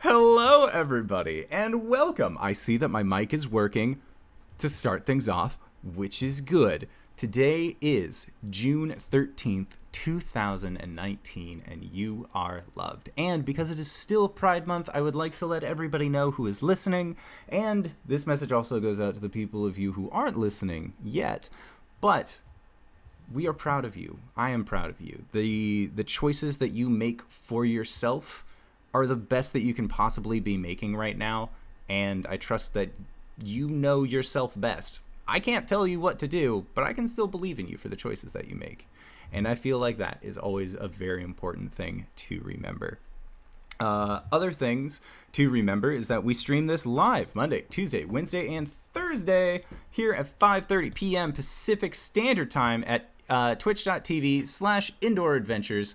Hello, everybody, and welcome. I see that my mic is working to start things off, which is good. Today is June 13th, 2019, and you are loved. And because it is still Pride Month, I would like to let everybody know who is listening, and this message also goes out to the people of you who aren't listening yet, but we are proud of you. I am proud of you. The choices that you make for yourself are the best that you can possibly be making right now, and I trust that you know yourself best. I can't tell you what to do, but I can still believe in you for the choices that you make. And I feel like that is always a very important thing to remember. Other things to remember is that we stream this live Monday, Tuesday, Wednesday, and Thursday here at 5:30 p.m. Pacific Standard Time at twitch.tv/indooradventures.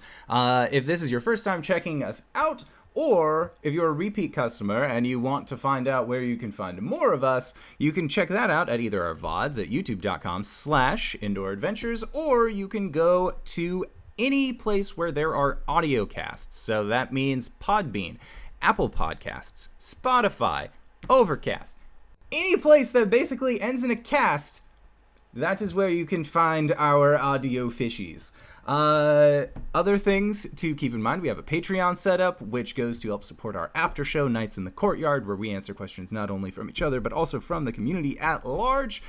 If this is your first time checking us out, or if you're a repeat customer and you want to find out where you can find more of us, you can check that out at either our VODs at youtube.com/indooradventures, or you can go to any place where there are audio casts. So that means Podbean, Apple Podcasts, Spotify, Overcast. Any place that basically ends in a cast, that is where you can find our audio fishies. Other things to keep in mind, we have a Patreon set up, which goes to help support our after show, Nights in the Courtyard, where we answer questions not only from each other, but also from the community at large,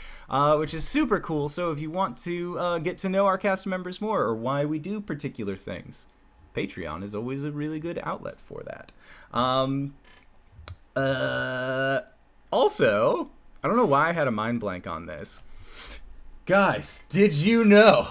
which is super cool. So if you want to get to know our cast members more, or why we do particular things, Patreon is always a really good outlet for that. Also, I don't know why I had a mind blank on this. Guys, did you know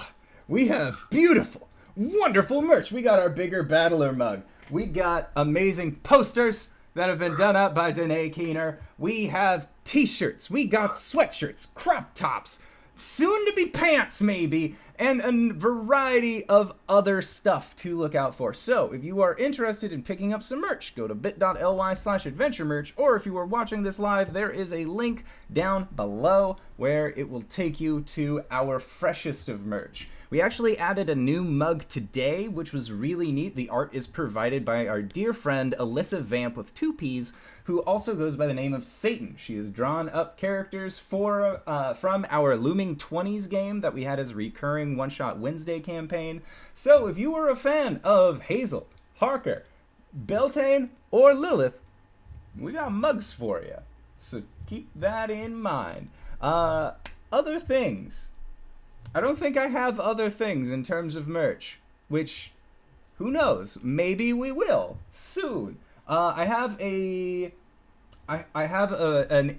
we have beautiful, wonderful merch? We got our Bigger Battler mug. We got amazing posters that have been done up by Danae Keener. We have t-shirts. We got sweatshirts, crop tops, soon to be pants maybe, and a variety of other stuff to look out for. So if you are interested in picking up some merch, go to bit.ly/adventure merch, or if you are watching this live, there is a link down below where it will take you to our freshest of merch. We actually added a new mug today, which was really neat. The art is provided by our dear friend Alyssa Vamp with 2 P's, who also goes by the name of Satan. She has drawn up characters from our Looming 20s game that we had as a recurring One-Shot Wednesday campaign. So if you are a fan of Hazel, Harker, Beltane, or Lilith, we got mugs for you. So keep that in mind. Other things. I don't think I have other things in terms of merch, which, who knows, maybe we will soon. I have an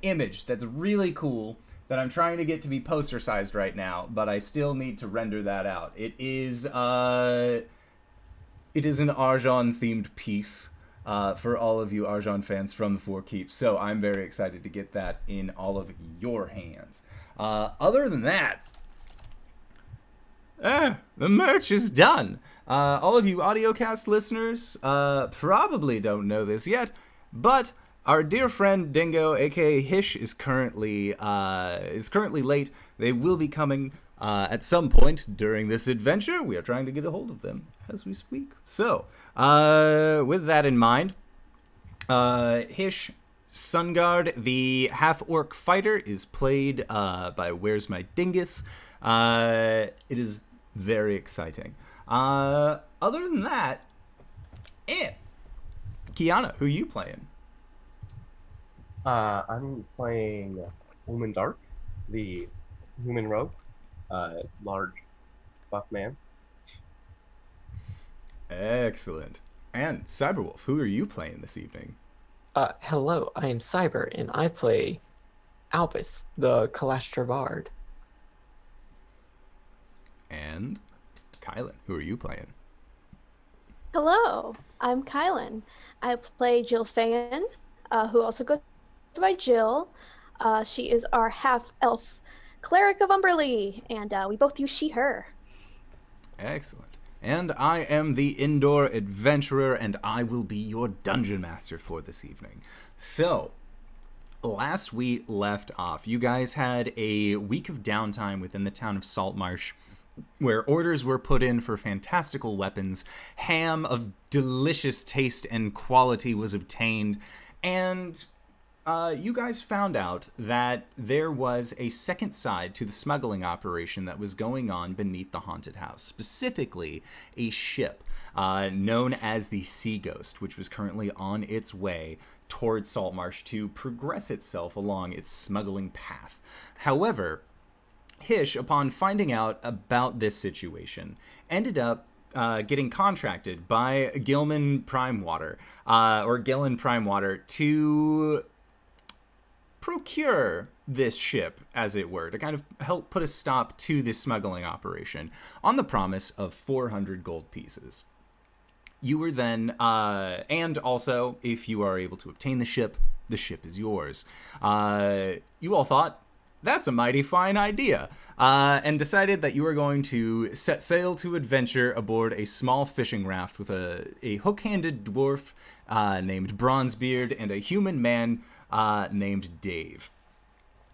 image that's really cool that I'm trying to get to be poster sized right now, but I still need to render that out. It is an Arjan themed piece for all of you Arjan fans from the Four Keeps, so I'm very excited to get that in all of your hands. Other than that, the merch is done. All of you AudioCast listeners probably don't know this yet, but our dear friend Dingo, aka Hish, is currently late. They will be coming at some point during this adventure. We are trying to get a hold of them as we speak. So, with that in mind, Hish Sunguard, the half-orc fighter, is played by WheresMyDingus. It is very exciting. Other than that, Kiana, who are you playing? I'm playing Ulman Dark, the human rogue, large buff man. Excellent. And Cyberwolf, who are you playing this evening? Hello, I am Cyber, and I play Albus, the Kalastra Bard. And Kylan, who are you playing? Hello, I'm KyleWithAnN. I play Jilfa'en, who also goes by Jill. She is our half-elf cleric of Umberly, and we both use she, her. Excellent. And I am the Indoor Adventurer, and I will be your Dungeon Master for this evening. So, last we left off, you guys had a week of downtime within the town of Saltmarsh where orders were put in for fantastical weapons, ham of delicious taste and quality was obtained, and you guys found out that there was a second side to the smuggling operation that was going on beneath the haunted house, specifically a ship known as the Sea Ghost, which was currently on its way towards Saltmarsh to progress itself along its smuggling path. However, Hish, upon finding out about this situation, ended up getting contracted by Gilman Primewater, Gillen Primewater, to procure this ship, as it were, to kind of help put a stop to this smuggling operation on the promise of 400 gold pieces. You were then, and also, if you are able to obtain the ship is yours. You all thought, that's a mighty fine idea, and decided that you were going to set sail to adventure aboard a small fishing raft with a hook-handed dwarf named Bronzebeard and a human man named Dave.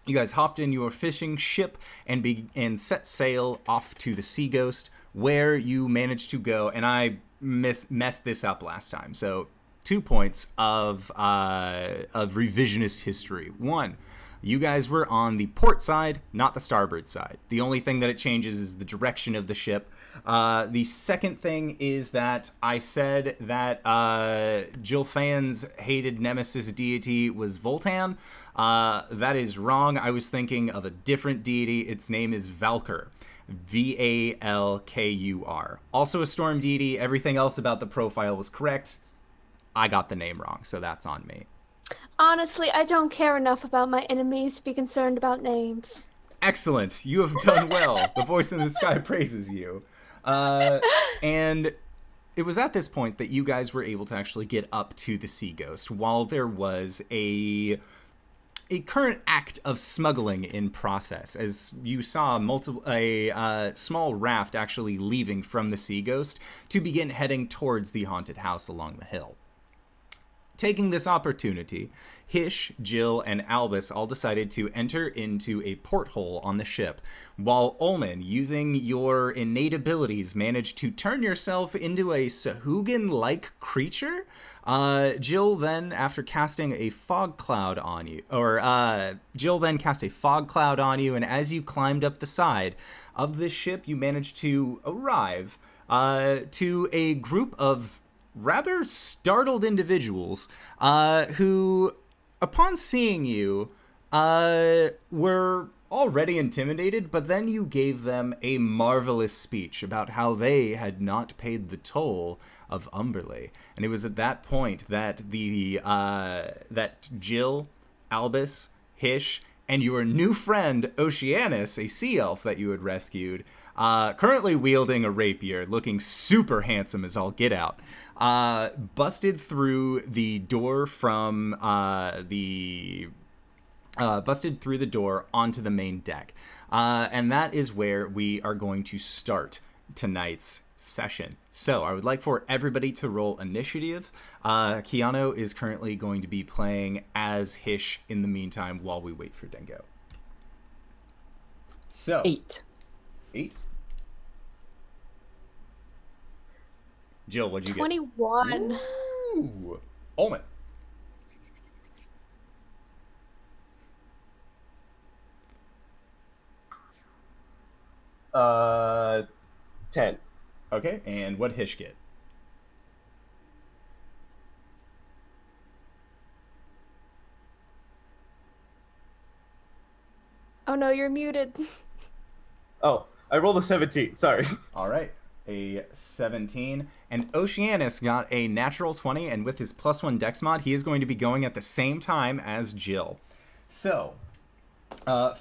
You guys hopped in your fishing ship and set sail off to the Sea Ghost, where you managed to go, and I messed this up last time, so 2 points of revisionist history. 1, you guys were on the port side, not the starboard side. The only thing that it changes is the direction of the ship. The second thing is that I said that Jilfa'en's hated nemesis deity was Voltan. That is wrong. I was thinking of a different deity. Its name is Valkur. Valkur. Also a storm deity. Everything else about the profile was correct. I got the name wrong, so that's on me. Honestly, I don't care enough about my enemies to be concerned about names. Excellent. You have done well. The voice in the sky praises you. And it was at this point that you guys were able to actually get up to the Sea Ghost, while there was a current act of smuggling in process, as you saw a small raft actually leaving from the Sea Ghost to begin heading towards the haunted house along the hill. Taking this opportunity, Hish, Jill, and Albus all decided to enter into a porthole on the ship, while Ulman, using your innate abilities, managed to turn yourself into a Sahuagin-like creature. Jill then, after casting a fog cloud on you, Jill then cast a fog cloud on you, and as you climbed up the side of this ship, you managed to arrive to a group of rather startled individuals who, upon seeing you, were already intimidated, but then you gave them a marvelous speech about how they had not paid the toll of Umberly. And it was at that point that that Jill, Albus, Hish, and your new friend Oceanus, a sea elf that you had rescued, currently wielding a rapier, looking super handsome as all get out, busted through the door busted through the door onto the main deck. And that is where we are going to start tonight's session. So I would like for everybody to roll initiative. Keanu is currently going to be playing as Hish in the meantime while we wait for Dingo. So 8. 8. Jill, what'd you 21. get? Ooh. Ulman. Uh, 10. Okay, and what'd Hish get? Oh no, you're muted. Oh, I rolled a 17. Sorry. All right, a 17. And Oceanus got a natural 20, and with his +1 dex mod, he is going to be going at the same time as Jill. So,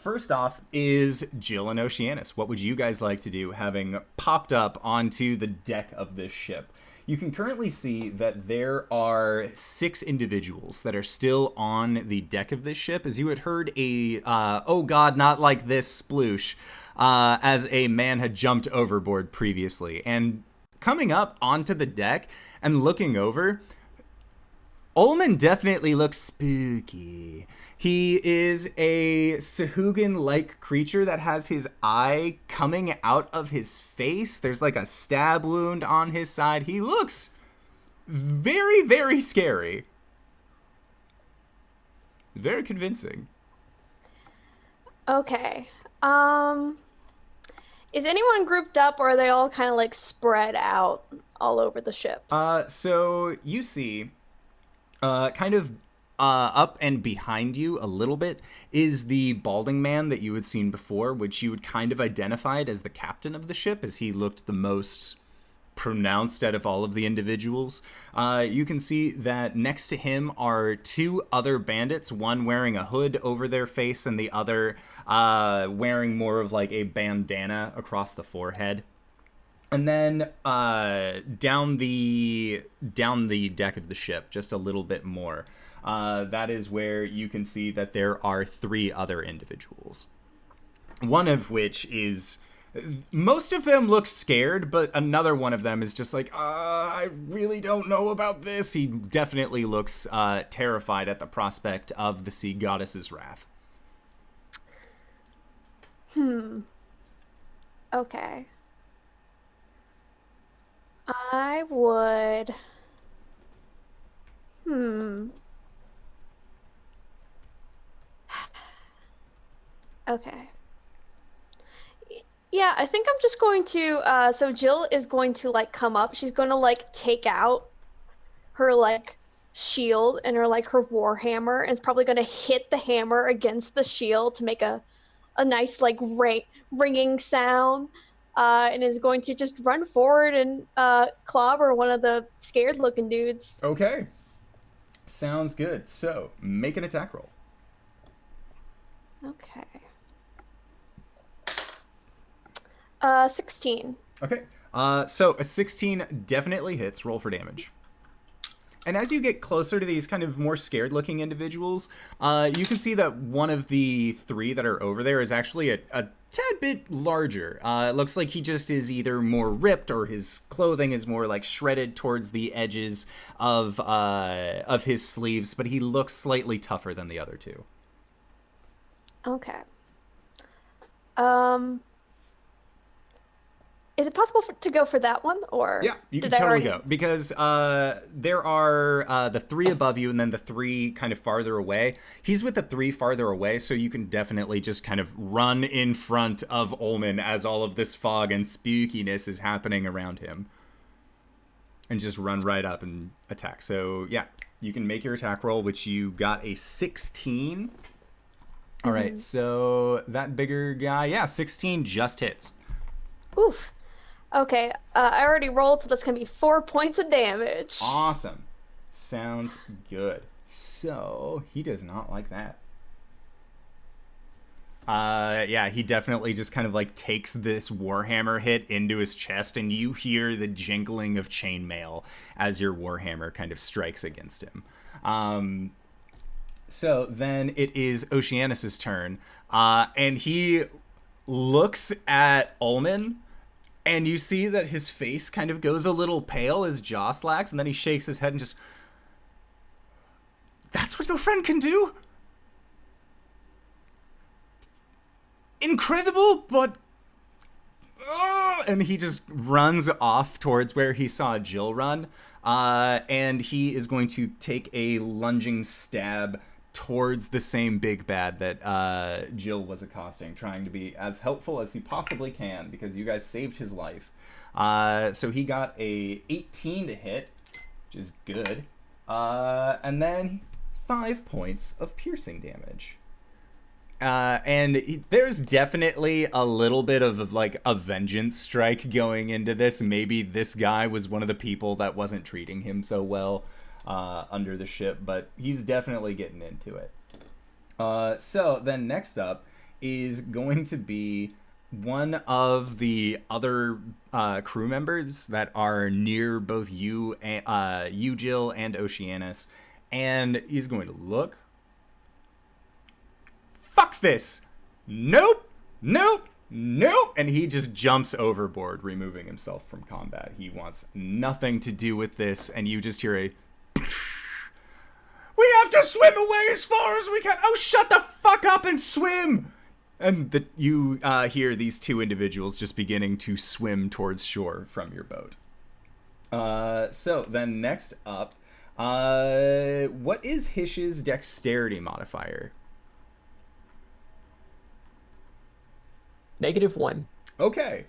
first off is Jill and Oceanus. What would you guys like to do, having popped up onto the deck of this ship? You can currently see that there are 6 individuals that are still on the deck of this ship, as you had heard a, oh god, not like this sploosh, as a man had jumped overboard previously. And coming up onto the deck and looking over, Ulman definitely looks spooky. He is a Sahuagin-like creature that has his eye coming out of his face. There's like a stab wound on his side. He looks very, very scary. Very convincing. Okay. Is anyone grouped up, or are they all kind of like spread out all over the ship? So you see, kind of up and behind you a little bit is the balding man that you had seen before, which you had kind of identified as the captain of the ship, as he looked the most pronounced out of all of the individuals. You can see that next to him are two other bandits, one wearing a hood over their face and the other wearing more of like a bandana across the forehead. And then down the deck of the ship, just a little bit more, that is where you can see that there are three other individuals. One of which is... Most of them look scared, but another one of them is just like, I really don't know about this. He definitely looks terrified at the prospect of the sea goddess's wrath. Okay. I would... Okay. Yeah, I think I'm just going to, so Jill is going to, like, come up. She's going to, like, take out her, like, shield and her, like, her war hammer, and is probably going to hit the hammer against the shield to make a nice, like, ringing sound, and is going to just run forward and clobber one of the scared-looking dudes. Okay. Sounds good. So, make an attack roll. Okay. 16. Okay. So a 16 definitely hits. Roll for damage. And as you get closer to these kind of more scared-looking individuals, you can see that one of the three that are over there is actually a tad bit larger. It looks like he just is either more ripped or his clothing is more like shredded towards the edges of his sleeves, but he looks slightly tougher than the other two. Okay. Is it possible to go for that one, or yeah, you can totally go, because there are the three above you and then the three kind of farther away. He's with the three farther away, so you can definitely just kind of run in front of Ulman as all of this fog and spookiness is happening around him, and just run right up and attack. So yeah, you can make your attack roll, which you got a 16. All right, so that bigger guy, yeah, 16 just hits. Oof. Okay, I already rolled, so that's going to be 4 points of damage. Awesome. Sounds good. So, he does not like that. Yeah, he definitely just kind of like takes this warhammer hit into his chest, and you hear the jingling of chainmail as your warhammer kind of strikes against him. So then it is Oceanus's turn, and he looks at Ulman, and you see that his face kind of goes a little pale, his jaw slacks, and then he shakes his head and just... That's what your friend can do? Incredible, but... And he just runs off towards where he saw Jill run, and he is going to take a lunging stab towards the same big bad that Jill was accosting, trying to be as helpful as he possibly can, because you guys saved his life. So he got a 18 to hit, which is good. And then 5 points of piercing damage. And there's definitely a little bit of like a vengeance strike going into this. Maybe this guy was one of the people that wasn't treating him so well under the ship, but he's definitely getting into it. So then next up is going to be one of the other crew members that are near both you, Jill, and Oceanus, and he's going to look. Fuck this! Nope! Nope! Nope! And he just jumps overboard, removing himself from combat. He wants nothing to do with this, and you just hear a to swim away as far as we can. Oh, shut the fuck up and swim. And you hear these two individuals just beginning to swim towards shore from your boat. So then next up, what is Hish's dexterity modifier? -1. Okay.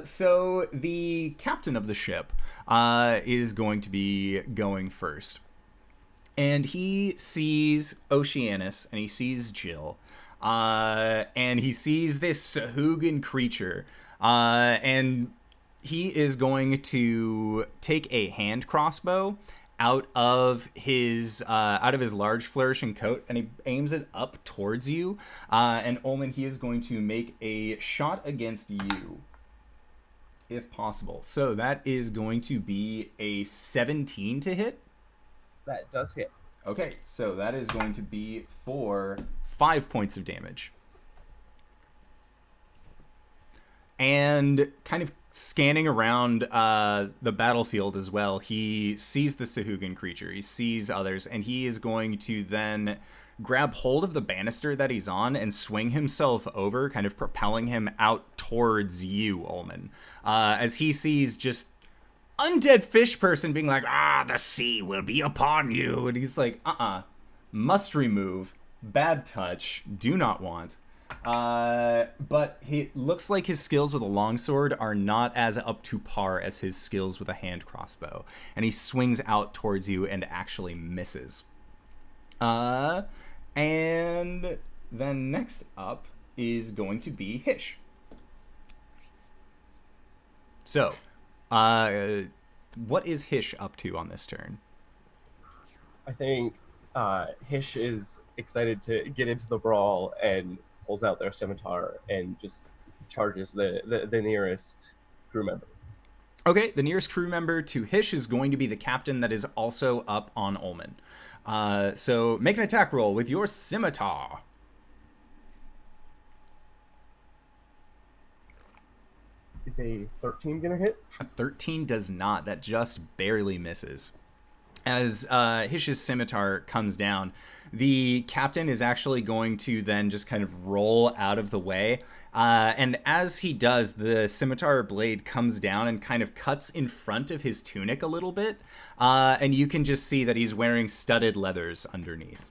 So the captain of the ship is going to be going first. And he sees Oceanus and he sees Jill. And he sees this Sahuagin creature. And he is going to take a hand crossbow out of his large flourishing coat, and he aims it up towards you. And Ulman, he is going to make a shot against you, if possible. So that is going to be a 17 to hit. That does hit. Okay, so that is going to be for 5 points of damage. And kind of scanning around the battlefield as well, he sees the Sahuagin creature, he sees others, and he is going to then grab hold of the banister that he's on and swing himself over, kind of propelling him out towards you, Ulman. As he sees just undead fish person being like, the sea will be upon you. And he's like, must remove, bad touch, do not want. But he looks like his skills with a longsword are not as up to par as his skills with a hand crossbow. And he swings out towards you and actually misses. And then next up is going to be Hish. So, what is Hish up to on this turn? I think Hish is excited to get into the brawl and pulls out their scimitar and just charges the nearest crew member. Okay, the nearest crew member to Hish is going to be the captain that is also up on Ulman. So make an attack roll with your scimitar. Is a 13 gonna hit? A 13 does not. That just barely misses. As Hish's scimitar comes down, the captain is actually going to then just kind of roll out of the way. And as he does, the scimitar blade comes down and kind of cuts in front of his tunic a little bit. And you can just see that he's wearing studded leathers underneath.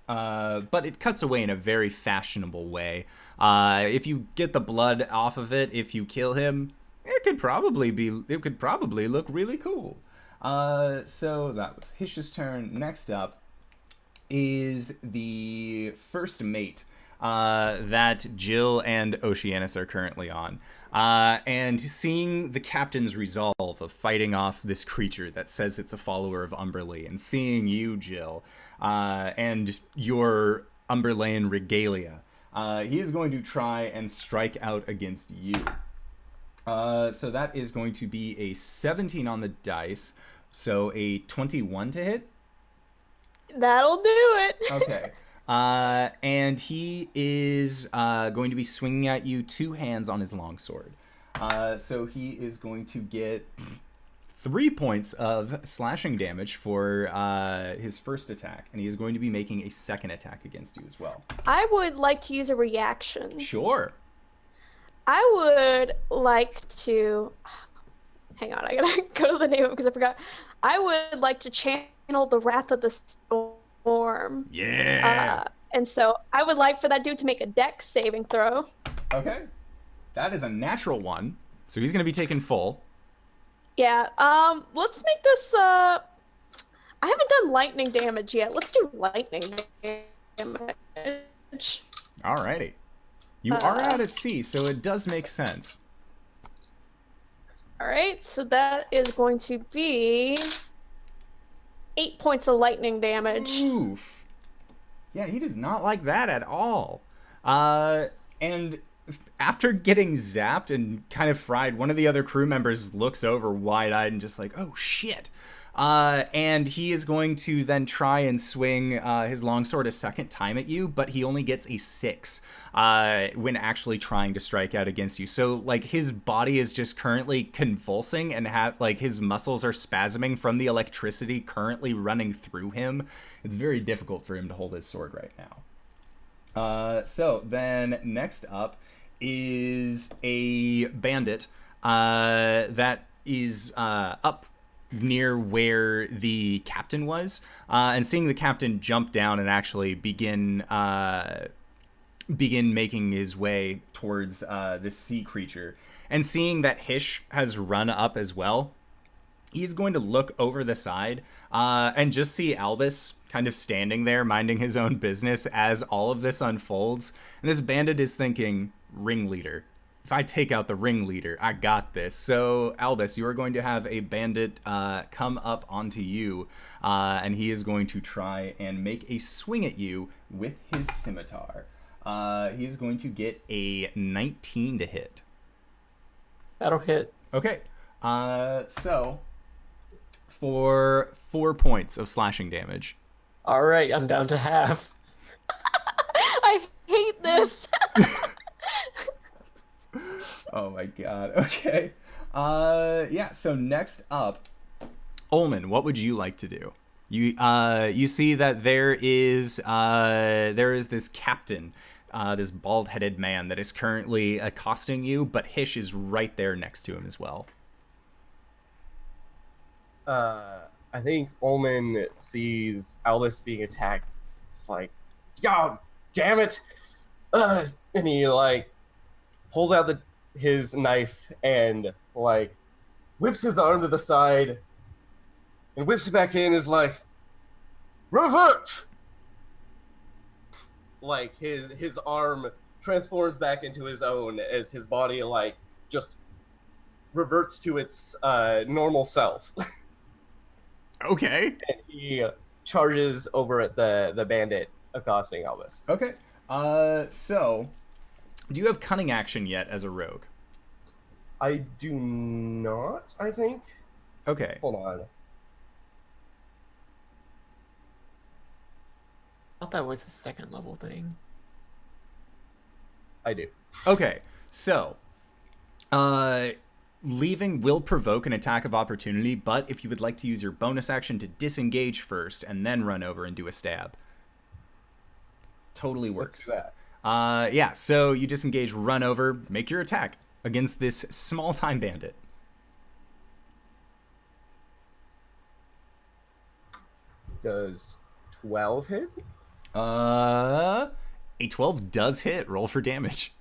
But it cuts away in a very fashionable way. If you get the blood off of it, if you kill him, it could probably look really cool. So that was Hish's turn. Next up is the first mate that Jill and Oceanus are currently on. And seeing the captain's resolve of fighting off this creature that says it's a follower of Umberlee, and seeing you, Jill, and your Umberlean regalia, he is going to try and strike out against you. So that is going to be a 17 on the dice. So a 21 to hit? That'll do it. Okay. And he is going to be swinging at you two hands on his longsword. So he is going to get 3 points of slashing damage for his first attack. And he is going to be making a second attack against you as well. I would like to use a reaction. Sure. I would like to... Hang on, I gotta go to the name of it because I forgot. I would like to channel the Wrath of the Storm. Yeah. And so I would like for that dude to make a dex saving throw. Okay. That is a natural one. So he's going to be taken full. Yeah. Let's make this, I haven't done lightning damage yet. Let's do lightning damage. Alrighty. You are out at sea, so it does make sense. Alright, so that is going to be 8 points of lightning damage. Oof. Yeah, he does not like that at all. And after getting zapped and kind of fried, one of the other crew members looks over wide-eyed and just like, oh shit. And he is going to then try and swing his longsword a second time at you, but he only gets a 6 when actually trying to strike out against you. So, like, his body is just currently convulsing and his muscles are spasming from the electricity currently running through him. It's very difficult for him to hold his sword right now. So then next up is a bandit that is up near where the captain was, and seeing the captain jump down and actually begin making his way towards this sea creature, and seeing that Hish has run up as well, he's going to look over the side and just see Albus kind of standing there minding his own business as all of this unfolds. And this bandit is thinking, ringleader. If I take out the ringleader, I got this. So, Albus, you are going to have a bandit come up onto you, and he is going to try and make a swing at you with his scimitar. He is going to get a 19 to hit. That'll hit. Okay. So, for 4 points of slashing damage. All right, I'm down to half. I hate this. Oh my god. Okay. Yeah, so next up, Ulman, what would you like to do? You see that there is this captain, this bald-headed man that is currently accosting you, but Hish is right there next to him as well. I think Ulman sees Albus being attacked. It's like, God damn it! And he like pulls out his knife and like whips his arm to the side and whips it back in. Is like, revert! Like his arm transforms back into his own as his body like just reverts to its normal self. Okay. And he charges over at the bandit accosting Albus. Okay. So, do you have cunning action yet as a rogue? I do not, I think. Okay. Hold on. I thought that was a second level thing. I do. Okay. So, leaving will provoke an attack of opportunity, but if you would like to use your bonus action to disengage first and then run over and do a stab, totally works. Let's do that. Yeah, so you disengage, run over, make your attack against this small time bandit. Does 12 hit? A 12 does hit. Roll for damage.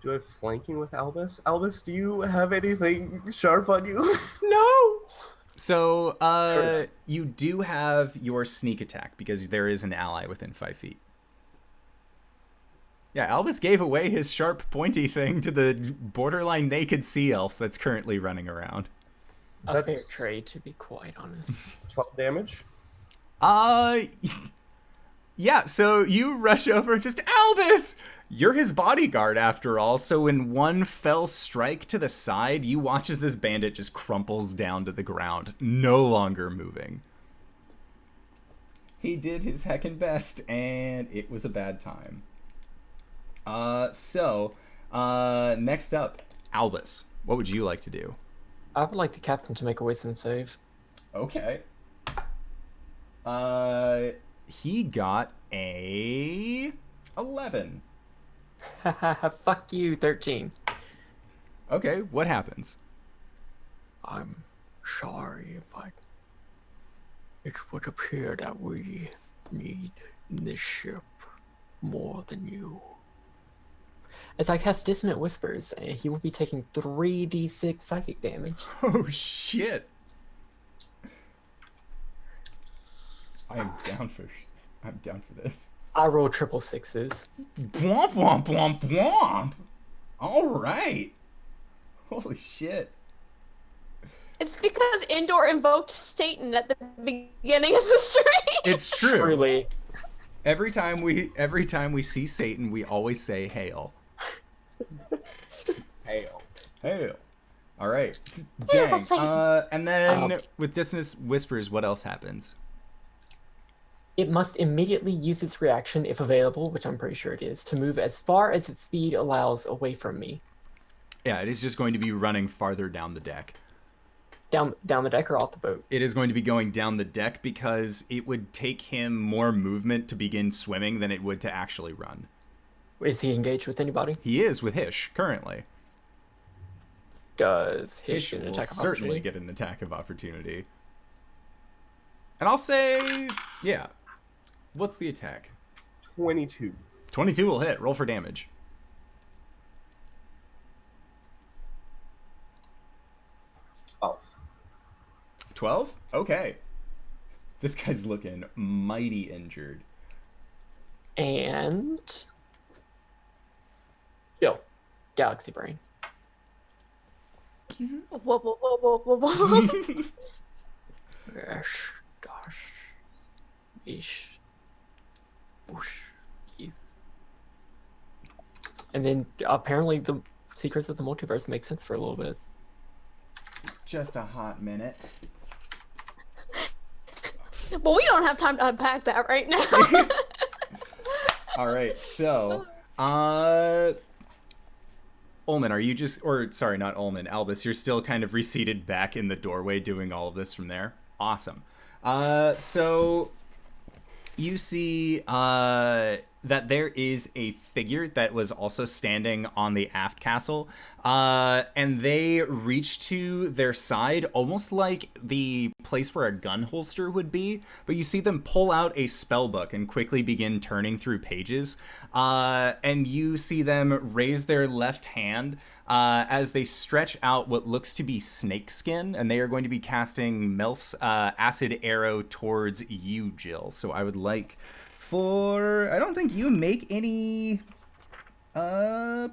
Do I have flanking with Albus? Albus, do you have anything sharp on you? No! So, you do have your sneak attack because there is an ally within 5 feet. Yeah, Albus gave away his sharp, pointy thing to the borderline naked sea elf that's currently running around. A fair That's- trade, to be quite honest. 12 damage? Yeah, so you rush over and just, Albus! You're his bodyguard after all, so in one fell strike to the side, you watch as this bandit just crumples down to the ground, no longer moving. He did his heckin' best, and it was a bad time. Next up, Albus. What would you like to do? I would like the captain to make a wisdom save. Okay. He got a 11. Fuck you, 13. Okay, what happens? I'm sorry, but it would appear that we need this ship more than you. As I cast Dissonant Whispers, he will be taking 3d6 psychic damage. Oh shit! I'm down for this. I roll triple sixes. Womp womp womp womp. All right. Holy shit. It's because Indoor invoked Satan at the beginning of the stream. It's true. Truly. Every time we see Satan, we always say hail. Hail. Hail. All right. Dang. I'll And then with Dissonance Whispers, what else happens? It must immediately use its reaction, if available, which I'm pretty sure it is, to move as far as its speed allows away from me. Yeah, it is just going to be running farther down the deck. Down the deck or off the boat? It is going to be going down the deck because it would take him more movement to begin swimming than it would to actually run. Is he engaged with anybody? He is with Hish currently. Does Hish Hish get an will attack of certainly opportunity? get an attack of opportunity. And I'll say, yeah. What's the attack? 22. 22 will hit. Roll for damage. 12? Okay. This guy's looking mighty injured. And... Yo, Galaxy Brain. Whoa, whoa, whoa, whoa, whoa, whoa. Yes, das ist And then apparently the secrets of the multiverse make sense for a little bit. Just a hot minute. But we don't have time to unpack that right now. All right, so, Ulman, are you just, or sorry, not Ulman, Albus, you're still kind of reseated back in the doorway doing all of this from there? Awesome. So you see that there is a figure that was also standing on the aft castle, and they reach to their side almost like the place where a gun holster would be, but you see them pull out a spell book and quickly begin turning through pages, and you see them raise their left hand as they stretch out what looks to be snakeskin, and they are going to be casting Melf's acid arrow towards you, Jill. So I would like for... I don't think you make any... I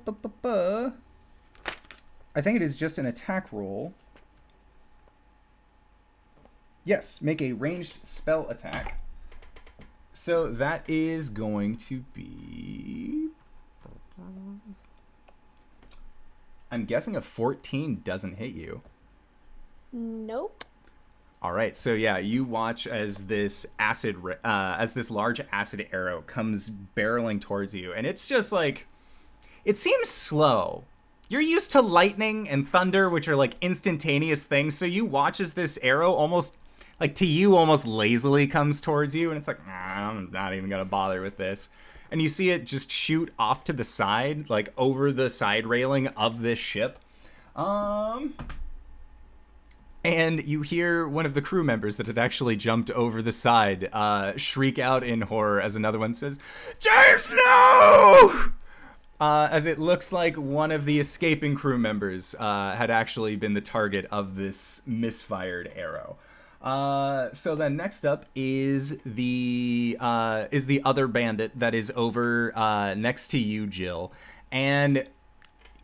think it is just an attack roll. Yes, make a ranged spell attack. So that is going to be... I'm guessing a 14 doesn't hit you. Nope. All right, so yeah, you watch as this large acid arrow comes barreling towards you, and it's just like, it seems slow. You're used to lightning and thunder, which are like instantaneous things, so you watch as this arrow almost, like to you, almost lazily comes towards you, and it's like, I'm not even gonna bother with this. And you see it just shoot off to the side, like over the side railing of this ship. And you hear one of the crew members that had actually jumped over the side shriek out in horror as another one says, "James, no!" As it looks like one of the escaping crew members had actually been the target of this misfired arrow. So then next up is the other bandit that is over next to you, Jill, and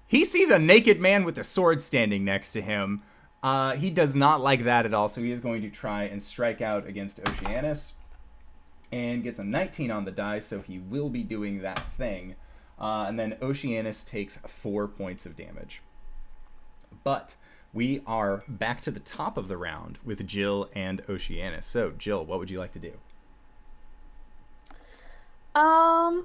he sees a naked man with a sword standing next to him. He does not like that at all, so he is going to try and strike out against Oceanus, and gets a 19 on the die, so he will be doing that thing. And then Oceanus takes 4 points of damage. But we are back to the top of the round with Jill and Oceanus. So, Jill, what would you like to do? I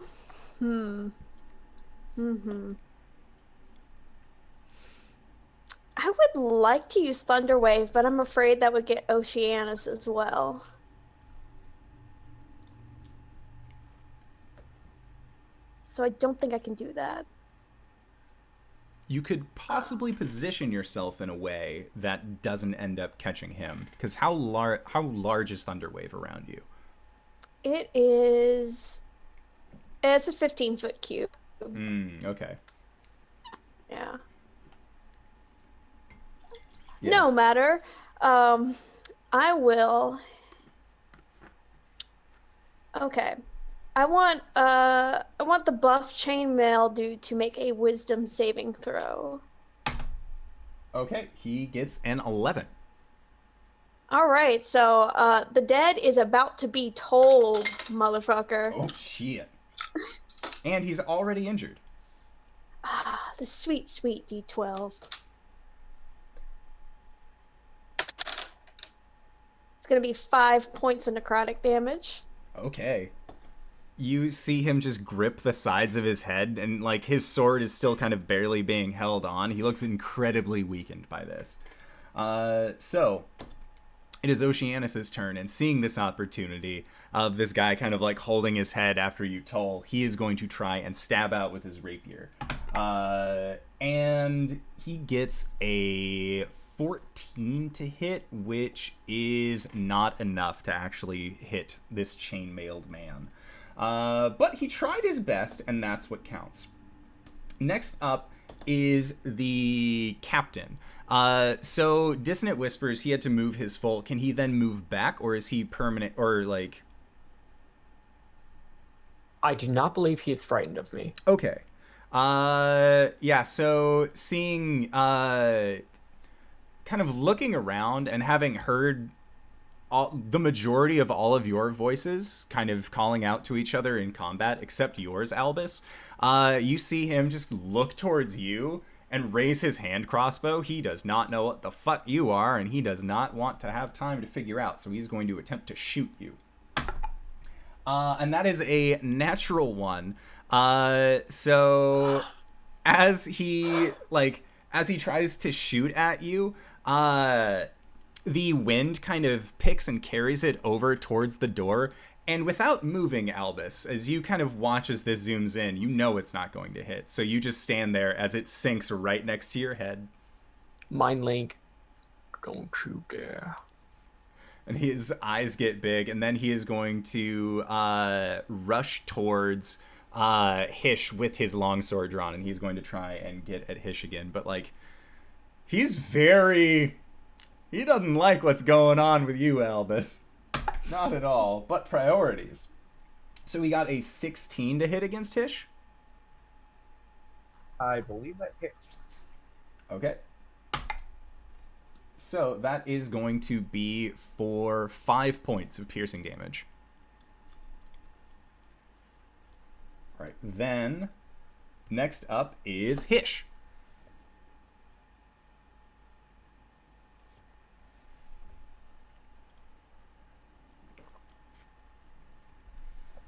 would like to use Thunder Wave, but I'm afraid that would get Oceanus as well. So I don't think I can do that. You could possibly position yourself in a way that doesn't end up catching him. Because how large is Thunderwave around you? It's a 15-foot cube. Okay. Yeah. Yes. No matter. I will. Okay. I want the buff chainmail dude to make a wisdom saving throw. Okay, he gets an 11. All right, so the dead is about to be told, motherfucker. Oh shit. And he's already injured. Ah, the sweet, sweet D12. going to be 5 points of necrotic damage. Okay. You see him just grip the sides of his head, and like his sword is still kind of barely being held on. He looks incredibly weakened by this. So it is Oceanus's turn, and seeing this opportunity of this guy kind of like holding his head after you toll, he is going to try and stab out with his rapier. And he gets a 14 to hit, which is not enough to actually hit this chainmailed man. But he tried his best, and that's what counts. Next up is the captain. So Dissonant Whispers, he had to move his full. Can he then move back, or is he permanent, or like... I do not believe he is frightened of me. Okay. Yeah, so seeing, kind of looking around and having heard the majority of all of your voices kind of calling out to each other in combat, except yours, Albus, you see him just look towards you and raise his hand crossbow. He does not know what the fuck you are, and he does not want to have time to figure out, so he's going to attempt to shoot you. And that is a natural one. So as he tries to shoot at you, the wind kind of picks and carries it over towards the door. And without moving, Albus, as you kind of watch as this zooms in, you know it's not going to hit. So you just stand there as it sinks right next to your head. Mind Link, don't you dare. And his eyes get big, and then he is going to rush towards Hish with his longsword drawn, and he's going to try and get at Hish again. But, like, he doesn't like what's going on with you, Albus. Not at all, but priorities. So we got a 16 to hit against Hish. I believe that hits. Okay. So that is going to be for 5 points of piercing damage. All right, then next up is Hish.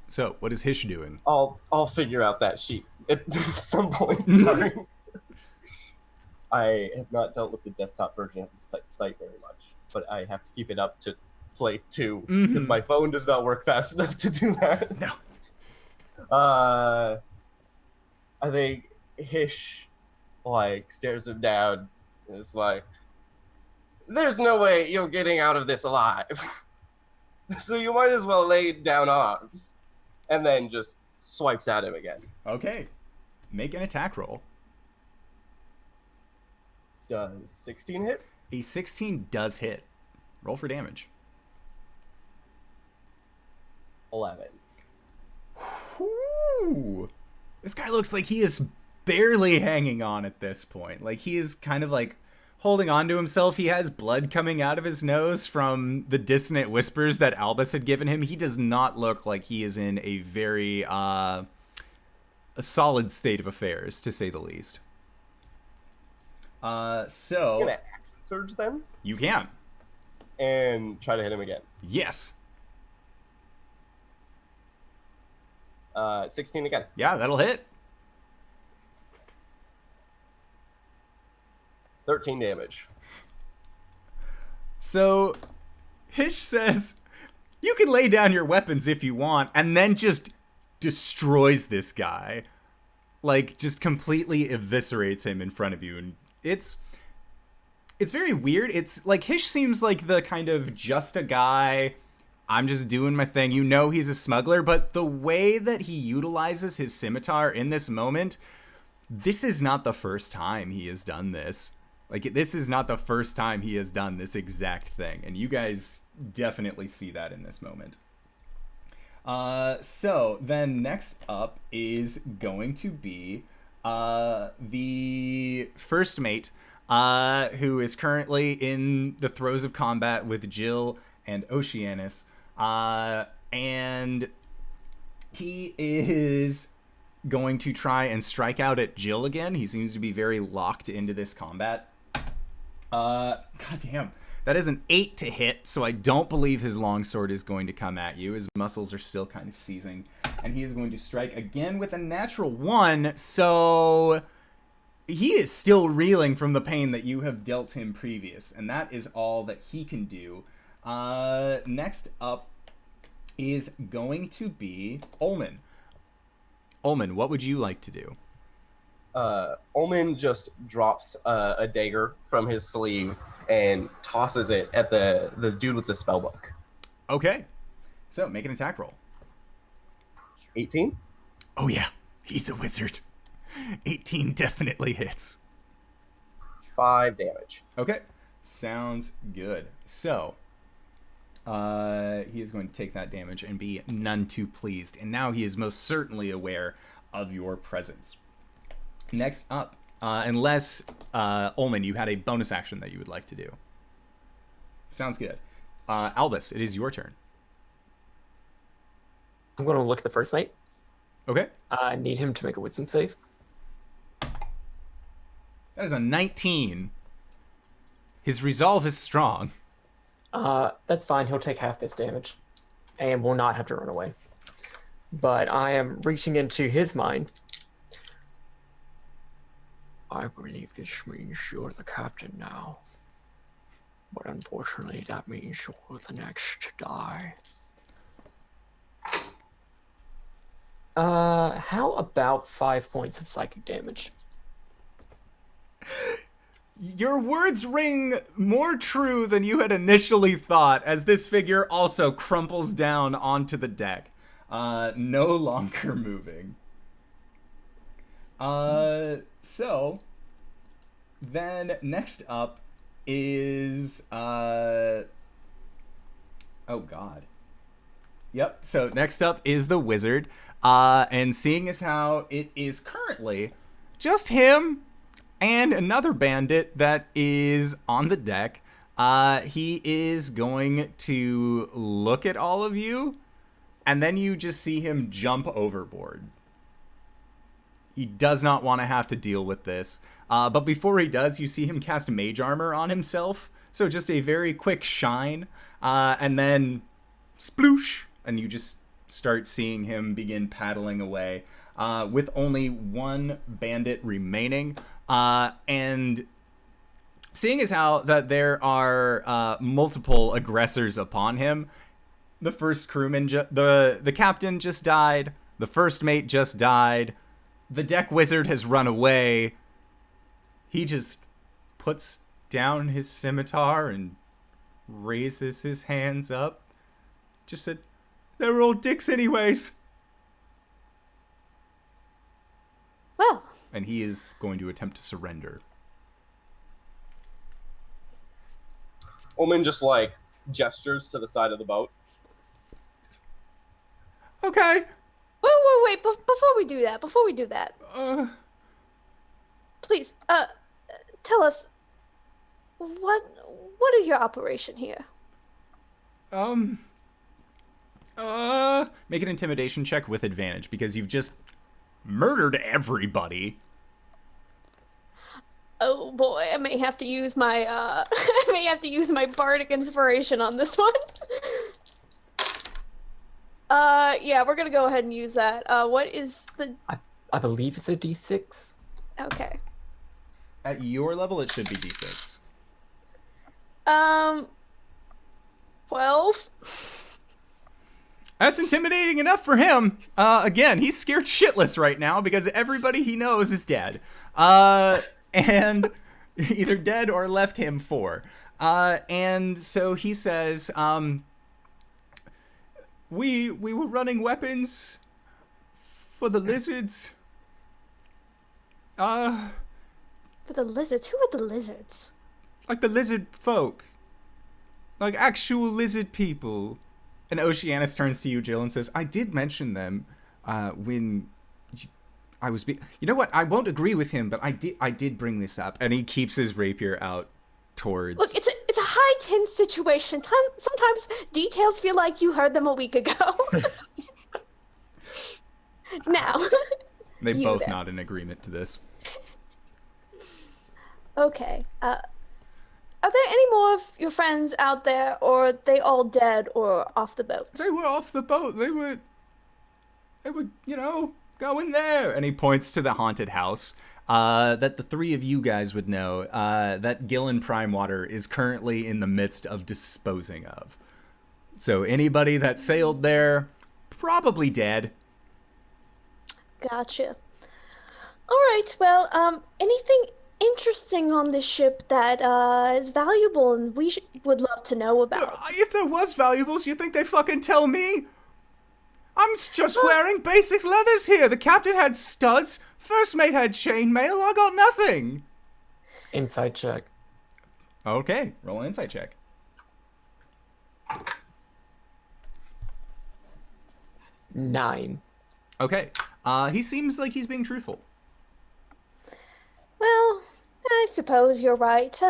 So, what is Hish doing? I'll figure out that sheet at some point. Sorry. I have not dealt with the desktop version of the site very much, but I have to keep it up to play 2 because my phone does not work fast enough to do that. No. I think Hish stares him down and is like, "There's no way you're getting out of this alive. So you might as well lay down arms," and then just swipes at him again. Okay. Make an attack roll. Does 16 hit? A 16 does hit. Roll for damage. 11. Ooh. This guy looks like he is barely hanging on at this point. Like, he is kind of like holding on to himself. He has blood coming out of his nose from the dissonant whispers that Albus had given him. He does not look like he is in a very a solid state of affairs, to say the least. So I'm gonna action surge then you can. and try to hit him again. Yes. 16 again. Yeah, that'll hit. 13 damage. So Hish says, "You can lay down your weapons if you want," and then just destroys this guy. Like, just completely eviscerates him in front of you. And it's very weird. It's like Hish seems like the kind of just a guy, I'm just doing my thing. You know he's a smuggler, but the way that he utilizes his scimitar in this moment, this is not the first time he has done this. Like, this is not the first time he has done this exact thing. And you guys definitely see that in this moment. So then next up is going to be the first mate, who is currently in the throes of combat with Jill and Oceanus. And he is going to try and strike out at Jill again. He seems to be very locked into this combat. God damn. That is an 8 to hit, so I don't believe his longsword is going to come at you. His muscles are still kind of seizing. And he is going to strike again with a natural 1, so he is still reeling from the pain that you have dealt him previous, and that is all that he can do. Next up is going to be Ulman. Ulman, what would you like to do? Ulman just drops a dagger from his sleeve and tosses it at the dude with the spellbook. Okay. So, make an attack roll. 18? Oh yeah, he's a wizard. 18 definitely hits. 5 damage. Okay. Sounds good. So, he is going to take that damage and be none too pleased. And now he is most certainly aware of your presence. Next up, unless, Ulman, you had a bonus action that you would like to do. Sounds good. Albus, it is your turn. I'm going to look at the first mate. Okay. I need him to make a wisdom save. That is a 19. His resolve is strong. That's fine. He'll take half this damage and will not have to run away. But I am reaching into his mind. I believe this means you're the captain now. But unfortunately, that means you're the next to die. How about 5 points of psychic damage? Your words ring more true than you had initially thought, as this figure also crumples down onto the deck, no longer moving. So, then next up is, oh god. Yep, so next up is the wizard, and seeing as how it is currently just him and another bandit that is on the deck, he is going to look at all of you, and then you just see him jump overboard. He does not want to have to deal with this. But before he does, you see him cast mage armor on himself. So just a very quick shine, and then sploosh, and you just start seeing him begin paddling away, with only one bandit remaining. And seeing as how that there are multiple aggressors upon him, the first crewman, the captain just died, the first mate just died, the deck wizard has run away. He just puts down his scimitar and raises his hands up. Just said, "They were all dicks anyways." Well. And he is going to attempt to surrender. Ulman just like gestures to the side of the boat. Okay. Wait. Before we do that, please, tell us, what is your operation here? Make an intimidation check with advantage, because you've just murdered everybody. Oh boy, I may have to use my bardic inspiration on this one. Yeah, we're gonna go ahead and use that. What is the? I believe it's a D6. Okay. At your level, it should be D6. 12. That's intimidating enough for him. Again, he's scared shitless right now because everybody he knows is dead. And either dead or left him for. And so he says, we were running weapons for the lizards. For the lizards? Who are the lizards? Like the lizard folk. Like actual lizard people. And Oceanus turns to you, Jill, and says, "I did mention them when I was you know what? I won't agree with him, but I did bring this up." And he keeps his rapier out towards... Look, it's a high tense situation. Sometimes details feel like you heard them a week ago. Now. They both nod in agreement to this. Okay. Are there any more of your friends out there, or are they all dead or off the boat? They were off the boat. They were, go in there. And he points to the haunted house that the three of you guys would know that Gillen Primewater is currently in the midst of disposing of. So anybody that sailed there, probably dead. Gotcha. All right. Well, anything interesting on this ship that is valuable and we would love to know about? If there was valuables, you think they'd fucking tell me? I'm just wearing basic leathers here. The captain had studs. First mate had chainmail. I got nothing. Inside check. Okay, roll an insight check. 9. Okay, he seems like he's being truthful. Well, I suppose you're right.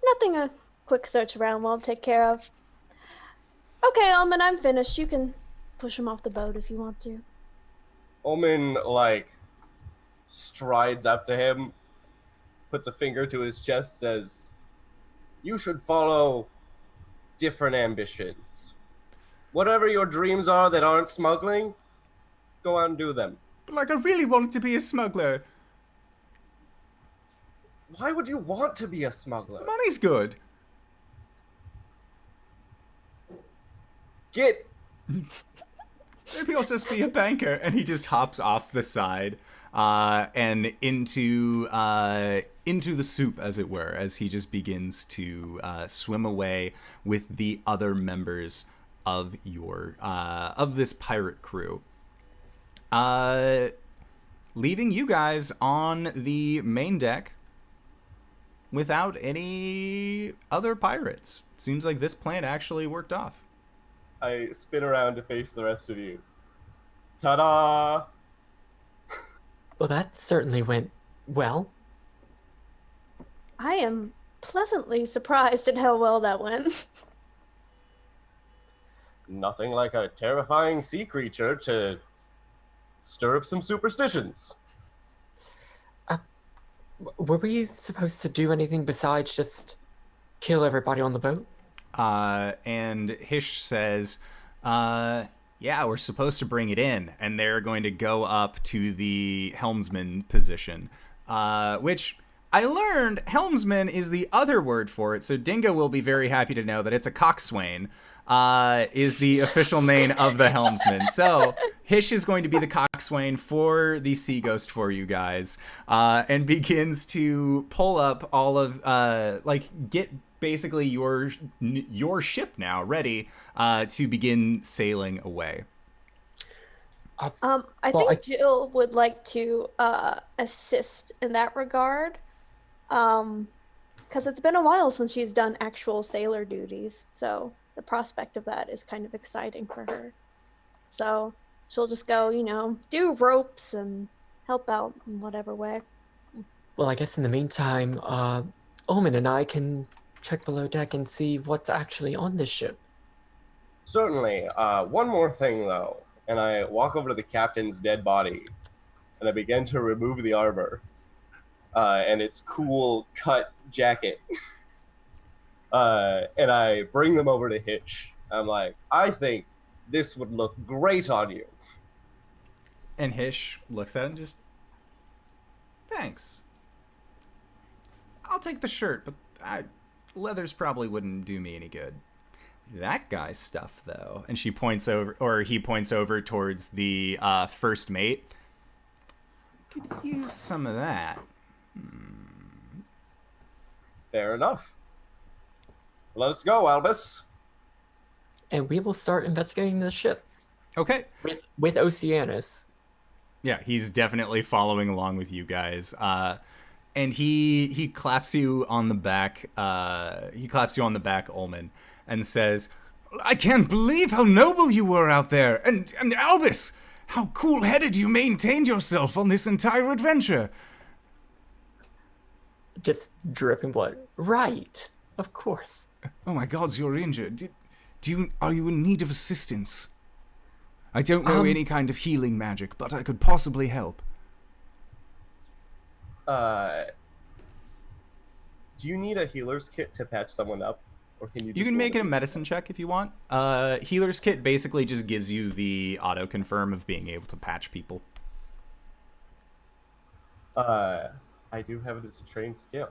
Nothing a quick search around won't take care of. Okay, Ulman, I'm finished. You can push him off the boat if you want to. Ulman, like, strides up to him, puts a finger to his chest, says, "You should follow different ambitions. Whatever your dreams are that aren't smuggling, go out and do them." But like, I really wanted to be a smuggler. Why would you want to be a smuggler? Money's good. Get... Maybe I'll just be a banker. And he just hops off the side and into the soup, as it were, as he just begins to swim away with the other members of your of this pirate crew. Leaving you guys on the main deck without any other pirates. Seems like this plan actually worked off. I spin around to face the rest of you. Ta-da! Well, that certainly went well. I am pleasantly surprised at how well that went. Nothing like a terrifying sea creature to stir up some superstitions. Were we supposed to do anything besides just kill everybody on the boat? And Hish says, yeah, we're supposed to bring it in, and they're going to go up to the helmsman position, which I learned helmsman is the other word for it, so Dingo will be very happy to know that it's a coxswain, is the official name of the helmsman. So Hish is going to be the coxswain for the Sea Ghost for you guys, and begins to pull up all of, get basically your ship now ready to begin sailing away. I think Jill would like to assist in that regard, because it's been a while since she's done actual sailor duties, so the prospect of that is kind of exciting for her. So she'll just go, do ropes and help out in whatever way. Well, I guess in the meantime, Ulman and I can check below deck and see what's actually on this ship. Certainly. One more thing, though. And I walk over to the captain's dead body, and I begin to remove the armor and its cool cut jacket. And I bring them over to Hish. I'm like, I think this would look great on you. And Hish looks at it and just, thanks. I'll take the shirt, but leathers probably wouldn't do me any good. That guy's stuff, though. And he points over towards the first mate. Could use some of that. Fair enough. Let us go, Albus. And we will start investigating the ship. Okay. With Oceanus. Yeah, he's definitely following along with you guys. And he claps you on the back. He claps you on the back, Ulman, and says, "I can't believe how noble you were out there, and Albus, how cool-headed you maintained yourself on this entire adventure." Just dripping blood. Right. Of course. Oh my gods, you're injured. Are you in need of assistance? I don't know any kind of healing magic, but I could possibly help. Do you need a healer's kit to patch someone up? Or can you You can make it a medicine check if you want. Healer's kit basically just gives you the auto-confirm of being able to patch people. I do have it as a trained skill.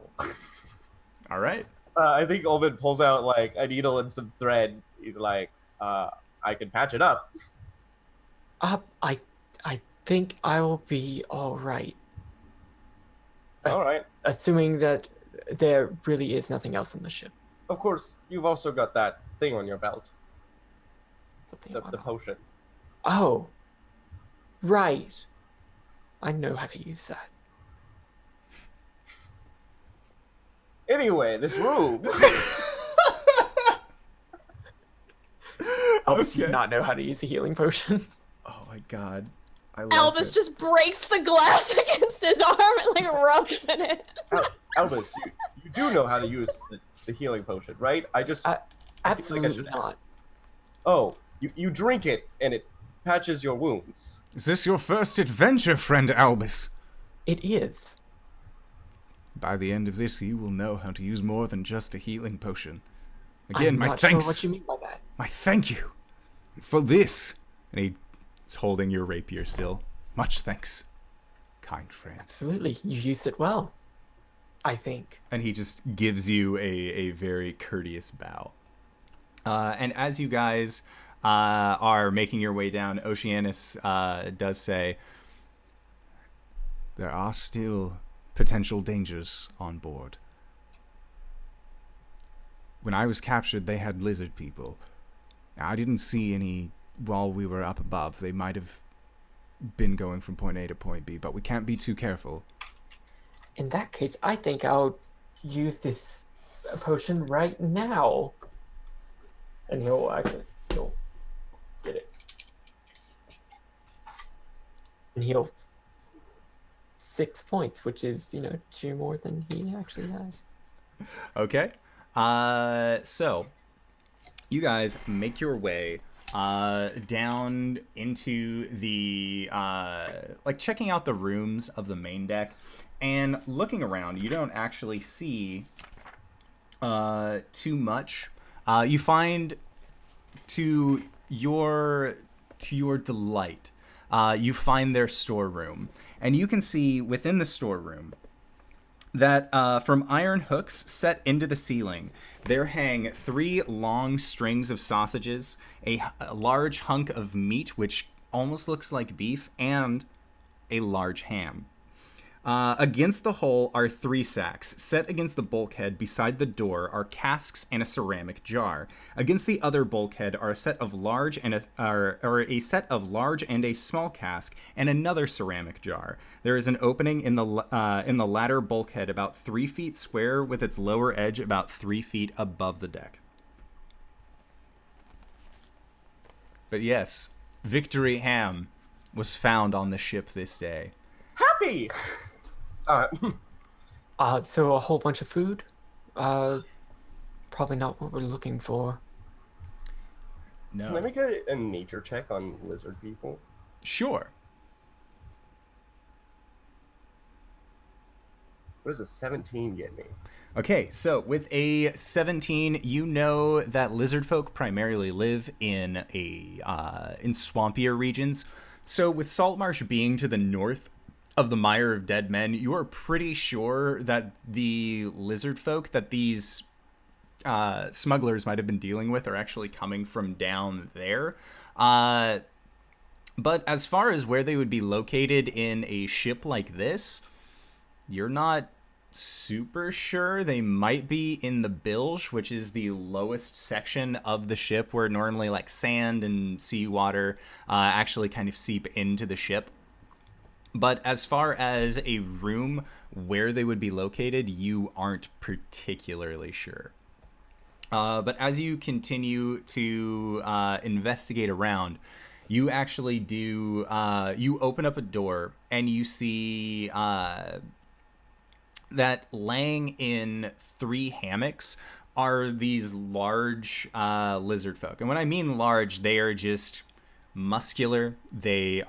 All right. I think Ulman pulls out like a needle and some thread. He's like, I can patch it up. I think I will be all right. All right. Assuming that there really is nothing else on the ship. Of course, you've also got that thing on your belt. The potion. Oh. Right. I know how to use that. Anyway, this room. Albus does not know how to use a healing potion. Oh my god. I love Albus it. just breaks the glass against his arm and like rubs in it. Albus, you do know how to use the healing potion, right? I feel like I Absolutely should not. ask. Oh, you drink it and it patches your wounds. Is this your first adventure, friend Albus? It is. By the end of this, you will know how to use more than just a healing potion. Again, I'm my not thanks. sure what you mean by that. My thank you for this. And he's holding your rapier still. Much thanks, kind friend. Absolutely. You used it well. I think. And he just gives you a very courteous bow. And as you guys are making your way down, Oceanus does say, there are still potential dangers on board. When I was captured, they had lizard people. I didn't see any while we were up above. They might have been going from point A to point B, but we can't be too careful. In that case, I think I'll use this potion right now. And he'll get it. And he'll 6 points, which is, 2 more than he actually has. Okay. So you guys make your way down into the checking out the rooms of the main deck, and looking around. You don't actually see too much. You find to your delight, you find their storeroom, and you can see within the storeroom that from iron hooks set into the ceiling, there hang 3 long strings of sausages, a large hunk of meat, which almost looks like beef, and a large ham. Against the whole are 3 sacks. Set against the bulkhead beside the door are casks and a ceramic jar. Against the other bulkhead are a set of large and a small cask and another ceramic jar. There is an opening in the latter bulkhead about 3 feet square, with its lower edge about 3 feet above the deck. But yes, Victory Ham was found on the ship this day. Happy. So a whole bunch of food? Probably not what we're looking for. No. Can I make a nature check on lizard people? Sure. What does a 17 get me? Okay, so with a 17, you know that lizard folk primarily live in in swampier regions. So with Saltmarsh being to the north of the Mire of Dead Men, you are pretty sure that the lizard folk that these smugglers might have been dealing with are actually coming from down there. But as far as where they would be located in a ship like this, you're not super sure. They might be in the bilge, which is the lowest section of the ship, where normally like sand and seawater actually kind of seep into the ship. But as far as a room where they would be located, you aren't particularly sure. But as you continue to investigate around, you actually do, you open up a door and you see that laying in 3 hammocks are these large lizard folk. And when I mean large, they are just muscular. They're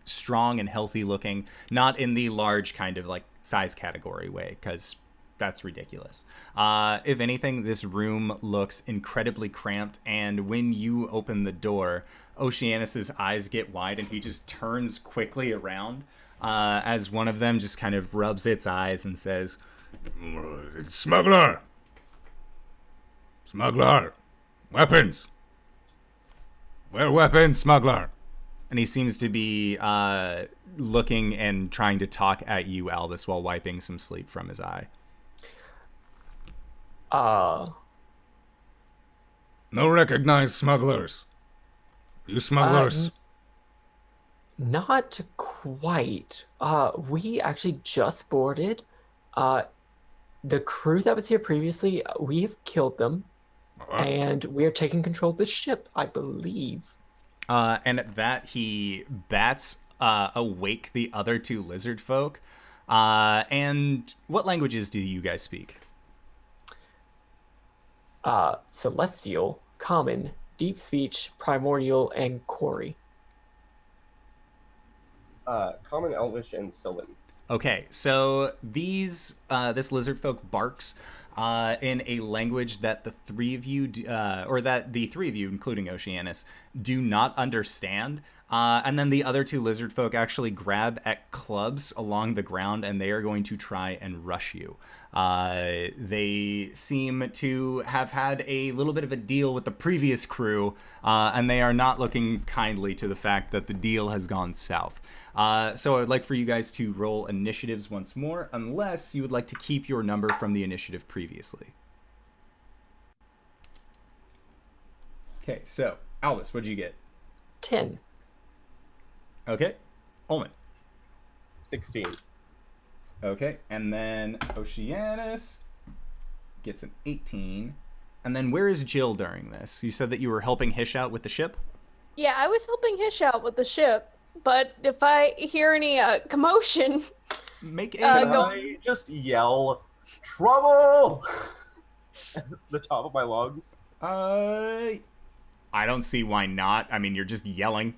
strong and healthy looking, not in the large kind of like size category way, because that's ridiculous. If anything, this room looks incredibly cramped, and when you open the door, Oceanus's eyes get wide, and he just turns quickly around as one of them just kind of rubs its eyes and says, Smuggler! Smuggler! Weapons! Where weapons, smuggler? and he seems to be looking and trying to talk at you, Albus, while wiping some sleep from his eye. No recognized smugglers. You smugglers? Not quite. We actually just boarded. The crew that was here previously, we have killed them. And we are taking control of the ship, I believe. And at that, he bats awake the other two lizard folk. And what languages do you guys speak? Celestial, Common, Deep Speech, Primordial, and Quarry. Common, Elvish, and Sylvan. Okay, so this lizard folk barks in a language that the three of you, including Oceanus, do not understand. And then the other two lizard folk actually grab at clubs along the ground, and they are going to try and rush you. They seem to have had a little bit of a deal with the previous crew, and they are not looking kindly to the fact that the deal has gone south. So I would like for you guys to roll initiatives once more, unless you would like to keep your number from the initiative previously. Okay, so Albus, what'd you get? 10. Okay, Ulman. 16. Okay, and then Oceanus gets an 18. And then where is Jill during this? You said that you were helping Hish out with the ship? Yeah, I was helping Hish out with the ship, but if I hear any commotion, Make a I just yell, trouble! At the top of my lungs. I don't see why not. I mean, you're just yelling.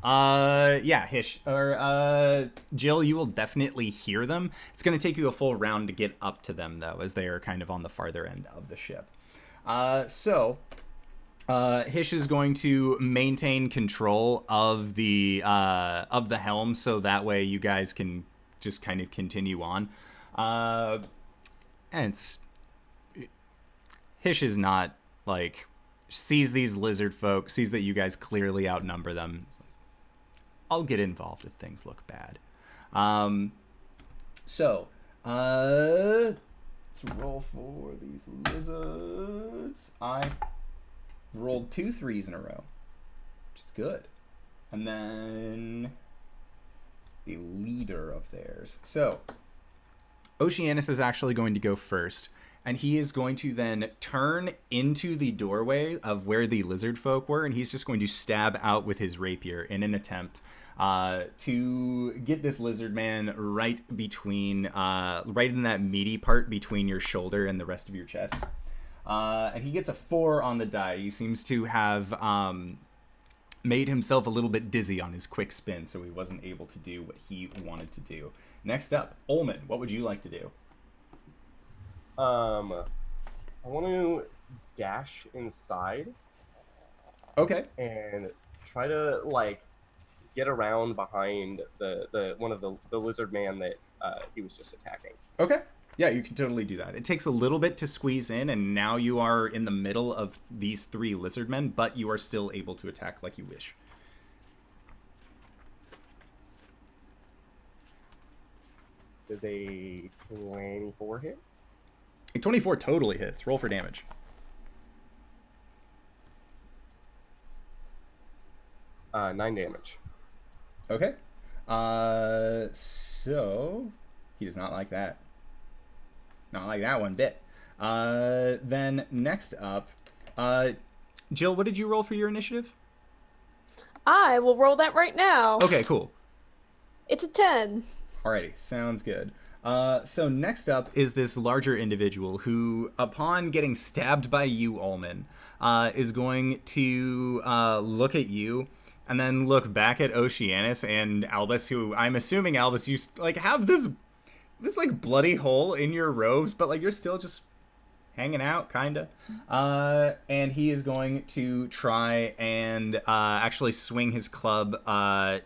Yeah, Hish or Jill, you will definitely hear them. It's going to take you a full round to get up to them, though, as they are kind of on the farther end of the ship. So Hish is going to maintain control of the helm, so that way you guys can just kind of continue on. And Hish is not like sees these lizard folk, sees that you guys clearly outnumber them. It's like, I'll get involved if things look bad. So let's roll for these lizards. I rolled 2 3s in a row, which is good. And then the leader of theirs. So Oceanus is actually going to go first, and he is going to then turn into the doorway of where the lizard folk were, and he's just going to stab out with his rapier in an attempt to get this lizard man right between, right in that meaty part between your shoulder and the rest of your chest. And he gets a 4 on the die. He seems to have made himself a little bit dizzy on his quick spin, so he wasn't able to do what he wanted to do. Next up, Ulman, what would you like to do? I want to dash inside. Okay. And try to like get around behind the one of the lizard man that he was just attacking. Okay. Yeah, you can totally do that. It takes a little bit to squeeze in, and now you are in the middle of these 3 lizard men, but you are still able to attack like you wish. Does a 24 hit? A 24 totally hits. Roll for damage. Uh, 9 damage. Okay. So he does not like that. Not like that one bit. Then next up, Jill, what did you roll for your initiative? I will roll that right now. Okay, cool. It's a 10. Alrighty, sounds good. So next up is this larger individual who, upon getting stabbed by you, Ulman, is going to look at you and then look back at Oceanus and Albus, who I'm assuming, Albus, you like have this this like bloody hole in your robes, but like you're still just hanging out, kinda. And he is going to try and actually swing his club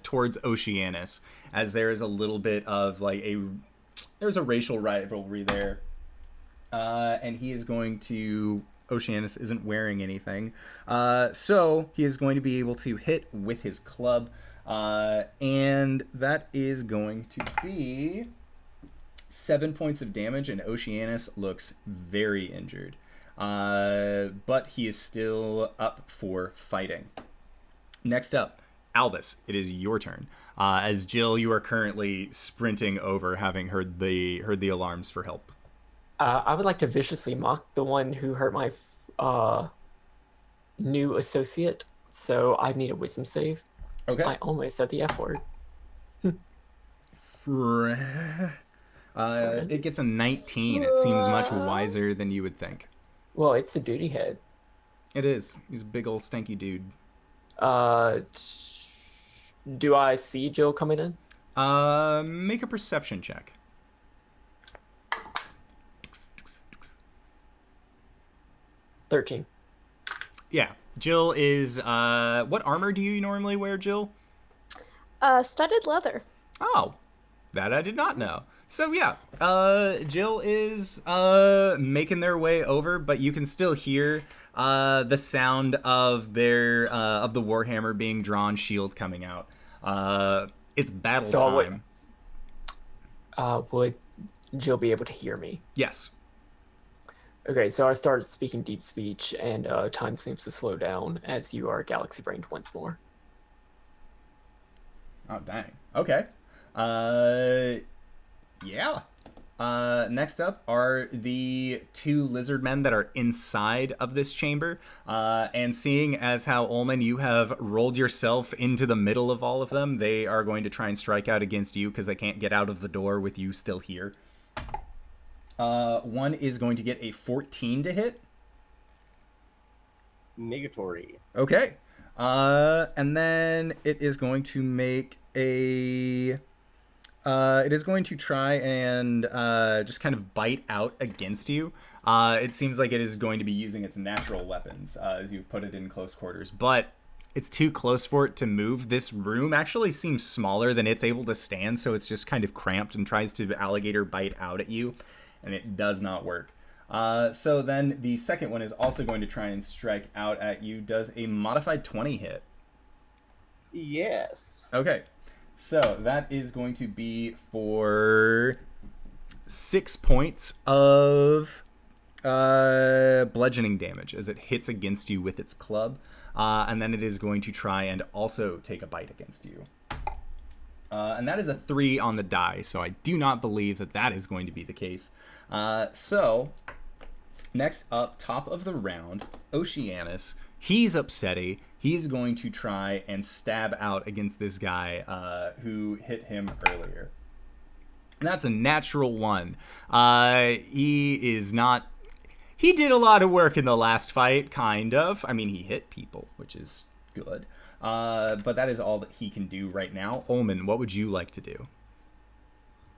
towards Oceanus, as there is a little bit of like there's a racial rivalry there. And he is going to... Oceanus isn't wearing anything. So he is going to be able to hit with his club. And that is going to be 7 points of damage, and Oceanus looks very injured. But he is still up for fighting. Next up, Albus, it is your turn. As Jill, you are currently sprinting over, having heard the alarms for help. I would like to viciously mock the one who hurt my new associate, so I need a wisdom save. Okay. I almost said the F word. It gets a 19. It seems much wiser than you would think. Well, it's the duty head. It is. He's a big old stanky dude. Do I see Jill coming in? Make a perception check. 13. Yeah. Jill is... what armor do you normally wear, Jill? Studded leather. Oh, that I did not know. So yeah, Jill is making their way over, but you can still hear the sound of their of the warhammer being drawn, shield coming out. It's battle time. Would Jill be able to hear me? Yes. Okay, so I started speaking deep speech, and time seems to slow down as you are galaxy-brained once more. Oh, dang. Okay. Yeah. Next up are the two lizard men that are inside of this chamber. And seeing as how, Ulman, you have rolled yourself into the middle of all of them, they are going to try and strike out against you because they can't get out of the door with you still here. One is going to get a 14 to hit. Negatory. Okay. And then it is going to make a... it is going to try and just kind of bite out against you. It seems like it is going to be using its natural weapons as you've put it in close quarters. But it's too close for it to move. This room actually seems smaller than it's able to stand, so it's just kind of cramped and tries to alligator bite out at you. And it does not work. So then the second one is also going to try and strike out at you. Does a modified 20 hit? Yes. Okay. So that is going to be for 6 points of bludgeoning damage as it hits against you with its club. And then it is going to try and also take a bite against you. And that is a 3 on the die, so I do not believe that that is going to be the case. So, next up, top of the round, Oceanus. He's upsetty. He's going to try and stab out against this guy who hit him earlier. And that's a natural 1. He is not... He did a lot of work in the last fight, kind of. I mean, he hit people, which is good. But that is all that he can do right now. Ulman, what would you like to do?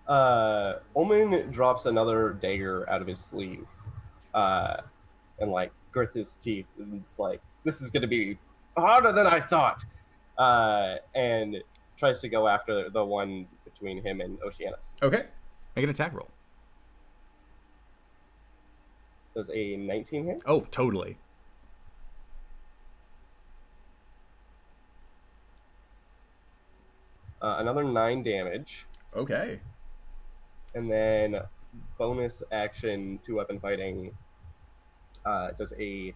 Ulman drops another dagger out of his sleeve, and like grits his teeth, and it's like, this is gonna be harder than I thought, and tries to go after the one between him and Oceanus. Okay, make an attack roll. Does a 19 hit? Oh, totally. Another 9 damage. Okay. And then bonus action 2-weapon fighting does a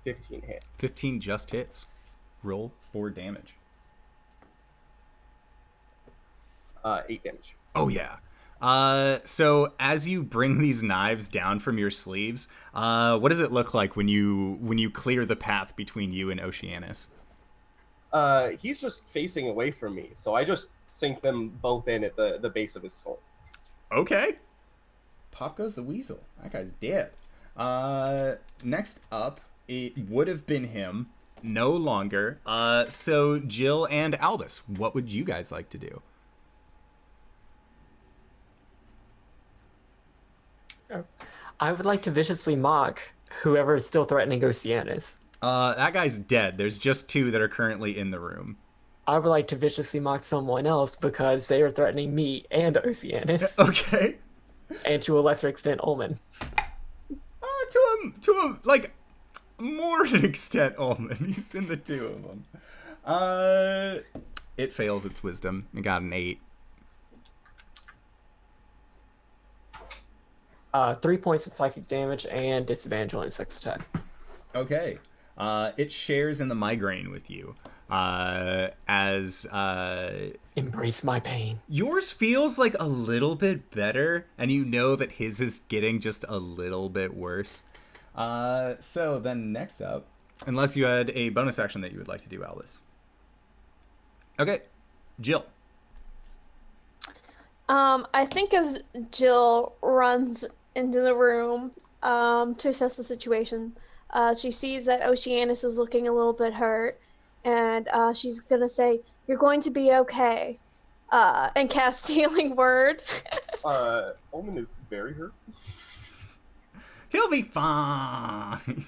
15 hit. 15 just hits. Roll 4 damage. 8 damage. Oh, yeah. So as you bring these knives down from your sleeves, what does it look like when you clear the path between you and Oceanus? He's just facing away from me, so I just sink them both in at the base of his skull. Okay. Pop goes the weasel. That guy's dead. Next up, it would have been him. No longer. So Jill and Albus, what would you guys like to do? I would like to viciously mock whoever is still threatening Oceanus. That guy's dead. There's just 2 that are currently in the room. I would like to viciously mock someone else because they are threatening me and Oceanus, Okay. and to a lesser extent, Ulman. To a like more an extent, Ulman. He's in the 2 of them. It fails its wisdom. It got an 8. 3 points of psychic damage and disadvantage on its next attack. Okay. It shares in the migraine with you. As Embrace my pain. yours feels like a little bit better, and you know that his is getting just a little bit worse. So then next up, unless you had a bonus action that you would like to do, Albus. Okay, Jill. I think as Jill runs into the room to assess the situation, she sees that Oceanus is looking a little bit hurt, and she's gonna say, "You're going to be okay," and cast Healing Word. Ulman is very hurt. He'll be fine.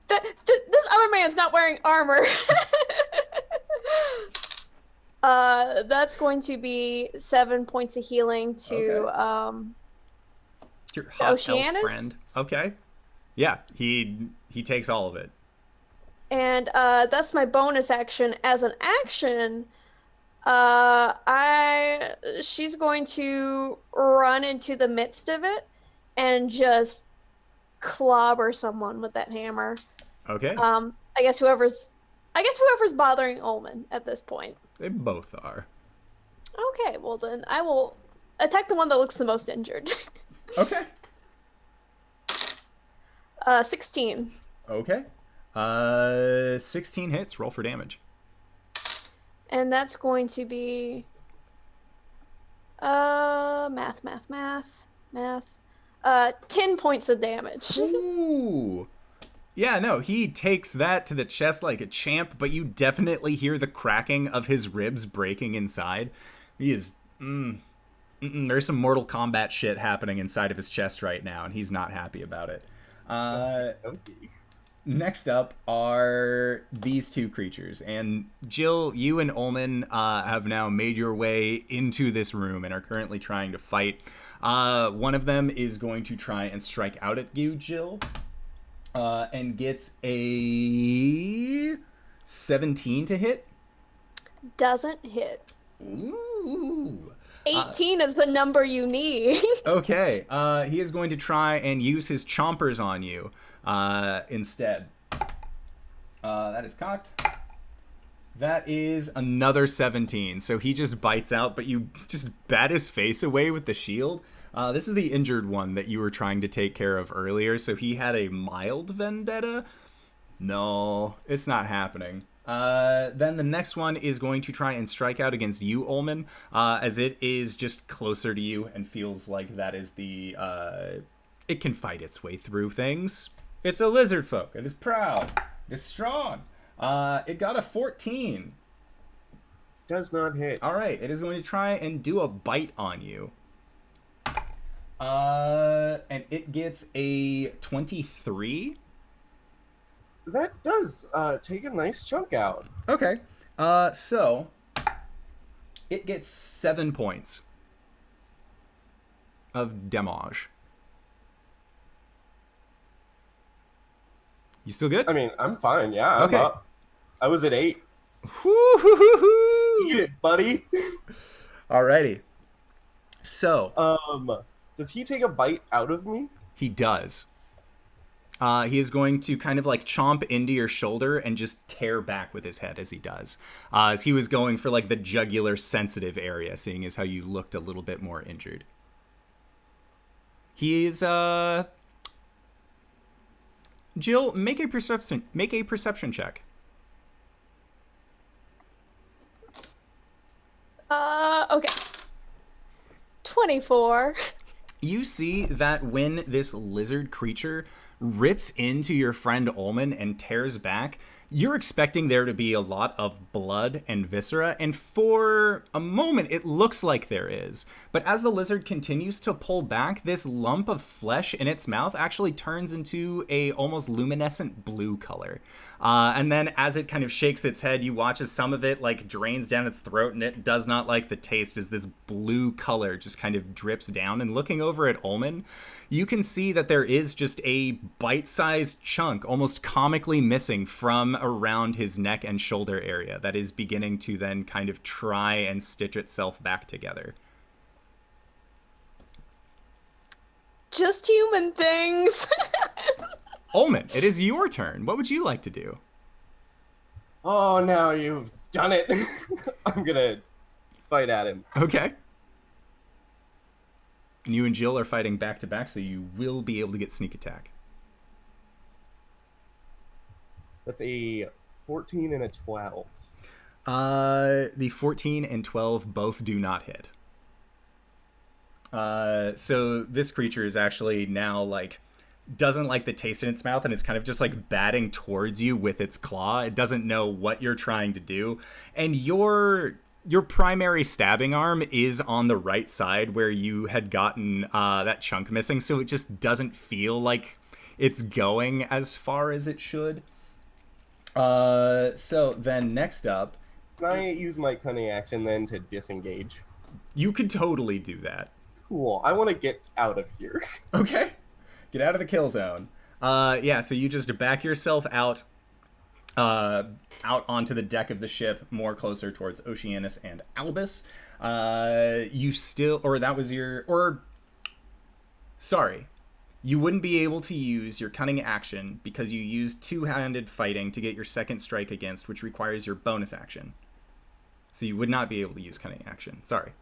This other man's not wearing armor. That's going to be 7 points of healing to Your hot elf Oceanus? friend. Okay. Yeah, he takes all of it. and that's my bonus action. As an action, she's going to run into the midst of it and just clobber someone with that hammer. Okay. I guess whoever's bothering Ulman at this point. They both are. Okay, well then I will attack the one that looks the most injured. Okay. 16. Okay. 16 hits. Roll for damage. And that's going to be math. 10 points of damage. Ooh. Yeah, no, he takes that to the chest like a champ, but you definitely hear the cracking of his ribs breaking inside. He is there's some Mortal Kombat shit happening inside of his chest right now, and he's not happy about it. Okay. Next up are these 2 creatures. And Jill, you and Ulman have now made your way into this room and are currently trying to fight. One of them is going to try and strike out at you, Jill, and gets a 17 to hit. Doesn't hit. Ooh. 18 is the number you need. Okay, he is going to try and use his chompers on you instead. That is cocked. That is another 17. So he just bites out, but you just bat his face away with the shield. This is the injured one that you were trying to take care of earlier. So he had a mild vendetta. No, it's not happening. Then the next one is going to try and strike out against you, Ulman, as it is just closer to you and feels like that is the, it can fight its way through things. It's a lizard folk. It is proud. It is strong. It got a 14. Does not hit. All right. It is going to try and do a bite on you. And it gets a 23. That does take a nice chunk out. Okay. So it gets 7 points of damage. You still good? I mean, I'm fine. Yeah, I'm Okay. up. I was at 8. Woo-hoo-hoo-hoo. Eat it, buddy. Alrighty. So Does he take a bite out of me? he does. He is going to kind of like chomp into your shoulder and just tear back with his head as he does. As he was going for like the jugular sensitive area, seeing as how you looked a little bit more injured. He is Jill, make a perception check. Okay. 24. You see that when this lizard creature rips into your friend Ulman and tears back, You're expecting there to be a lot of blood and viscera, and for a moment it looks like there is. But as the lizard continues to pull back, this lump of flesh in its mouth actually turns into a almost luminescent blue color. And then as it kind of shakes its head, you watch as some of it like drains down its throat, and it does not like the taste as this blue color just kind of drips down. And looking over at Ulman, you can see that there is just a bite-sized chunk, almost comically missing from around his neck and shoulder area that is beginning to then kind of try and stitch itself back together. Just human things. Ulman, it is your turn. What would you like to do? Oh, now you've done it. I'm gonna fight at him. Okay. And you and Jill are fighting back to back, so you will be able to get sneak attack. That's a 14 and a 12. The 14 and 12 both do not hit. So this creature is actually now like doesn't like the taste in its mouth, and it's kind of just like batting towards you with its claw. It doesn't know what you're trying to do, and your primary stabbing arm is on the right side where you had gotten that chunk missing, so it just doesn't feel like it's going as far as it should. So then next up, Can I use my cunning action then to disengage? you could totally do that. Cool. I want to get out of here. Okay. Get out of the kill zone. Yeah, so you just back yourself out onto the deck of the ship, more closer towards Oceanus and Albus. You wouldn't be able to use your cunning action because you used two-handed fighting to get your second strike against, which requires your bonus action. So you would not be able to use cunning action. Sorry.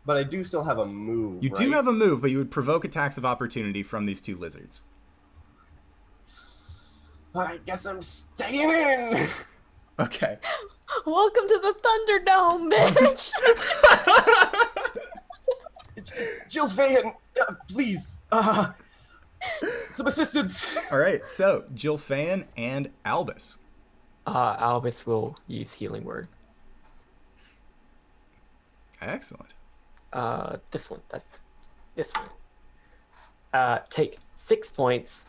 But I do still have a move, You do have a move, but you would provoke attacks of opportunity from these two lizards. I guess I'm staying in! Okay. Welcome to the Thunderdome, bitch. Jilfa'en, please, some assistance! All right, so Jilfa'en and Albus. Albus will use Healing Word. Excellent. This one. That's this one. Take 6 points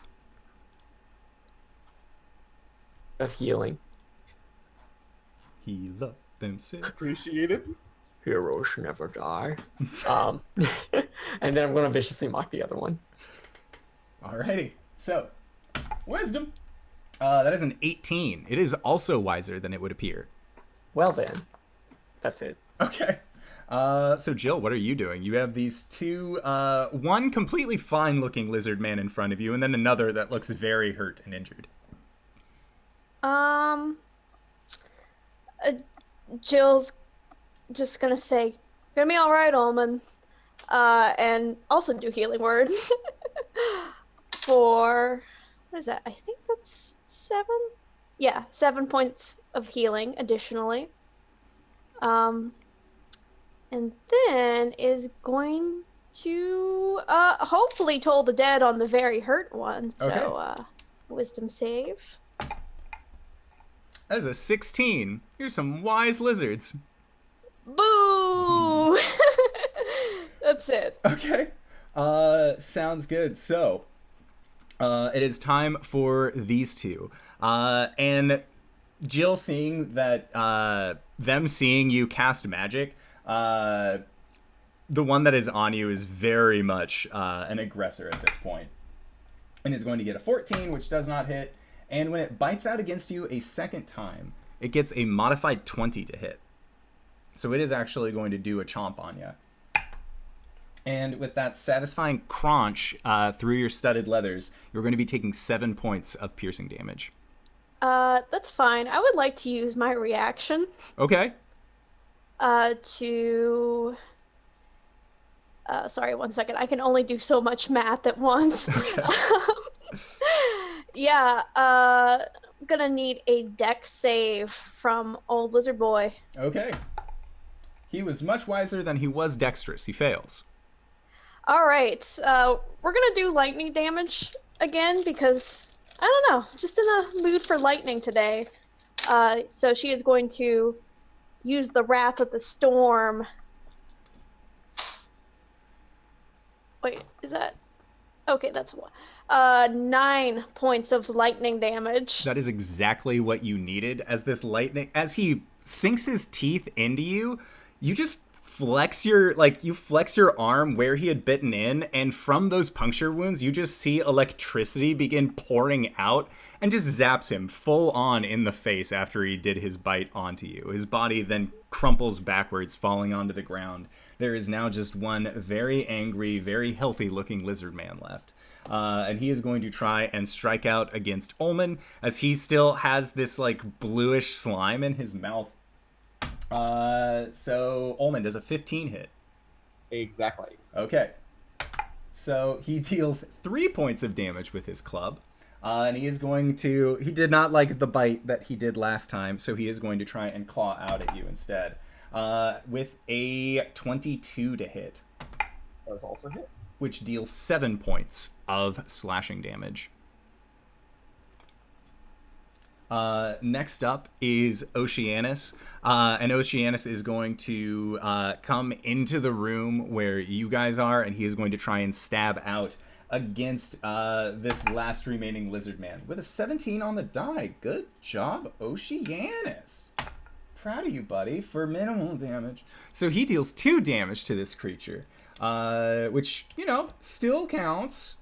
of healing. Heal up them six. Appreciate it. Heroes never die. And then I'm gonna viciously mock the other one. Alrighty, so wisdom. That is an 18. It is also wiser than it would appear. Well then, that's it. Okay. So Jill, what are you doing? You have these two, one completely fine-looking lizard man in front of you, and then another that looks very hurt and injured. Jill's just gonna say, "Gonna be all right, Ulman," and also do Healing Word for what is that? I think that's 7. Yeah, 7 points of healing additionally. And then is going to hopefully toll the dead on the very hurt one. So Okay. Wisdom save. That is a 16. Here's some wise lizards. Boo! That's it. Okay. Sounds good. So, it is time for these two. And Jill, seeing that, them seeing you cast magic, the one that is on you is very much an aggressor at this point, and is going to get a 14, which does not hit. And when it bites out against you a second time, it gets a modified 20 to hit. So it is actually going to do a chomp on you. And with that satisfying crunch through your studded leathers, you're going to be taking 7 points of piercing damage. That's fine. I would like to use my reaction. Okay. Sorry, 1 second. I can only do so much math at once. Okay. Yeah, I'm gonna need a dex save from old lizard boy. Okay. He was much wiser than he was dexterous. He fails. All right, we're gonna do lightning damage again because I don't know, just in a mood for lightning today. So she is going to use the Wrath of the Storm. Wait, is that... Okay, that's 9 points of lightning damage. That is exactly what you needed. As he sinks his teeth into you, you just flex your arm where he had bitten in, and from those puncture wounds, you just see electricity begin pouring out and just zaps him full on in the face after he did his bite onto you. His body then crumples backwards, falling onto the ground. There is now just one very angry, very healthy-looking lizard man left. And he is going to try and strike out against Ulman, as he still has this, like, bluish slime in his mouth. So Ulman, does a 15 hit? Exactly. Okay. So he deals 3 points of damage with his club. And he did not like the bite that he did last time, so he is going to try and claw out at you instead. With a 22 to hit. That was also hit. Which deals 7 points of slashing damage. Next up is Oceanus. And Oceanus is going to come into the room where you guys are, and he is going to try and stab out against this last remaining lizard man with a 17 on the die. Good job, Oceanus. Proud of you, buddy, for minimal damage. So he deals 2 damage to this creature, which, still counts.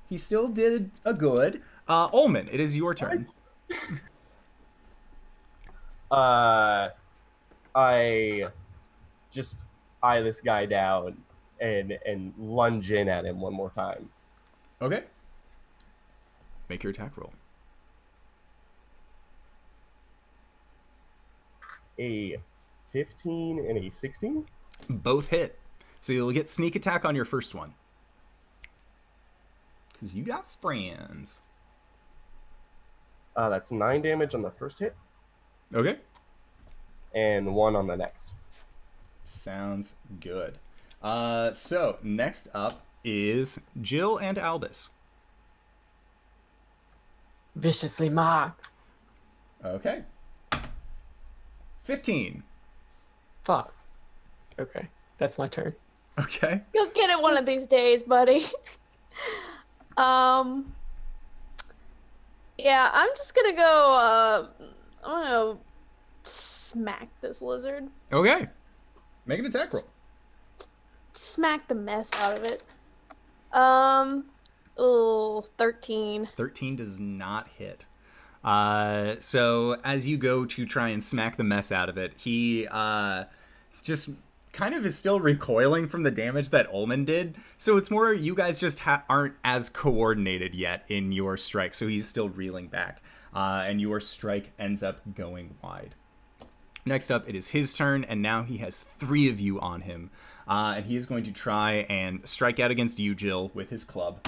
He still did a good. Ulman, it is your turn. I just eye this guy down and lunge in at him one more time. Okay. Make your attack roll. A 15 and a 16? Both hit. So you'll get sneak attack on your first one. Because you got friends. That's 9 damage on the first hit. Okay. And 1 on the next. Sounds good. So next up is Jill and Albus. Viciously mocked. Okay. 15. Fuck. Okay, that's my turn. Okay. You'll get it one of these days, buddy. Yeah, I'm just gonna go, I'm gonna smack this lizard. Okay. Make an attack roll. Smack the mess out of it. 13. 13 does not hit. So as you go to try and smack the mess out of it, he just kind of is still recoiling from the damage that Ulman did. So it's more you guys just aren't as coordinated yet in your strike. So he's still reeling back. And your strike ends up going wide. Next up, it is his turn, and now he has 3 of you on him. And he is going to try and strike out against you, Jill, with his club.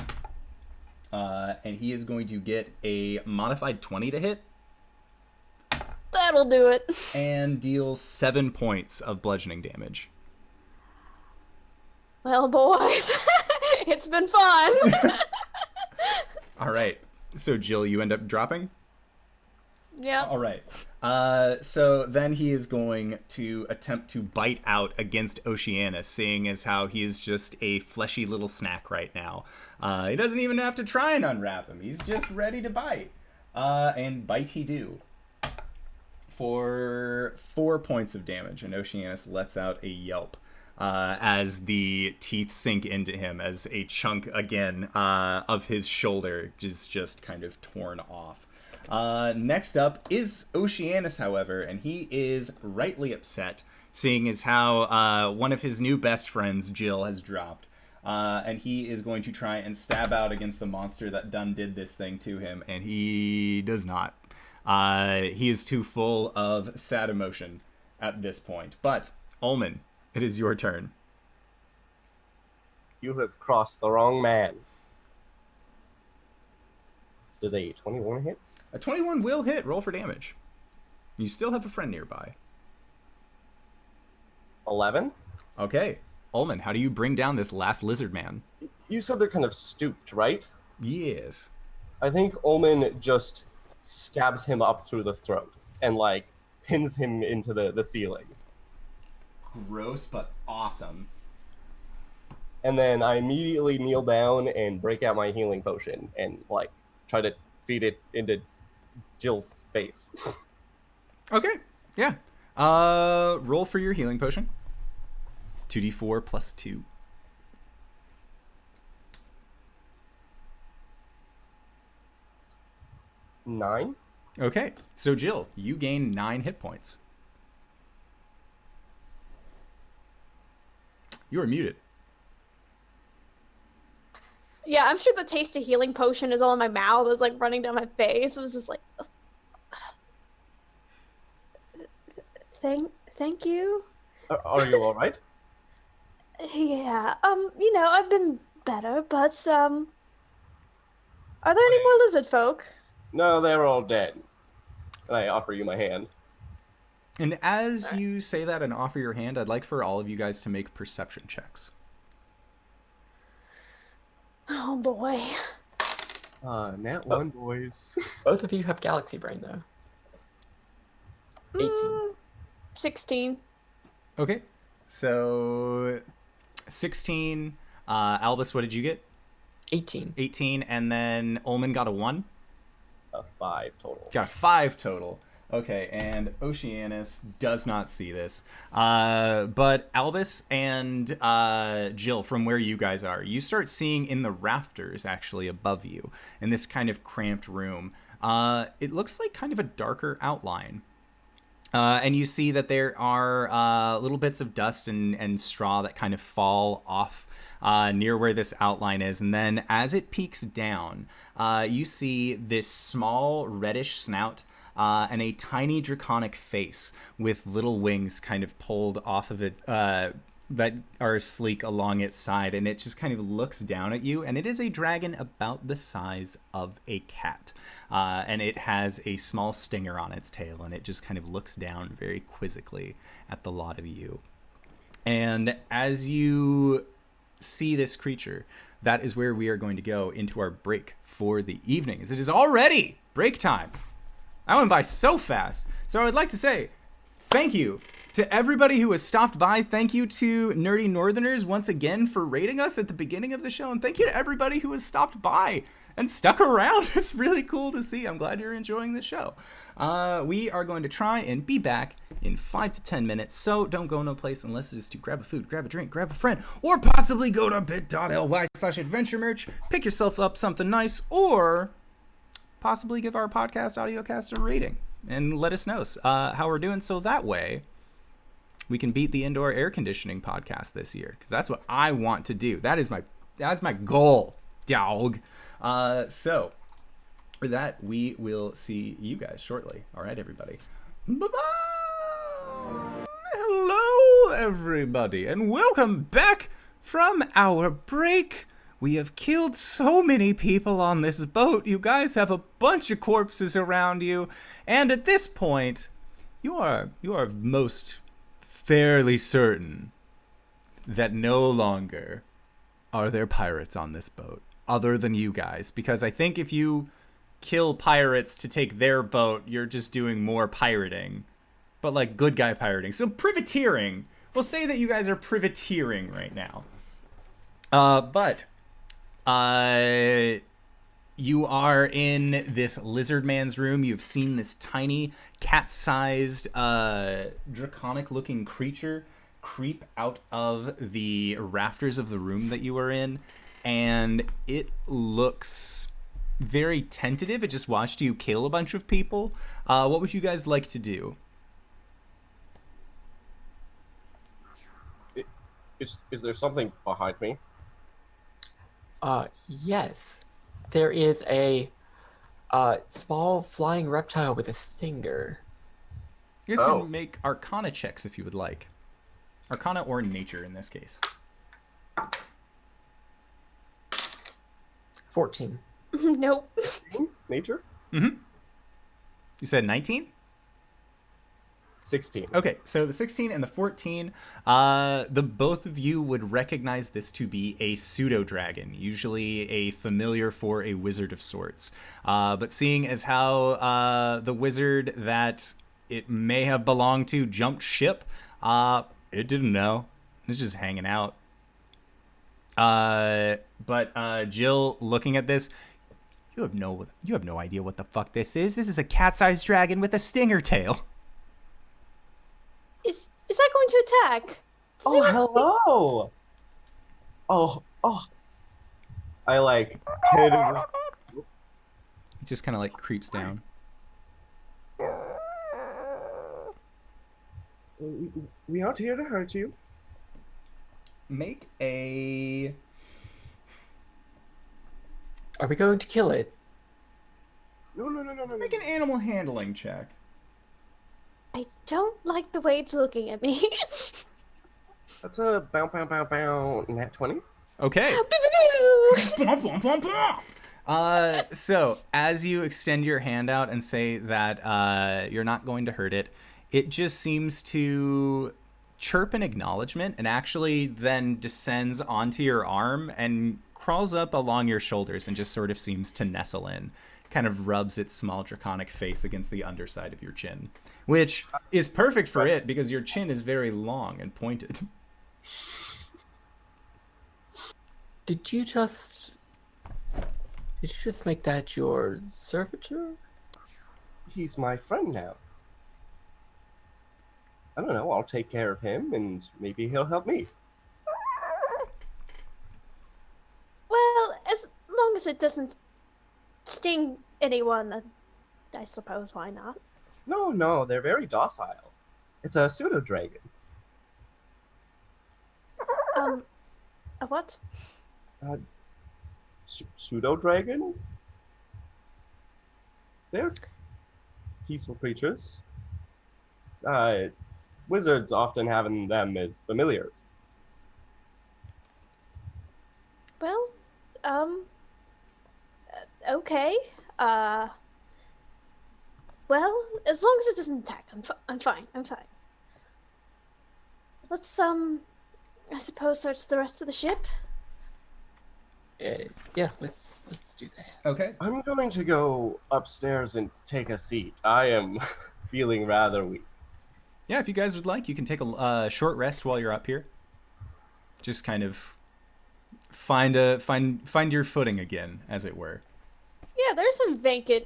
And he is going to get a modified 20 to hit. That'll do it. And deals 7 points of bludgeoning damage. Well, boys, it's been fun. All right. So, Jill, you end up dropping? Yeah. All right. So then he is going to attempt to bite out against Oceanus, seeing as how he is just a fleshy little snack right now. He doesn't even have to try and unwrap him. He's just ready to bite. And bite he do. For 4 points of damage, and Oceanus lets out a yelp as the teeth sink into him, as a chunk, again, of his shoulder is just kind of torn off. Next up is Oceanus, however, and he is rightly upset, seeing as how one of his new best friends, Jill, has dropped. And he is going to try and stab out against the monster that done did this thing to him, and he does not. He is too full of sad emotion at this point. But, Ulman, it is your turn. You have crossed the wrong man. Does a 21 hit? A 21 will hit. Roll for damage. You still have a friend nearby. 11? Okay. Ulman, how do you bring down this last lizard man? You said they're kind of stooped, right? Yes. I think Ulman just stabs him up through the throat and like pins him into the ceiling. Gross, but awesome. And then I immediately kneel down and break out my healing potion and like try to feed it into Jill's face. Okay, yeah. Roll for your healing potion. 2d4 plus 2. Nine. Okay, so Jill, you gain 9 hit points. You are muted. Yeah, I'm sure the taste of healing potion is all in my mouth. It's like running down my face. It's just like, thank you. Are you all right? Yeah. I've been better, but are there any more lizard folk? No, they're all dead. And I offer you my hand. And as you say that and offer your hand, I'd like for all of you guys to make perception checks. Oh boy. Nat 1, boys. Both of you have galaxy brain, though. 18. 16. Okay, so 16. Albus, what did you get? 18. 18, and then Ulman got a 1. 5 total. Got 5 total. Okay, and Oceanus does not see this. But Albus and Jill, from where you guys are, you start seeing in the rafters actually above you in this kind of cramped room. It looks like kind of a darker outline. And you see that there are little bits of dust and straw that kind of fall off near where this outline is. And then as it peeks down, you see this small reddish snout and a tiny draconic face with little wings kind of pulled off of it that are sleek along its side. And it just kind of looks down at you. And it is a dragon about the size of a cat. And it has a small stinger on its tail. And it just kind of looks down very quizzically at the lot of you. And as you see this creature, that is where we are going to go into our break for the evening. As it is already break time. I went by so fast. So I would like to say thank you to everybody who has stopped by. Thank you to Nerdy Northerners once again for rating us at the beginning of the show. And thank you to everybody who has stopped by and stuck around. It's really cool to see. I'm glad you're enjoying the show. We are going to try and be back in 5 to 10 minutes. So don't go no place unless it is to grab a food, grab a drink, grab a friend, or possibly go to bit.ly/adventure merch, pick yourself up something nice, or possibly give our podcast Audiocast a rating and let us know how we're doing, so that way we can beat the indoor air conditioning podcast this year, because that's what I want to do. That's my goal, dog. So for that, we will see you guys shortly. All right, everybody. Bye-bye. Hello, everybody, and welcome back from our break. We have killed so many people on this boat. You guys have a bunch of corpses around you. And at this point, you are most fairly certain that no longer are there pirates on this boat, other than you guys. Because I think if you kill pirates to take their boat, you're just doing more pirating. But like good guy pirating. So privateering. We'll say that you guys are privateering right now. But you are in this lizard man's room. You've seen this tiny cat-sized draconic-looking creature creep out of the rafters of the room that you are in, and it looks very tentative. It just watched you kill a bunch of people. What would you guys like to do? Is there something behind me? Yes. There is a small flying reptile with a stinger. You guys can make Arcana checks if you would like. Arcana or Nature in this case. 14. Nope. Nature? Mm-hmm. You said 19? 16. Okay, so the 16 and the 14, the both of you would recognize this to be a pseudo dragon, usually a familiar for a wizard of sorts. But seeing as how the wizard that it may have belonged to jumped ship. It didn't know. It's just hanging out. But Jill, looking at this, you have no idea what the fuck this is. This is a cat-sized dragon with a stinger tail. Is that going to attack? Does anyone hello. I like tentatively. It just kind of like creeps down. We aren't here to hurt you. Make a... Are we going to kill it? No. Make an animal handling check. I don't like the way it's looking at me. That's a bow, nat 20. Okay. So as you extend your hand out and say that you're not going to hurt it, it just seems to chirp an acknowledgement and actually then descends onto your arm and crawls up along your shoulders and just sort of seems to nestle in. Kind of rubs its small draconic face against the underside of your chin, which is perfect for it because your chin is very long and pointed. Did you just make that your servitor? He's my friend now. I don't know, I'll take care of him and maybe he'll help me. Well, as long as it doesn't sting anyone, I suppose why not? No, they're very docile. It's a pseudo dragon. A what? Pseudo dragon? They're peaceful creatures. Wizards often have them as familiars. Well, okay. Well, as long as it doesn't attack, I'm fine. Let's, I suppose search the rest of the ship. Yeah, let's do that. Okay. I'm going to go upstairs and take a seat. I am feeling rather weak. Yeah, if you guys would like, you can take a short rest while you're up here. Just kind of find your footing again, as it were. Yeah, there's some vacant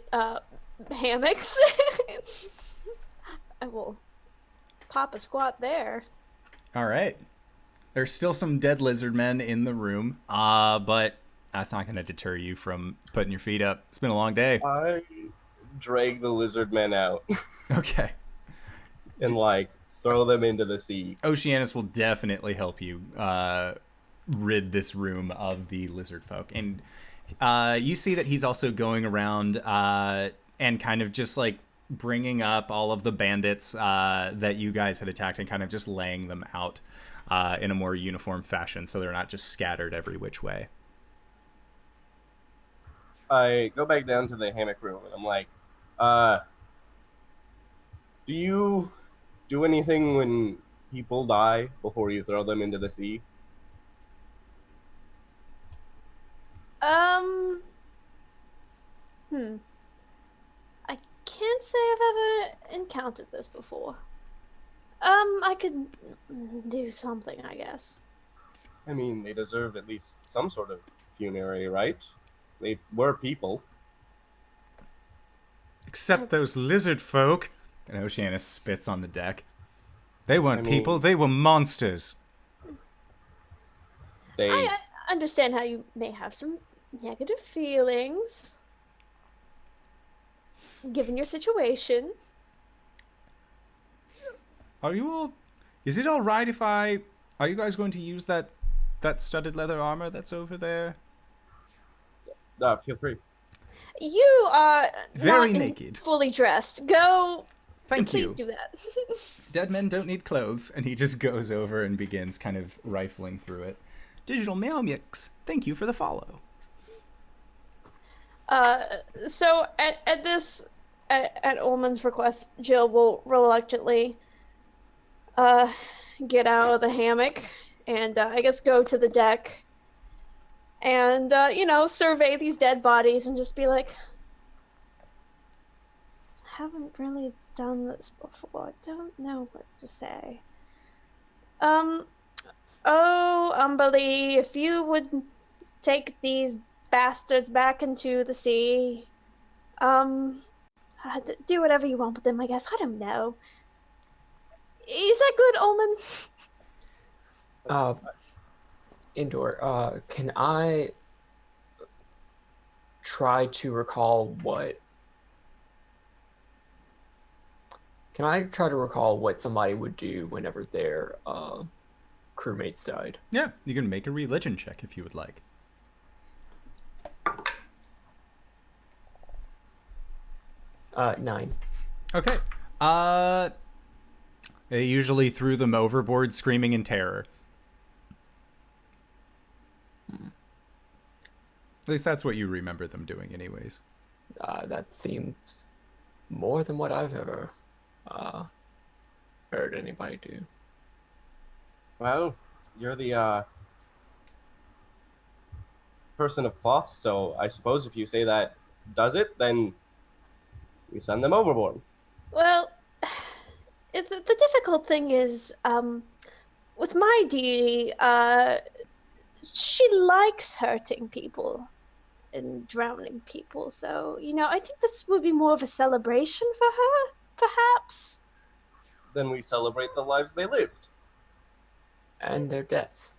hammocks. I will pop a squat there. All right. There's still some dead lizard men in the room, but that's not going to deter you from putting your feet up. It's been a long day. I drag the lizard men out Okay. and throw them into the sea. Oceanus will definitely help you rid this room of the lizard folk. And you see that he's also going around and kind of just bringing up all of the bandits that you guys had attacked and kind of just laying them out in a more uniform fashion so they're not just scattered every which way. I go back down to the hammock room and I'm like, do you do anything when people die before you throw them into the sea? I can't say I've ever encountered this before. I could do something, I guess. I mean, they deserve at least some sort of funerary, right? They were people. Except those lizard folk. And Oceanus spits on the deck. They weren't I mean- People, they were monsters. They I understand how you may have some negative feelings, given your situation. Is it alright if are you guys going to use that studded leather armor that's over there? feel free. You are Very not naked. fully dressed. Go. Thank Please you. do that. Dead men don't need clothes. And he just goes over and begins kind of rifling through it. Digital Meow Mix, thank you for the follow. So at Ulman's request, Jill will reluctantly get out of the hammock and I guess go to the deck and survey these dead bodies and just be like, I haven't really done this before. I don't know what to say. Oh, Umberly, if you would take these bastards back into the sea, do whatever you want with them, I guess. I don't know. Is that good, Ulman? Indoor, can I try to recall what... Can I try to recall what somebody would do whenever their crewmates died? Yeah, you can make a religion check if you would like. 9. Okay. They usually threw them overboard, screaming in terror. At least that's what you remember them doing anyways. That seems more than what I've ever heard anybody do. Well, you're the person of cloth, so I suppose if you say that does it, then we send them overboard. Well, the difficult thing is, with my deity, she likes hurting people and drowning people. So, I think this would be more of a celebration for her, perhaps. Then we celebrate the lives they lived. And their deaths.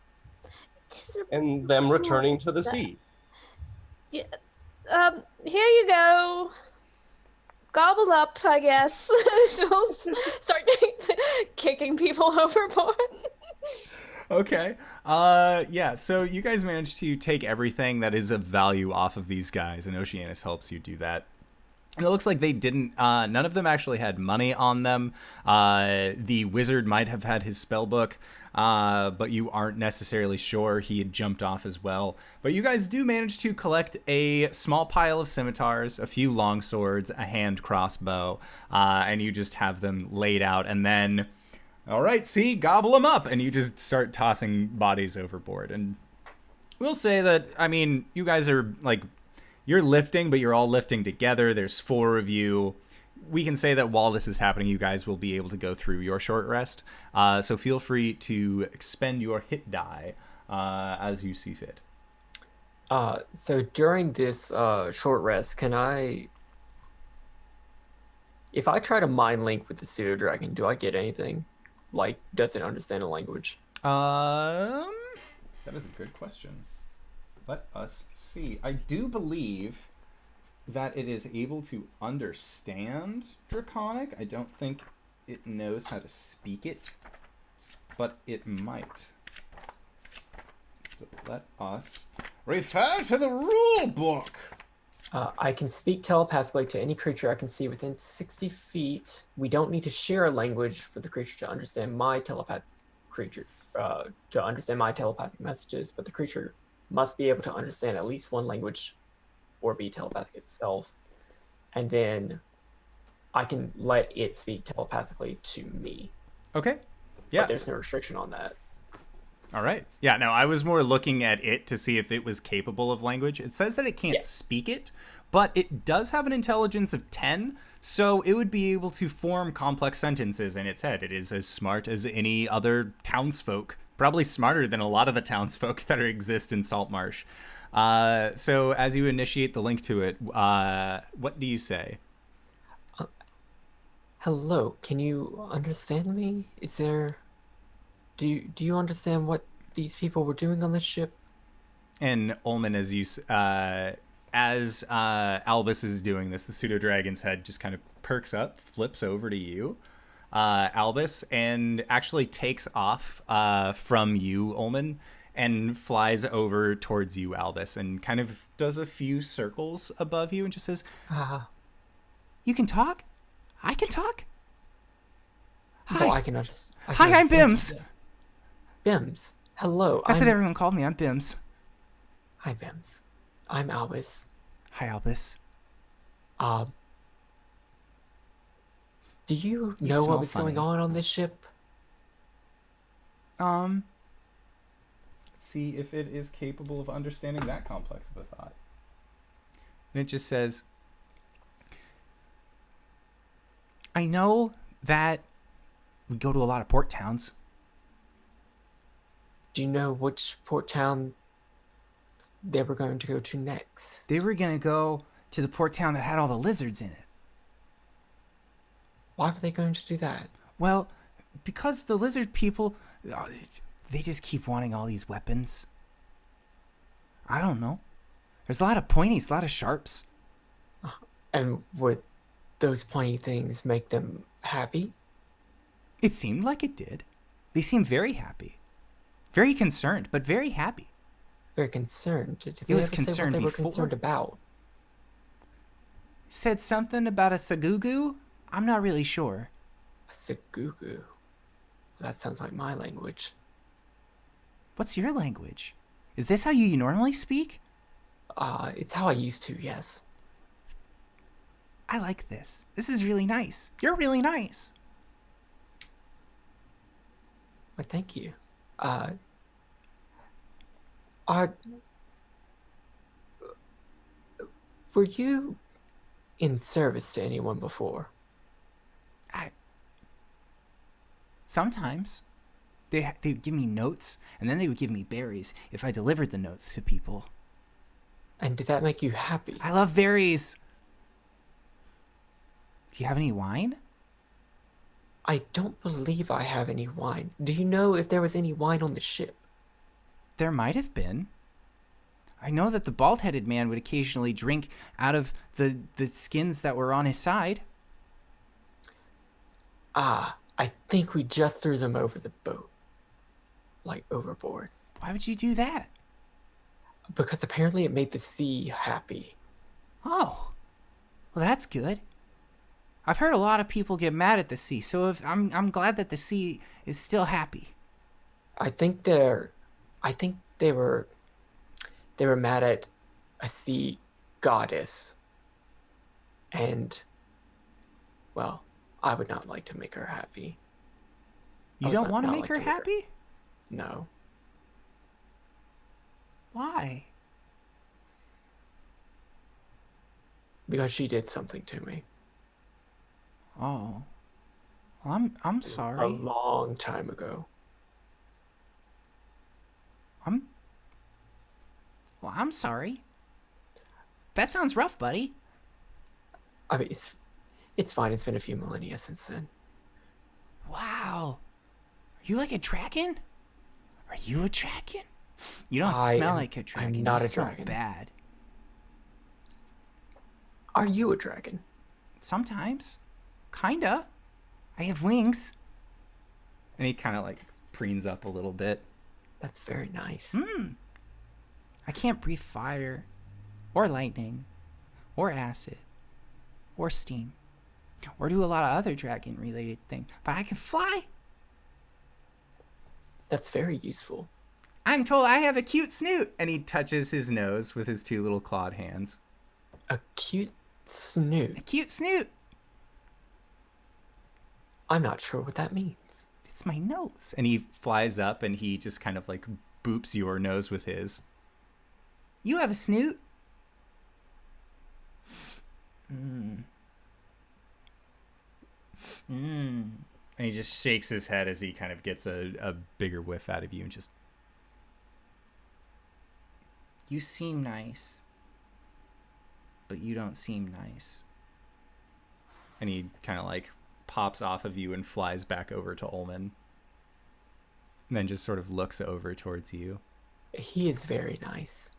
And them returning to the sea. Yeah. Here you go. Gobble up, I guess. She'll start kicking people overboard. Okay. Yeah, so you guys managed to take everything that is of value off of these guys, and Oceanus helps you do that. And it looks like they didn't, none of them actually had money on them. The wizard might have had his spell book, but you aren't necessarily sure. He had jumped off as well. But you guys do manage to collect a small pile of scimitars, a few long swords, a hand crossbow, and you just have them laid out. And then, all right, see, gobble them up. And you just start tossing bodies overboard. And we'll say that, I mean, you guys are like, you're lifting, but you're all lifting together. There's 4 of you. We can say that while this is happening, you guys will be able to go through your short rest. So feel free to expend your hit die as you see fit. So during this short rest, can I... If I try to mind link with the pseudo dragon, do I get anything? Like, does it understand the language? That is a good question. Let us see. I do believe that it is able to understand Draconic. I don't think it knows how to speak it, but it might. So let us refer to the rule book. I can speak telepathically to any creature I can see within 60 feet. We don't need to share a language for the creature to understand my telepathic messages, but the creature must be able to understand at least one language or be telepathic itself. And then I can let it speak telepathically to me. Okay. Yeah. But there's no restriction on that. All right. Yeah, no, I was more looking at it to see if it was capable of language. It says that it can't speak it, but it does have an intelligence of 10, so it would be able to form complex sentences in its head. It is as smart as any other townsfolk, probably smarter than a lot of the townsfolk that exist in Saltmarsh. So as you initiate the link to it, what do you say? Hello, can you understand me? Is there... Do you understand what these people were doing on this ship? And Ulman, as Albus is doing this, the pseudo dragon's head just kind of perks up, flips over to you, Albus, and actually takes off from you, Ulman, and flies over towards you, Albus, and kind of does a few circles above you and just says, "You can talk? I can talk? Hi. Oh, I can understand. Hi, I'm Bims. Bims. Hello. That's what everyone called me. I'm Bims. Hi, Bims. I'm Albus. Hi, Albus. Do you know what was going on this ship? Let's see if it is capable of understanding that complex of a thought. And it just says, I know that we go to a lot of port towns. Do you know which port town they were going to go to next? They were going to go to the port town that had all the lizards in it. Why were they going to do that? Well, because the lizard people, they just keep wanting all these weapons. I don't know. There's a lot of pointies, a lot of sharps. And would those pointy things make them happy? It seemed like it did. They seemed very happy. Very concerned, but very happy. Very concerned. Did He they was ever say concerned what they were before. concerned about? Said something about a sagugu? I'm not really sure. A sagugu. That sounds like my language. What's your language? Is this how you normally speak? It's how I used to, yes. I like this. This is really nice. You're really nice. Why, thank you. Were you in service to anyone before? Sometimes. They would give me notes, and then they would give me berries if I delivered the notes to people. And did that make you happy? I love berries. Do you have any wine? I don't believe I have any wine. Do you know if there was any wine on the ship? There might have been. I know that the bald-headed man would occasionally drink out of the skins that were on his side. I think we just threw them over the boat. Like, overboard. Why would you do that? Because apparently it made the sea happy. Oh, well, that's good. I've heard a lot of people get mad at the sea, so if I'm glad that the sea is still happy. I think they were mad at a sea goddess. And, well, I would not like to make her happy. You don't want to make her happy? No. Why? Because she did something to me. Oh. Well, I'm A sorry. long time ago. I'm sorry. That sounds rough, buddy. I mean, it's fine. It's been a few millennia since then. Wow. Are you like a dragon? Are you a dragon? You don't smell like a dragon. I'm not you a smell dragon. bad. Are you a dragon? Sometimes. Kinda. I have wings. And he kind of like preens up a little bit. That's very nice. I can't breathe fire, or lightning, or acid, or steam, or do a lot of other dragon-related things. But I can fly. That's very useful. I'm told I have a cute snoot. And he touches his nose with his two little clawed hands. A cute snoot. A cute snoot. I'm not sure what that means. It's my nose. And he flies up and he just kind of like boops your nose with his. You have a snoot. And he just shakes his head as he kind of gets a bigger whiff out of you and just... You seem nice. But you don't seem nice. And he kind of like pops off of you and flies back over to Ulman. And then just sort of looks over towards you. He is very nice.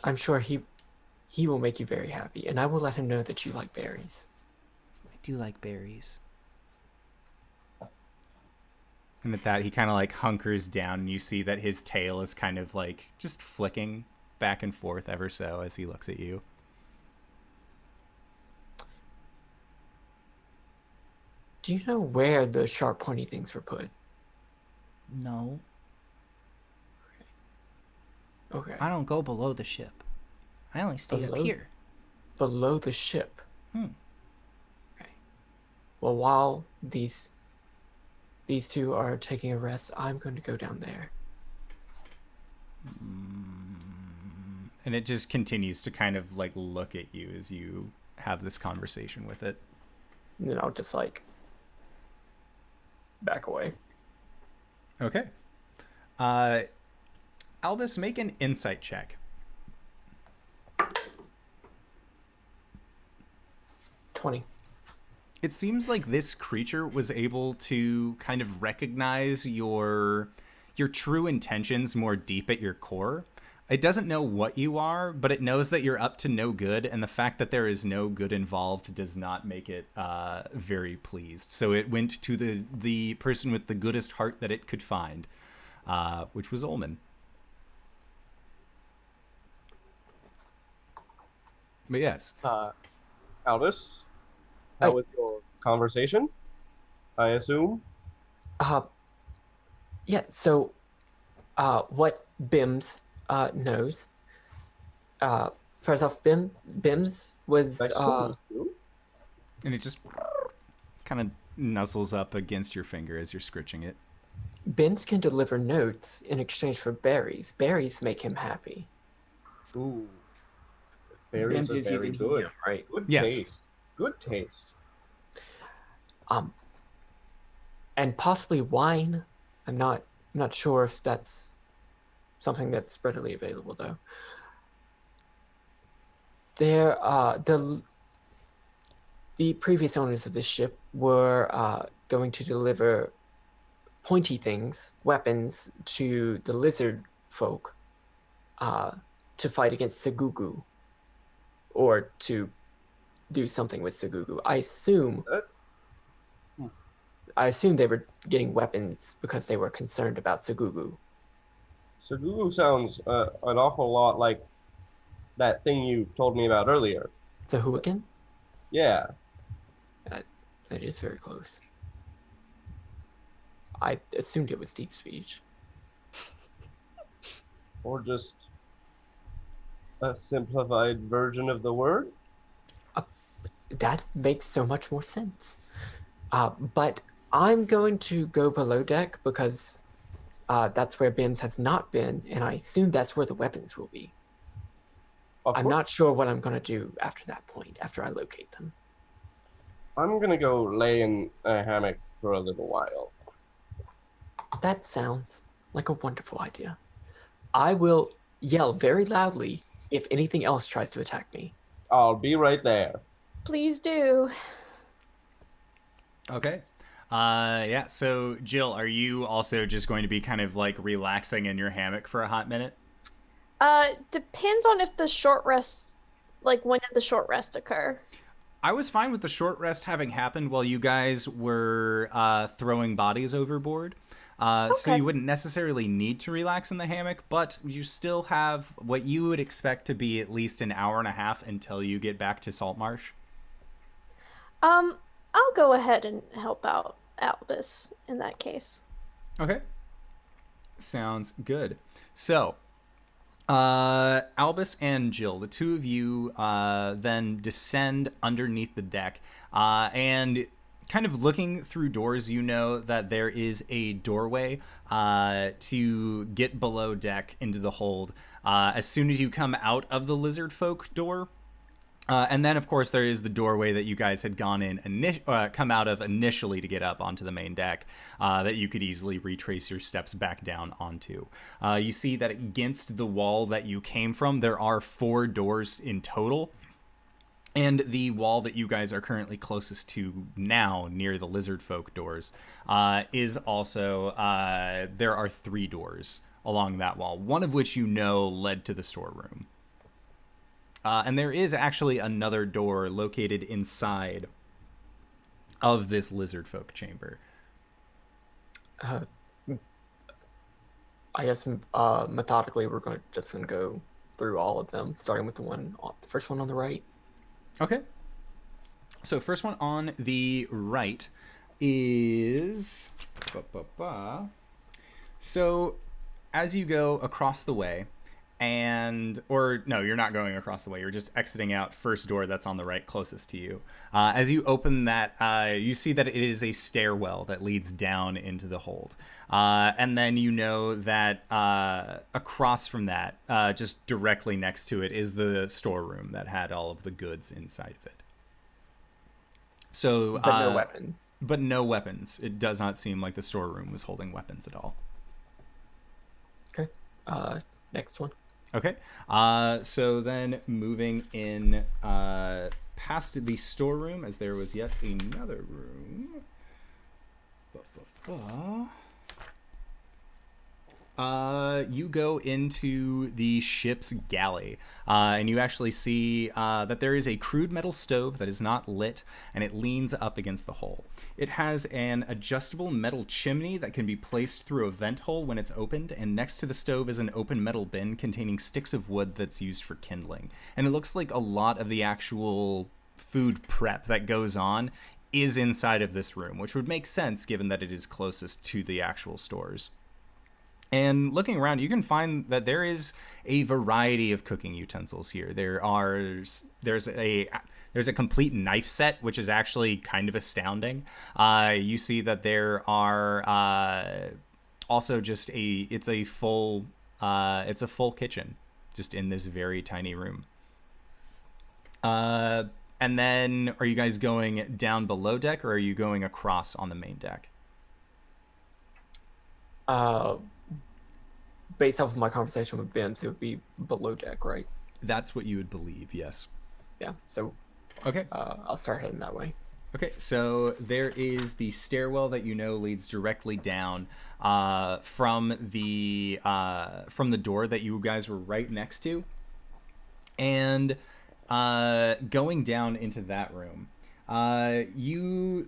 I'm sure he will make you very happy, and I will let him know that you like berries. I do like berries. And at that, he kind of like hunkers down, and you see that his tail is kind of like just flicking back and forth ever so as he looks at you. Do you know where the sharp pointy things were put? No, Okay. I don't go below the ship. I only stay up Below? here. Below the ship. Hmm. Okay. Well, while these two are taking a rest, I'm going to go down there. And it just continues to kind of like look at you as you have this conversation with it. And then I'll just like back away. Okay. Albus, make an insight check. 20. It seems like this creature was able to kind of recognize your true intentions more deep at your core. It doesn't know what you are, but it knows that you're up to no good, and the fact that there is no good involved does not make it very pleased. So it went to the person with the goodest heart that it could find, which was Ulman. But yes. Albus, how was your conversation? I assume. Yeah. So, what Bims knows. First off, Bims was Nice to meet you. And it just kind of nuzzles up against your finger as you're scritching it. Bims can deliver notes in exchange for berries. Berries make him happy. Ooh. Berries Bims are is very using good. helium, right? Good Yes. taste. Good taste. And possibly wine. I'm not sure if that's something that's readily available though. There, the previous owners of this ship were going to deliver pointy things, weapons, to the lizard folk to fight against Segugu, or to do something with Segugu. I assume they were getting weapons because they were concerned about Segugu. Segugu sounds an awful lot like that thing you told me about earlier. Zahuacan? Yeah. That is very close. I assumed it was deep speech. Or just a simplified version of the word? That makes so much more sense. But I'm going to go below deck because that's where Bims has not been, and I assume that's where the weapons will be. I'm not sure what I'm going to do after that point, after I locate them. I'm going to go lay in a hammock for a little while. That sounds like a wonderful idea. I will yell very loudly if anything else tries to attack me. I'll be right there. Please do. Okay. Yeah, so Jill, are you also just going to be kind of like relaxing in your hammock for a hot minute? Depends on if the short rest, like when did the short rest occur? I was fine with the short rest having happened while you guys were throwing bodies overboard. So you wouldn't necessarily need to relax in the hammock, but you still have what you would expect to be at least an hour and a half until you get back to Saltmarsh. I'll go ahead and help out Albus in that case. Okay. Sounds good. So, Albus and Jill, the two of you then descend underneath the deck, and kind of looking through doors, you know that there is a doorway to get below deck into the hold. As soon as you come out of the lizard folk door, and then, of course, there is the doorway that you guys had gone in, come out of initially to get up onto the main deck, that you could easily retrace your steps back down onto. You see that against the wall that you came from, there are 4 doors in total. And the wall that you guys are currently closest to now, near the lizard folk doors, is also, there are 3 doors along that wall, one of which you know led to the storeroom. And there is actually another door located inside of this lizard folk chamber. I guess methodically we're just gonna go through all of them, starting with the first one on the right. Okay. So first one on the right is... So as you go across the way, or no, you're not going across the way. You're just exiting out first door that's on the right closest to you. As you open that, you see that it is a stairwell that leads down into the hold. And then you know that across from that, just directly next to it, is the storeroom that had all of the goods inside of it. So, But no weapons. But no weapons. It does not seem like the storeroom was holding weapons at all. Okay. Next one. Okay. So then moving in past the storeroom, as there was yet another room. You go into the ship's galley, and you actually see that there is a crude metal stove that is not lit, and it leans up against the hull. It has an adjustable metal chimney that can be placed through a vent hole when it's opened, and next to the stove is an open metal bin containing sticks of wood that's used for kindling. And it looks like a lot of the actual food prep that goes on is inside of this room, which would make sense given that it is closest to the actual stores. And looking around, you can find that there is a variety of cooking utensils here. There's a complete knife set, which is actually kind of astounding. You see that there are also just it's a full kitchen just in this very tiny room. And then, are you guys going down below deck, or are you going across on the main deck? Based off of my conversation with Bims, it would be below deck, right? That's what you would believe, yes. Yeah, so Okay. I'll start heading that way. Okay, so there is the stairwell that you know leads directly down from the door that you guys were right next to, and going down into that room, you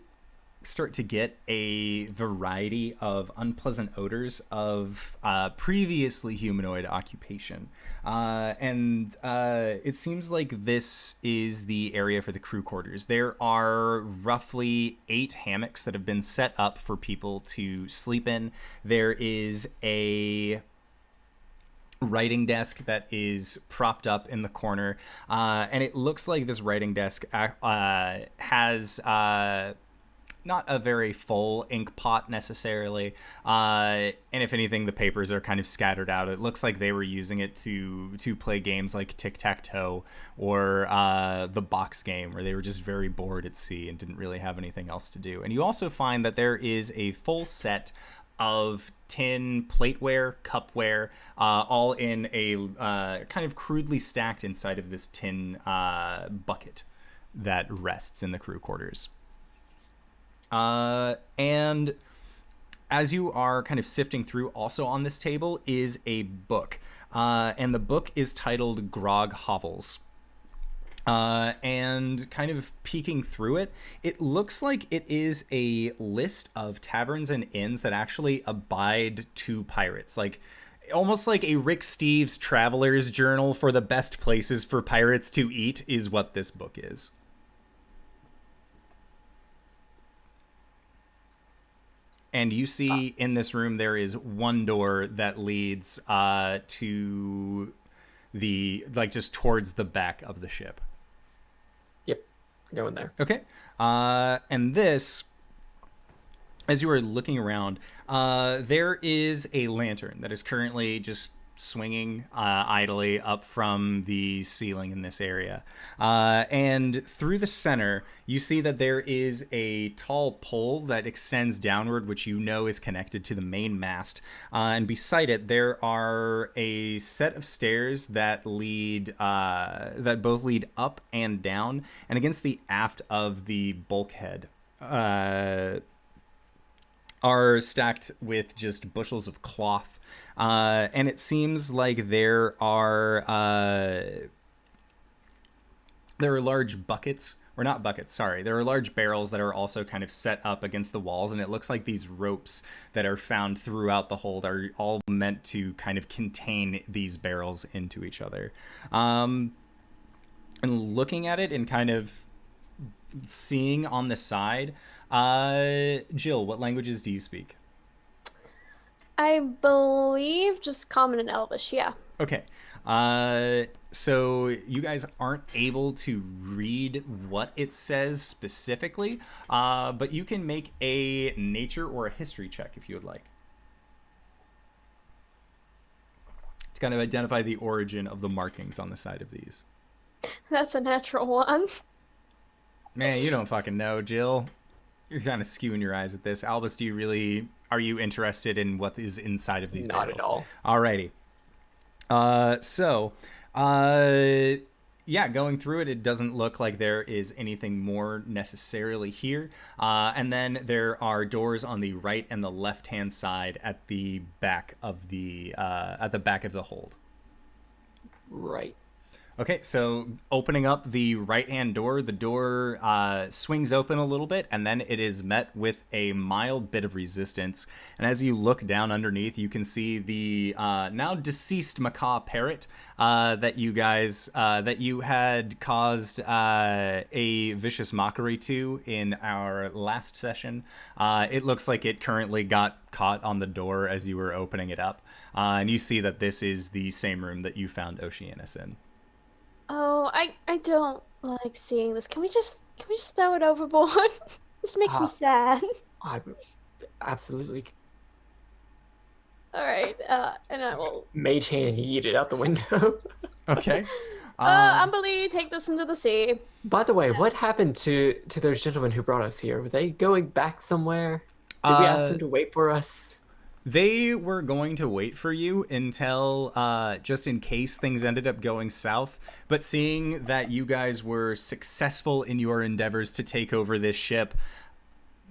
start to get a variety of unpleasant odors of previously humanoid occupation. And it seems like this is the area for the crew quarters. There are roughly 8 hammocks that have been set up for people to sleep in. There is a writing desk that is propped up in the corner. And it looks like this writing desk has not a very full ink pot necessarily, and if anything, the papers are kind of scattered out. It looks like they were using it to play games like tic-tac-toe or the box game, where they were just very bored at sea and didn't really have anything else to do. And you also find that there is a full set of tin plateware, cupware, all in a kind of crudely stacked inside of this tin bucket that rests in the crew quarters. And as you are kind of sifting through, also on this table is a book. And the book is titled Grog Hovels. And kind of peeking through it, it looks like it is a list of taverns and inns that actually abide to pirates. Like, almost like a Rick Steves traveler's journal for the best places for pirates to eat is what this book is. And you see in this room there is one door that leads to the, like, just towards the back of the ship. Yep, go in there. Okay. And this, as you are looking around, there is a lantern that is currently just swinging idly up from the ceiling in this area. And through the center, you see that there is a tall pole that extends downward, which you know is connected to the main mast. And beside it, there are a set of stairs that lead, that both lead up and down. And against the aft of the bulkhead, are stacked with just bushels of cloth. And it seems like there are large buckets, or not buckets, sorry. There are large barrels that are also kind of set up against the walls, and it looks like these ropes that are found throughout the hold are all meant to kind of contain these barrels into each other. And looking at it and kind of seeing on the side, Jill, what languages do you speak? I believe just Common and Elvish, yeah. Okay. So you guys aren't able to read what it says specifically, but you can make a nature or a history check if you would like, to kind of identify the origin of the markings on the side of these. That's a natural one. Man, you don't fucking know, Jill. You're kind of skewing your eyes at this. Albus, are you interested in what is inside of these Not barrels? at all. Alrighty. Yeah, going through it, it doesn't look like there is anything more necessarily here. And then there are doors on the right and the left-hand side at the back of the hold. Right. Okay, so opening up the right-hand door, the door swings open a little bit, and then it is met with a mild bit of resistance. And as you look down underneath, you can see the now deceased macaw parrot that you had caused a vicious mockery to in our last session. It looks like it currently got caught on the door as you were opening it up. And you see that this is the same room that you found Oceanus in. Oh, I don't like seeing this. Can we just throw it overboard? This makes me sad. Absolutely. All right, and I will. Mage hand yeet it out the window. Okay. Umberly, take this into the sea. By the way, what happened to those gentlemen who brought us here? Were they going back somewhere? Did we ask them to wait for us? They were going to wait for you until just in case things ended up going south. But seeing that you guys were successful in your endeavors to take over this ship,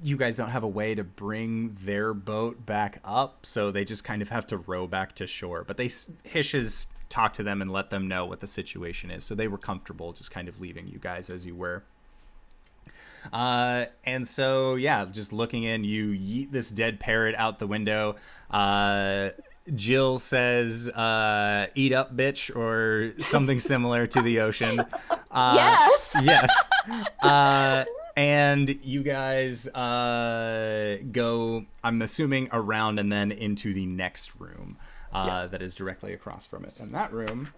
you guys don't have a way to bring their boat back up. So they just kind of have to row back to shore. But Hish has talked to them and let them know what the situation is. So they were comfortable just kind of leaving you guys as you were. And so, yeah, just looking in, you yeet this dead parrot out the window. Jill says, eat up, bitch, or something similar to the ocean. Yes! Yes. And you guys go, I'm assuming, around and then into the next room that is directly across from it. And that room...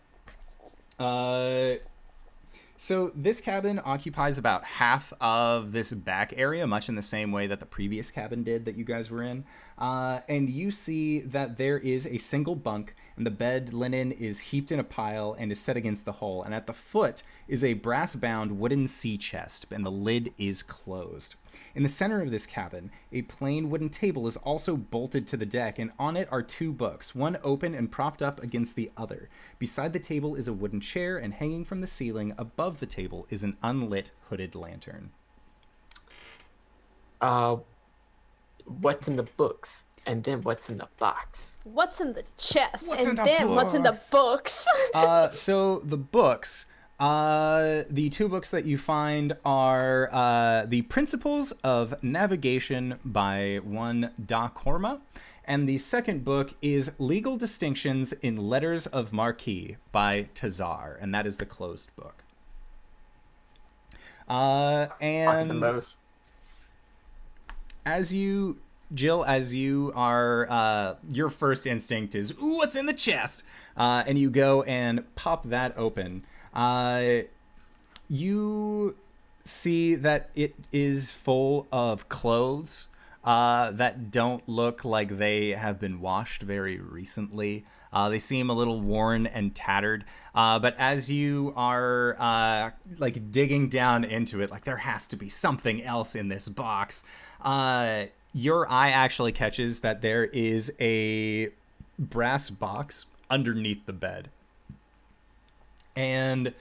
So this cabin occupies about half of this back area, much in the same way that the previous cabin did that you guys were in. And you see that there is a single bunk, and the bed linen is heaped in a pile and is set against the hull. And at the foot is a brass-bound wooden sea chest, and the lid is closed. In the center of this cabin, a plain wooden table is also bolted to the deck, and on it are two books, one open and propped up against the other. Beside the table is a wooden chair, and hanging from the ceiling above the table is an unlit hooded lantern. What's in the books? And then what's in the box? What's in the chest? What's in the what's in the books? So the books... the two books that you find are The Principles of Navigation by one Da Korma, and the second book is Legal Distinctions in Letters of Marquis by Tazar, and that is the closed book. And Jill, as you are, your first instinct is, ooh, what's in the chest? And you go and pop that open. You see that it is full of clothes that don't look like they have been washed very recently. They seem a little worn and tattered. But as you are like digging down into it, like there has to be something else in this box, your eye actually catches that there is a brass box underneath the bed. And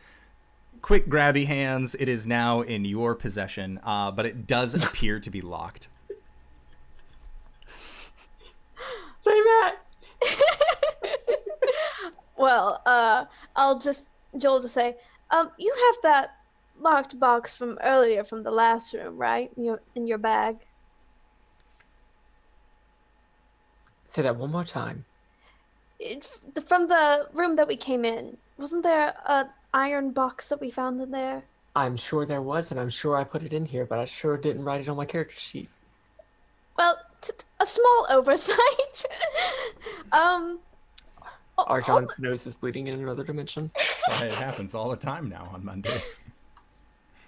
quick grabby hands, it is now in your possession, but it does appear to be locked. Say Matt. Well, Joel just say, you have that locked box from earlier from the last room, right? In your bag. Say that one more time. From the room that we came in. Wasn't there an iron box that we found in there? I'm sure there was, and I'm sure I put it in here, but I sure didn't write it on my character sheet. Well, a small oversight. Arjon's nose is bleeding in another dimension. It happens all the time now on Mondays.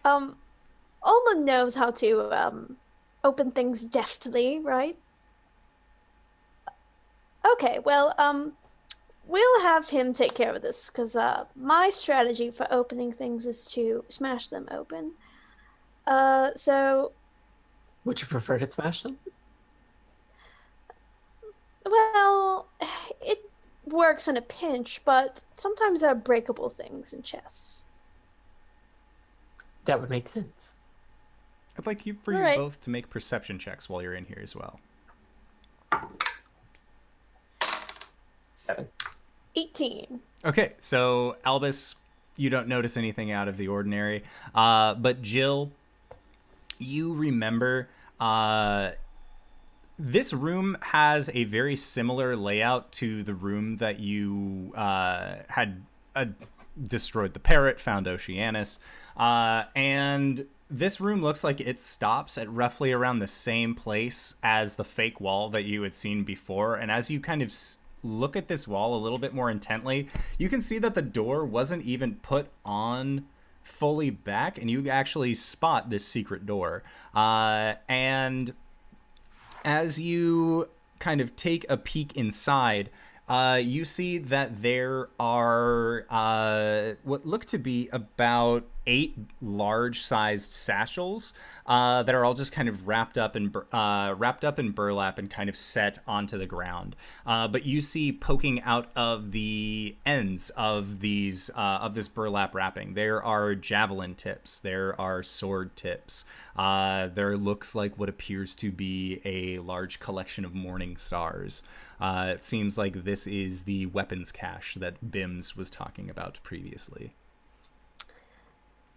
Ulman knows how to open things deftly, right? Okay, well, we'll have him take care of this, because my strategy for opening things is to smash them open. So, Would you prefer to smash them? well, it works in a pinch, but sometimes there are breakable things in chess. That would make sense. I'd like you All right. both to make perception checks while you're in here as well. 7. 18. Okay, so Albus, you don't notice anything out of the ordinary, but Jill, you remember this room has a very similar layout to the room that you had destroyed the parrot, found Oceanus, and this room looks like it stops at roughly around the same place as the fake wall that you had seen before. And as you kind of look at this wall a little bit more intently, you can see that the door wasn't even put on fully back, and you actually spot this secret door. And as you kind of take a peek inside, you see that there are what look to be about 8 large-sized satchels that are all just kind of wrapped up in burlap and kind of set onto the ground. But you see poking out of the ends of these of this burlap wrapping, there are javelin tips, there are sword tips. There looks like what appears to be a large collection of morning stars. It seems like this is the weapons cache that Bims was talking about previously.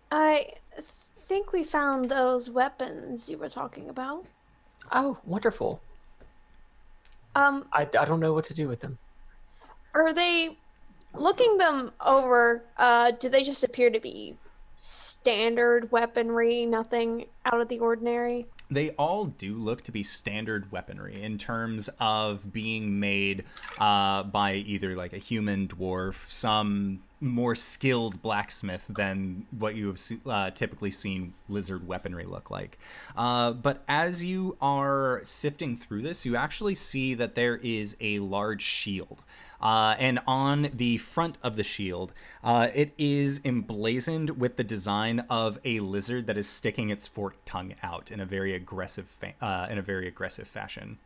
I think we found those weapons you were talking about. Oh, wonderful. I don't know what to do with them. Are they, looking them over, do they just appear to be standard weaponry, nothing out of the ordinary? They all do look to be standard weaponry in terms of being made by either like a human, dwarf, some more skilled blacksmith than what you have typically seen lizard weaponry look like. But as you are sifting through this, you actually see that there is a large shield. And on the front of the shield, it is emblazoned with the design of a lizard that is sticking its forked tongue out in a very aggressive fashion.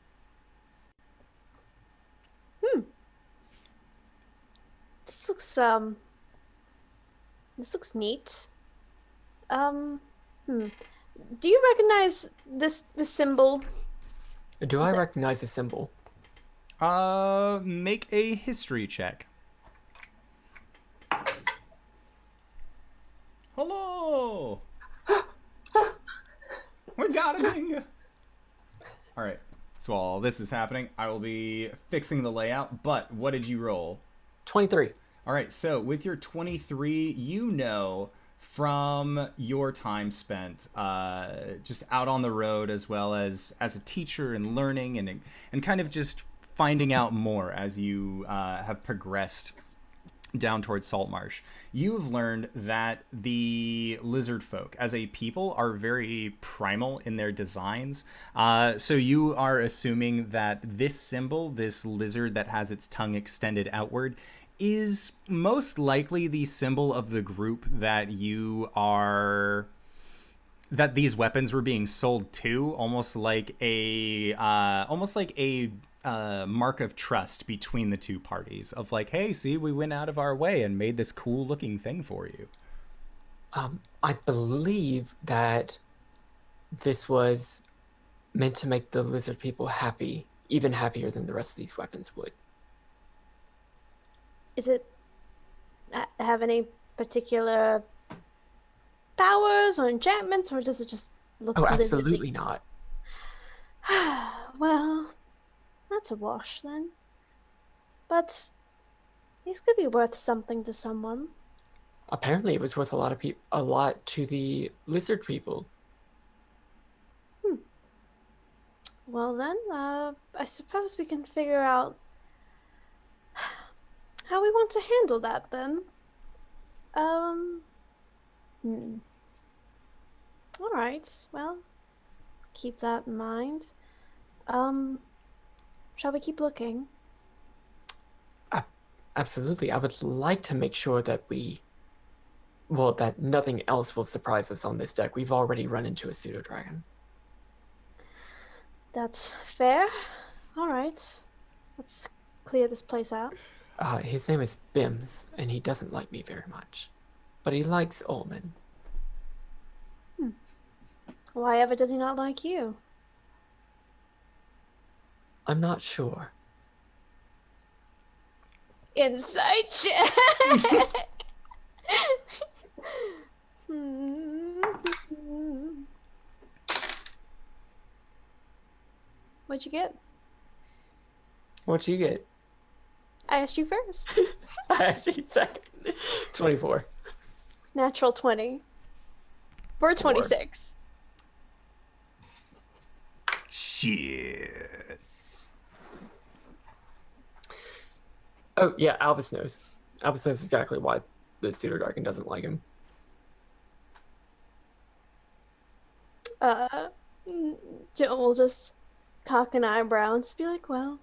This looks neat. Do you recognize this symbol? Do I recognize the symbol? Make a history check. Hello! We got a dingo! Alright, so while this is happening, I will be fixing the layout, but what did you roll? 23. Alright, so with your 23, you know from your time spent just out on the road, as well as a teacher and learning and kind of just finding out more as you have progressed down towards Saltmarsh, you've learned that the lizard folk as a people are very primal in their designs. So you are assuming that this symbol, this lizard that has its tongue extended outward, is most likely the symbol of the group that these weapons were being sold to, almost like a mark of trust between the two parties of like, hey, see, we went out of our way and made this cool looking thing for you. I believe that this was meant to make the lizard people happy, even happier than the rest of these weapons would. Is it have any particular powers or enchantments, or does it just look Oh, lizardy? absolutely not. Well, that's a wash then. But these could be worth something to someone. Apparently it was worth a lot to the lizard people. Well then, I suppose we can figure out how we want to handle that then. Alright, well, keep that in mind. Shall we keep looking? Absolutely. I would like to make sure that we well, that nothing else will surprise us on this deck. We've already run into a pseudo dragon. That's fair. All right. Let's clear this place out. His name is Bims, and he doesn't like me very much. But he likes Ulman. Why ever does he not like you? I'm not sure. Inside check. What'd you get? What'd you get? I asked you first. I actually second. 24. Natural 20. We're 26. Shit. Oh, yeah, Albus knows. Albus knows exactly why the pseudo dragon doesn't like him. Jill will just cock an eyebrow and just be like, well,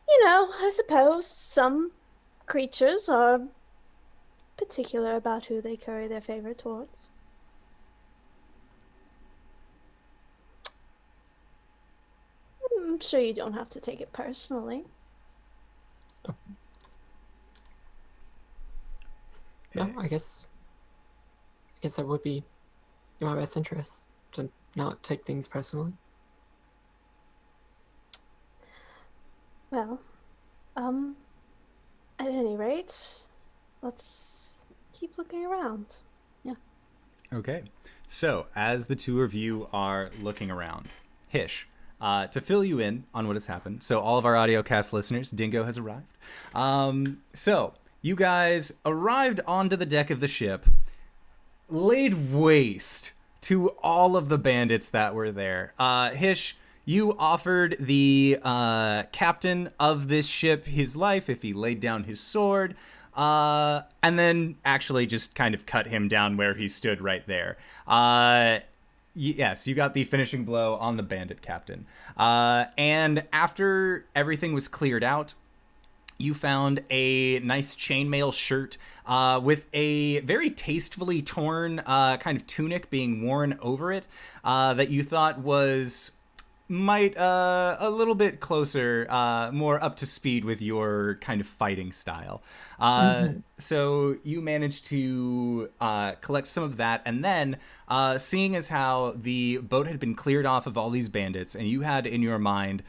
you know, I suppose some creatures are particular about who they carry their favor towards. I'm sure you don't have to take it personally. No, I guess that would be in my best interest to not take things personally. Well, at any rate, let's keep looking around. Yeah. Okay. So, as the two of you are looking around, Hish, to fill you in on what has happened. So, all of our audiocast listeners, Dingo has arrived. So, you guys arrived onto the deck of the ship, laid waste to all of the bandits that were there. Hish, you offered the captain of this ship his life if he laid down his sword, and then actually just kind of cut him down where he stood right there. Yes, you got the finishing blow on the bandit captain. And after everything was cleared out, you found a nice chainmail shirt with a very tastefully torn kind of tunic being worn over it that you thought was a little bit closer, more up to speed with your kind of fighting style. So you managed to collect some of that, and then seeing as how the boat had been cleared off of all these bandits, and you had in your mind,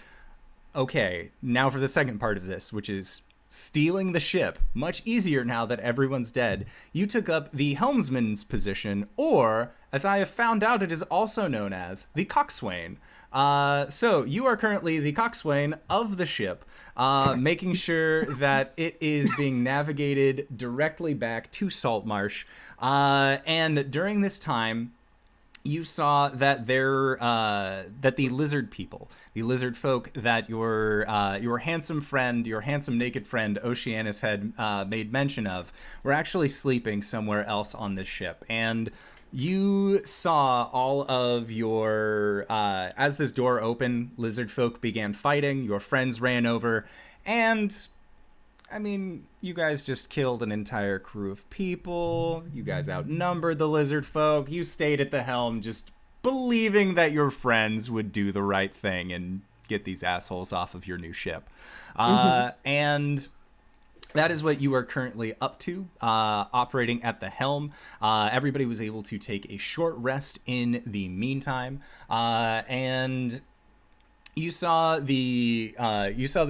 okay, now for the second part of this, which is stealing the ship, much easier now that everyone's dead, you took up the helmsman's position, or, as I have found out, it is also known as the coxswain. So you are currently the coxswain of the ship, making sure that it is being navigated directly back to Saltmarsh. And during this time, you saw that that the lizard people, the lizard folk that your handsome friend, your handsome naked friend Oceanus had made mention of, were actually sleeping somewhere else on this ship. And you saw all of your as this door opened, lizard folk began fighting. Your friends ran over, and I mean, you guys just killed an entire crew of people. You guys outnumbered the lizard folk. You stayed at the helm just believing that your friends would do the right thing and get these assholes off of your new ship. And that is what you are currently up to, operating at the helm. Everybody was able to take a short rest in the meantime. And you saw the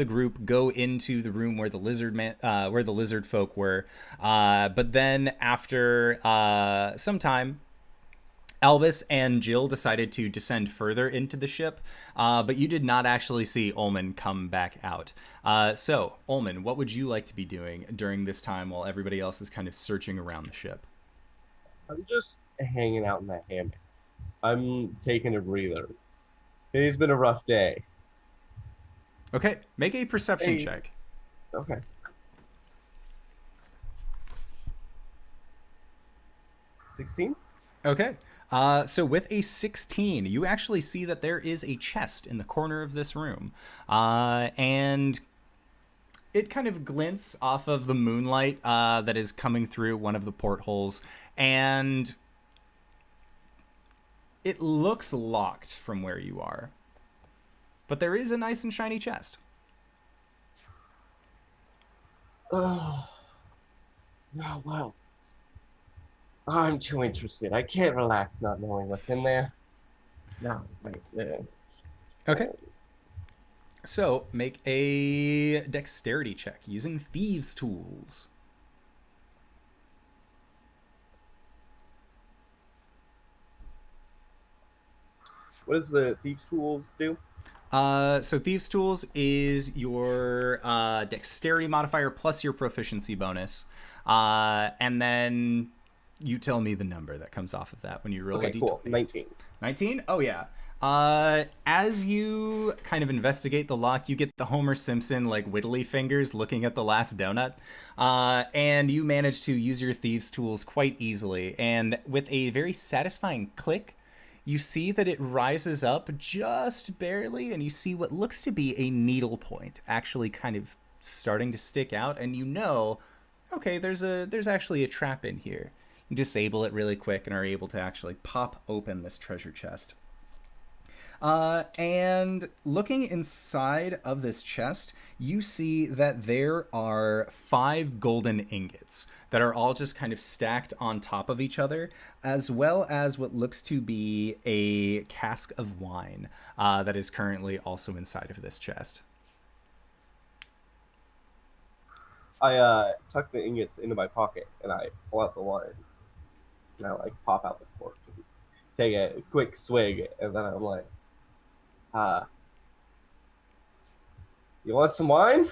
group go into the room where the lizard folk were, but then after some time, Albus and Jill decided to descend further into the ship, but you did not actually see Ulman come back out. So, Ulman, what would you like to be doing during this time while everybody else is kind of searching around the ship? I'm just hanging out in that hammock. I'm taking a breather. Today's been a rough day. Okay, make a perception check. Okay. 16? Okay. So with a 16, you actually see that there is a chest in the corner of this room. And it kind of glints off of the moonlight that is coming through one of the portholes, and it looks locked from where you are. But there is a nice and shiny chest. Oh, well. I'm too interested. I can't relax not knowing what's in there. No, wait. Okay. So, make a dexterity check using thieves' tools. What does the thieves' tools do? So thieves' tools is your dexterity modifier plus your proficiency bonus. And then you tell me the number that comes off of that when you roll a d20. Cool. 19. 19? Oh, yeah. As you kind of investigate the lock, you get the Homer Simpson, like, whittly fingers looking at the last donut. And you manage to use your thieves' tools quite easily. And with a very satisfying click, you see that it rises up just barely, and you see what looks to be a needle point actually kind of starting to stick out, and you know, okay, there's actually a trap in here. You disable it really quick and are able to actually pop open this treasure chest. And looking inside of this chest, you see that there are 5 golden ingots that are all just kind of stacked on top of each other, as well as what looks to be a cask of wine that is currently also inside of this chest. I tuck the ingots into my pocket and I pull out the wine. And I like pop out the cork and take a quick swig, and then I'm like, you want some wine?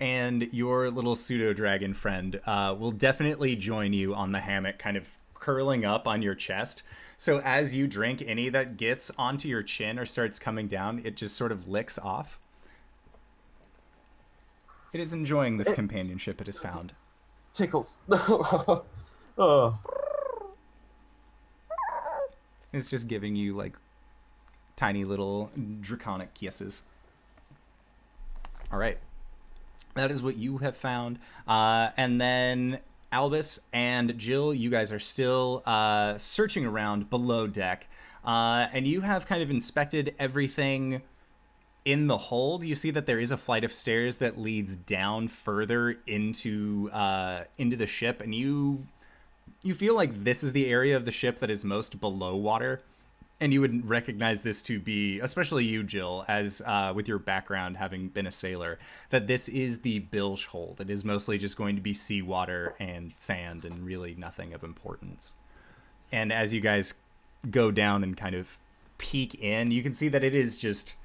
And your little pseudo dragon friend will definitely join you on the hammock, kind of curling up on your chest. So as you drink, any that gets onto your chin or starts coming down, it just sort of licks off. It is enjoying this companionship it has found. Tickles. Oh. It's just giving you, like, tiny little draconic kisses. All right. That is what you have found. And then Albus and Jill, you guys are still searching around below deck. And you have kind of inspected everything in the hold. You see that there is a flight of stairs that leads down further into the ship. And you feel like this is the area of the ship that is most below water. And you would recognize this to be, especially you, Jill, as with your background having been a sailor, that this is the bilge hold. It is mostly just going to be seawater and sand and really nothing of importance. And as you guys go down and kind of peek in, you can see that it is just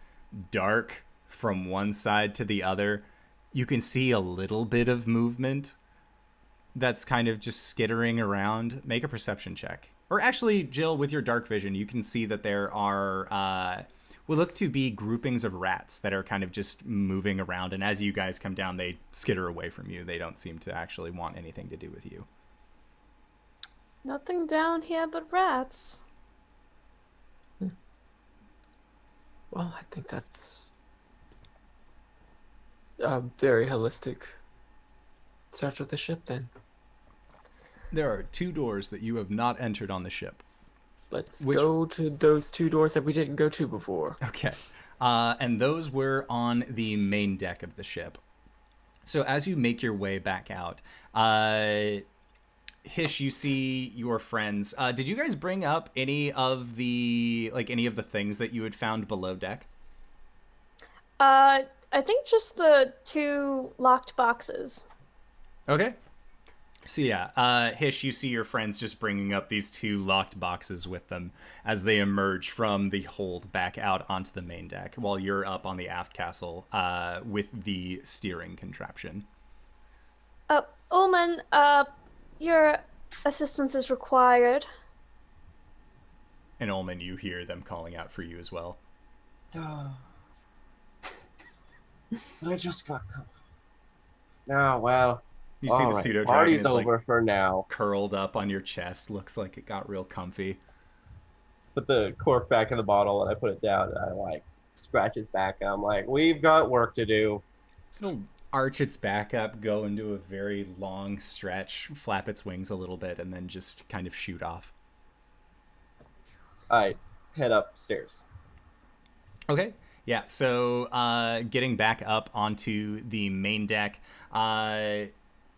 dark from one side to the other. You can see a little bit of movement that's kind of just skittering around. Make a perception check. Or actually, Jill, with your dark vision, you can see that there are what look to be groupings of rats that are kind of just moving around. And as you guys come down, they skitter away from you. They don't seem to actually want anything to do with you. Nothing down here but rats. Well, I think that's a very holistic search of the ship, then. There are 2 doors that you have not entered on the ship. Let's go to those 2 doors that we didn't go to before. Okay. And those were on the main deck of the ship. So as you make your way back out, Hish, you see your friends. Did you guys bring up any of the things that you had found below deck? I think just the 2 locked boxes. Okay. So yeah, Hish, you see your friends just bringing up these 2 locked boxes with them as they emerge from the hold back out onto the main deck, while you're up on the aft castle with the steering contraption. Ulman, your assistance is required. And Ulman, you hear them calling out for you as well. I just got covered. Oh, well. You see the pseudo dragon party's is over for now. Curled up on your chest. Looks like it got real comfy. Put the cork back in the bottle and I put it down and I like scratch his back and I'm like, we've got work to do. arch its back up, go into a very long stretch, flap its wings a little bit, and then just kind of shoot off. I head upstairs. Okay. Yeah, so getting back up onto the main deck,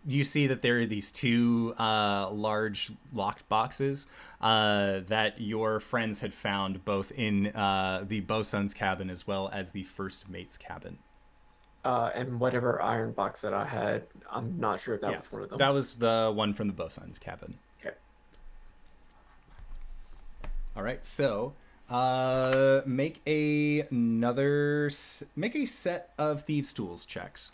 you see that there are these two large locked boxes that your friends had found both in the bosun's cabin as well as the first mate's cabin. And whatever iron box that I had, I'm not sure if that was one of them. That was the one from the bosun's cabin. Okay. All right, so make a set of thieves' tools checks.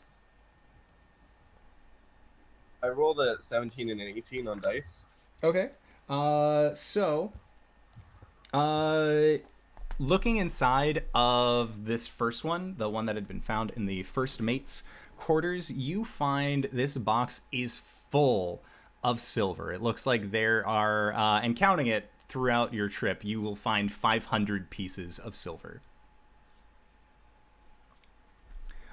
I rolled a 17 and an 18 on dice. Okay. Looking inside of this first one, the one that had been found in the first mate's quarters, you find this box is full of silver. It looks like there are, and counting it throughout your trip, you will find 500 pieces of silver.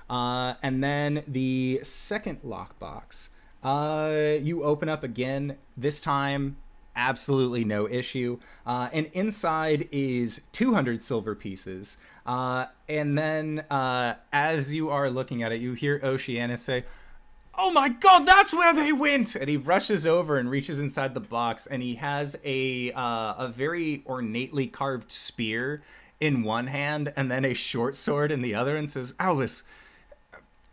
And then the second lockbox, you open up again, this time absolutely no issue, and inside is 200 silver pieces, and then as you are looking at it, you hear Oceanus say, "Oh my god, that's where they went!" And he rushes over and reaches inside the box, and he has a very ornately carved spear in one hand and then a short sword in the other, and says, "Albus,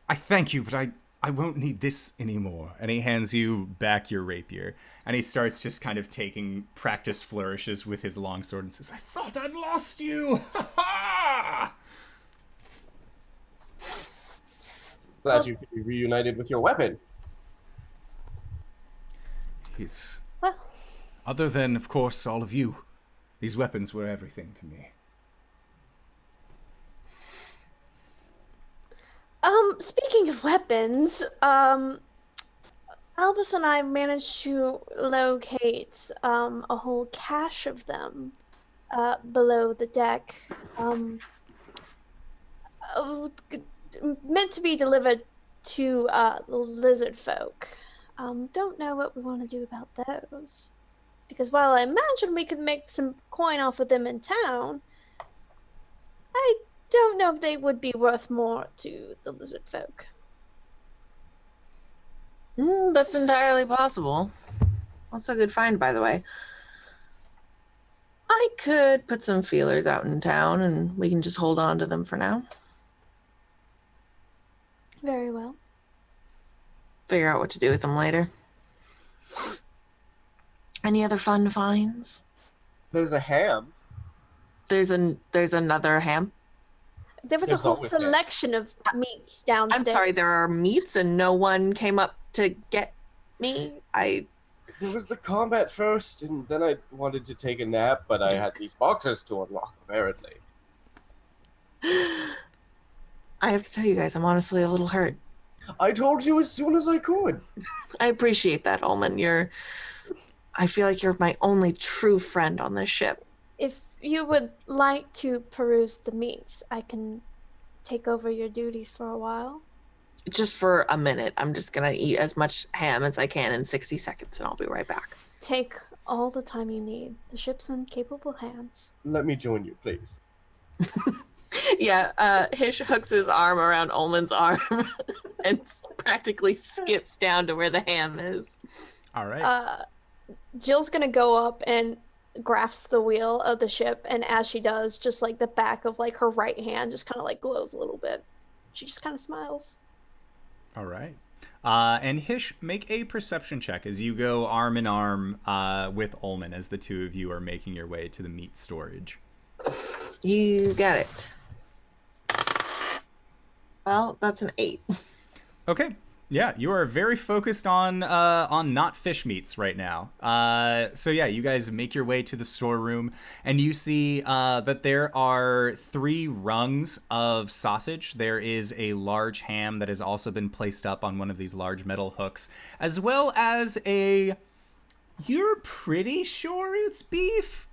I thank you, but I won't need this anymore." And he hands you back your rapier. And he starts just kind of taking practice flourishes with his longsword and says, "I thought I'd lost you! Ha ha!" Glad you could be reunited with your weapon. It's... Well, Other than, of course, all of you, these weapons were everything to me. Speaking of weapons, Albus and I managed to locate a whole cache of them below the deck. Meant to be delivered to the lizard folk. Don't know what we want to do about those. Because while I imagine we could make some coin off of them in town, I don't know if they would be worth more to the lizard folk. That's entirely possible. Also a good find, by the way. I could put some feelers out in town and we can just hold on to them for now. Very well. Figure out what to do with them later. Any other fun finds? There's a ham. There's another ham. There was a There's whole always that. selection of meats downstairs. I'm sorry, there are meats and no one came up to get me. There was the combat first, and then I wanted to take a nap, but I had these boxes to unlock, apparently. I have to tell you guys, I'm honestly a little hurt. I told you as soon as I could. I appreciate that, Ulman. I feel like you're my only true friend on this ship. If you would like to peruse the meats, I can take over your duties for a while. Just for a minute. I'm just gonna eat as much ham as I can in 60 seconds and I'll be right back. Take all the time you need. The ship's in capable hands. Let me join you, please. Yeah, Hish hooks his arm around Ulman's arm and practically skips down to where the ham is. All right. Jill's gonna go up and grasp the wheel of the ship, and as she does, just like the back of like her right hand just kind of like glows a little bit. She just kind of smiles. All right. And Hish, make a perception check as you go arm in arm with Ulman as the two of you are making your way to the meat storage. You got it. Well, that's an 8. Okay. Yeah, you are very focused on not fish meats right now. So yeah, you guys make your way to the storeroom, and you see that there are 3 rungs of sausage. There is a large ham that has also been placed up on one of these large metal hooks, as well as you're pretty sure it's beef?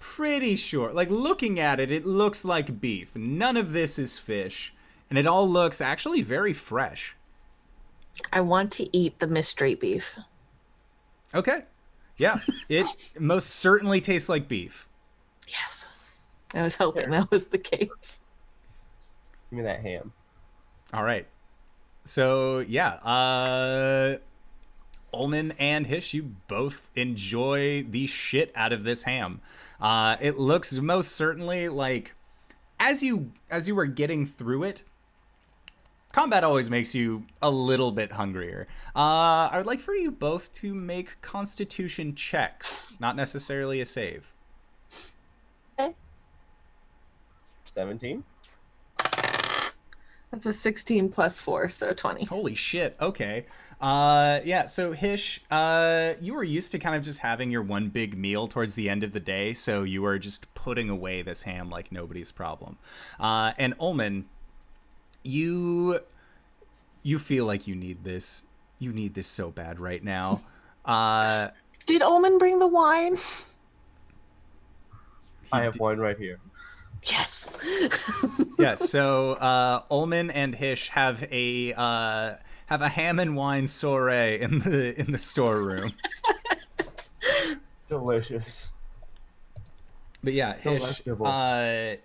Pretty sure. Like, looking at it, it looks like beef. None of this is fish. and it all looks actually very fresh. I want to eat the mystery beef. Okay. Yeah, it most certainly tastes like beef. Yes. I was hoping that was the case. Give me that ham. All right. So, yeah, Ulman and Hish, you both enjoy the shit out of this ham. It looks most certainly like, as you were getting through it, combat always makes you a little bit hungrier. I would like for you both to make constitution checks, not necessarily a save. Okay. 17? That's a 16 plus 4, so 20. Holy shit, okay. Yeah, so Hish, you were used to kind of just having your one big meal towards the end of the day, so you were just putting away this ham like nobody's problem. And Ulman, you feel like you need this. You need this so bad right now. Did Ulman bring the wine? I have wine right here. Yes. Yeah, so Ulman and Hish have a ham and wine soiree in the storeroom. Delicious. But yeah, Hish, Delectable.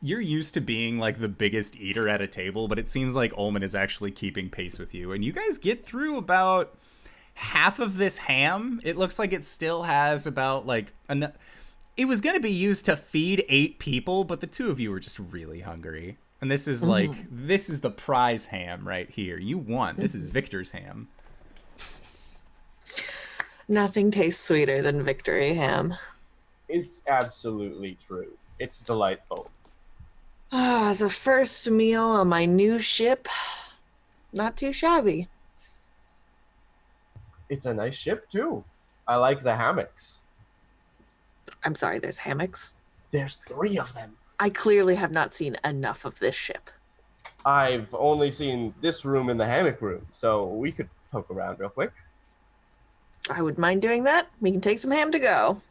you're used to being like the biggest eater at a table, but it seems like Ulman is actually keeping pace with you. And you guys get through about half of this ham. It looks like it still has about like it was going to be used to feed 8 people, but the two of you were just really hungry. And this is like, this is the prize ham right here. You won. This is Victor's ham. Nothing tastes sweeter than victory ham. It's absolutely true. It's delightful. As a first meal on my new ship, not too shabby. It's a nice ship, too. I like the hammocks. I'm sorry, there's hammocks. There's 3 of them. I clearly have not seen enough of this ship. I've only seen this room in the hammock room, so we could poke around real quick. I wouldn't mind doing that. We can take some ham to go.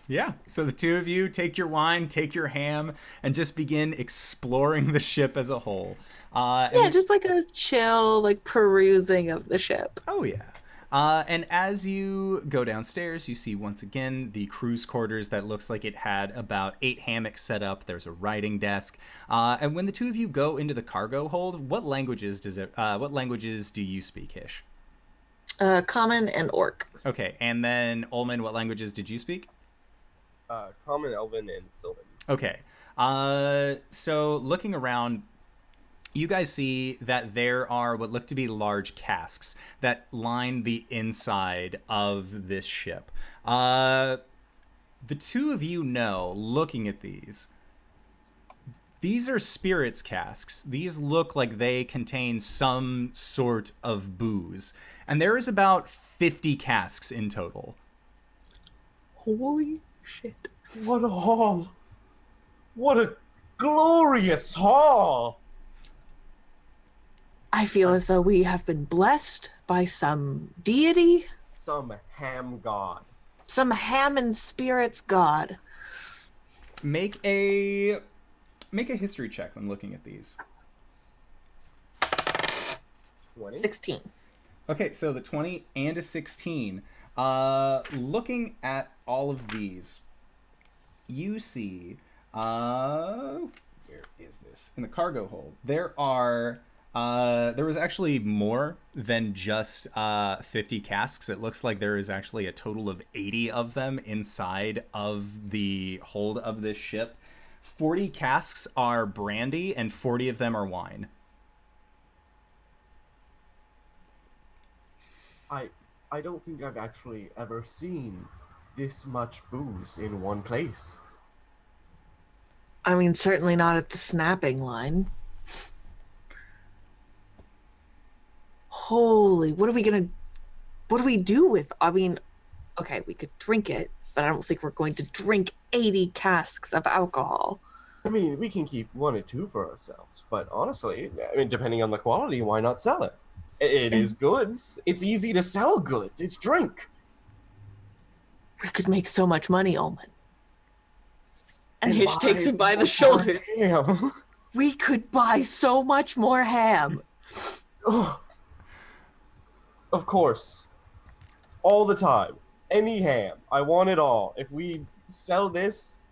Yeah, so the two of you take your wine, take your ham, and just begin exploring the ship as a whole. Yeah, just like a chill, like perusing of the ship. Oh, yeah. And as you go downstairs, you see once again the crew's quarters that looks like it had about 8 hammocks set up. There's a writing desk. And when the two of you go into the cargo hold, what languages do you speak, Hish? Common and Orc. Okay, and then Ulman, what languages did you speak? Common, Elven, and Sylvan. Okay. So looking around, you guys see that there are what look to be large casks that line the inside of this ship. The two of you know, looking at these are spirits casks. These look like they contain some sort of booze. And there is about 50 casks in total. Holy shit. What a haul! What a glorious haul! I feel as though we have been blessed by some deity, Some ham god. some ham and spirits god. Make a history check when looking at these. 20? 16. Okay, so the 20 and a 16. Looking at all of these, you see, where is this? In the cargo hold, there was actually more than just 50 casks. It looks like there is actually a total of 80 of them inside of the hold of this ship. 40 casks are brandy and 40 of them are wine. I don't think I've actually ever seen this much booze in one place. I mean, certainly not at the snapping line. Holy, what do we do with, I mean, okay, we could drink it, but I don't think we're going to drink 80 casks of alcohol. I mean, we can keep 1 or 2 for ourselves, but honestly, I mean, depending on the quality, why not sell it? It is goods. It's easy to sell goods. It's drink. We could make so much money, Ulman. And And Hish takes him by the shoulders. Damn. We could buy so much more ham. Oh, of course. All the time. Any ham. I want it all. If we sell this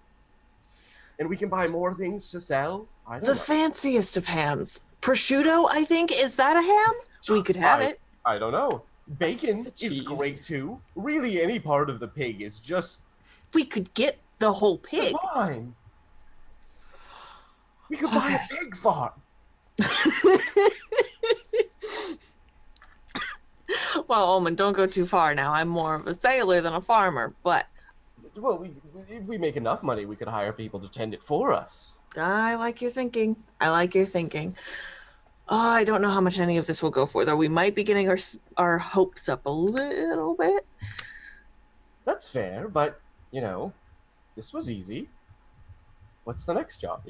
and we can buy more things to sell, I don't The know. fanciest of hams. Prosciutto, I think. Is that a ham? We could have it. I don't know. Bacon The is cheese. great too. Really, any part of the pig is just We could get the whole pig. fine. We could buy a pig farm. Well, Ulman, don't go too far now. I'm more of a sailor than a farmer, but Well, if we make enough money, we could hire people to tend it for us. I like your thinking. I like your thinking. Oh, I don't know how much any of this will go for, though. We might be getting our hopes up a little bit. That's fair, but, this was easy. What's the next job,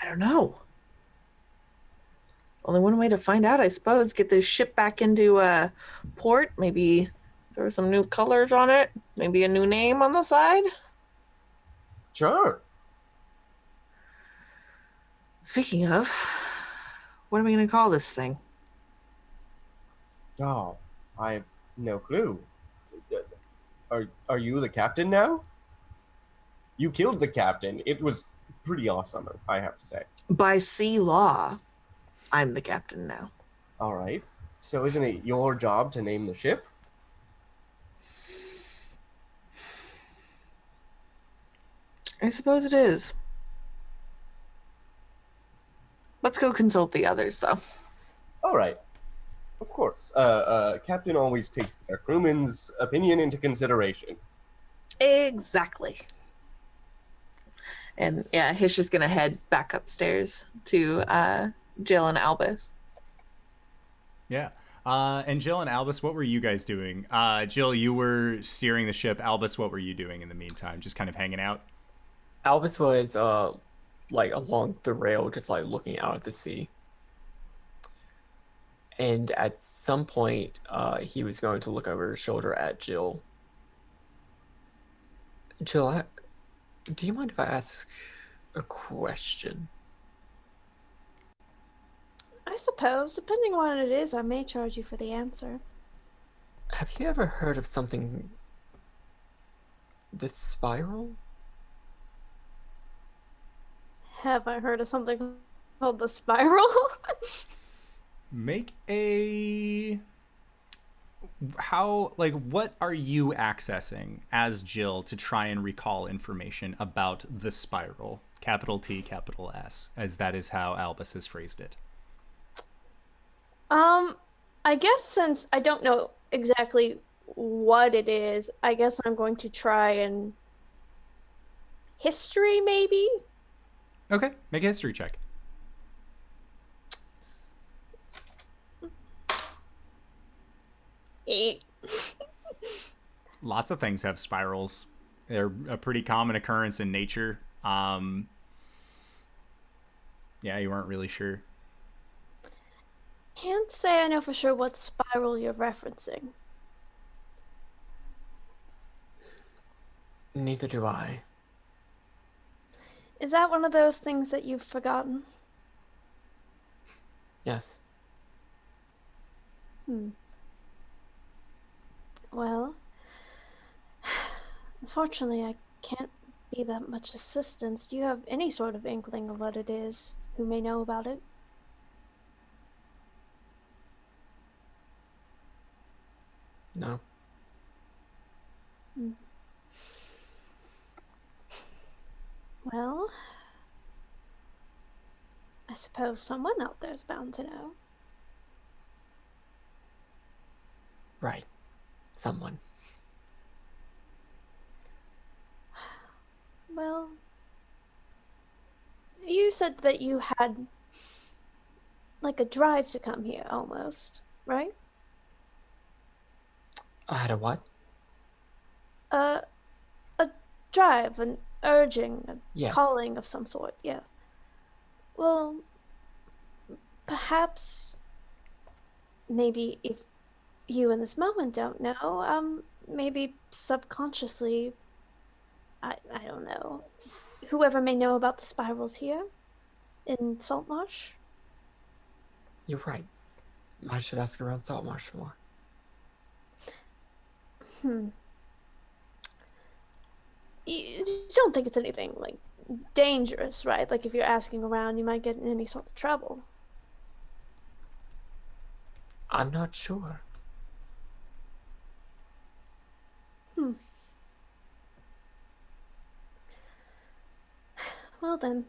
I don't know. Only one way to find out, I suppose. Get this ship back into port. Maybe throw some new colors on it. Maybe a new name on the side. Sure. Speaking of, what are we going to call this thing? Oh, I have no clue. Are you the captain now? You killed the captain. It was pretty awesome, I have to say. By sea law, I'm the captain now. All right. So isn't it your job to name the ship? I suppose it is. Let's go consult the others, though. All right. Of course. Captain always takes their crewman's opinion into consideration. Exactly. And yeah, Hish is going to head back upstairs to Jill and Albus. Yeah. And Jill and Albus, what were you guys doing? Jill, you were steering the ship. Albus, what were you doing in the meantime? Just kind of hanging out? Albus was like along the rail, just like looking out at the sea. And at some point, he was going to look over his shoulder at Jill. Jill, do you mind if I ask a question? I suppose, depending on what it is, I may charge you for the answer. Have you ever heard of something, the spiral? Have I heard of something called the spiral? Make a... what are you accessing as Jill to try and recall information about the spiral? Capital T, capital S, as that is how Albus has phrased it. I guess since I don't know exactly what it is, I guess I'm going to try and... history, maybe? Okay, make a history check. Eight. Lots of things have spirals. They're a pretty common occurrence in nature. Yeah, you weren't really sure. Can't say I know for sure what spiral you're referencing. Neither do I. Is that one of those things that you've forgotten? Yes. Well, unfortunately, I can't be that much assistance. Do you have any sort of inkling of what it is? Who may know about it? No. Well, I suppose someone out there is bound to know. Right. Someone. Well, you said that you had like a drive to come here almost, right? I had a what? A drive, an urging, a Yes. calling of some sort, yeah. Well, perhaps, maybe if you in this moment don't know, maybe subconsciously I don't know. Whoever may know about the spirals here in Saltmarsh. You're right. I should ask around Saltmarsh more. You don't think it's anything, like, dangerous, right? Like, if you're asking around, you might get in any sort of trouble. I'm not sure. Well then,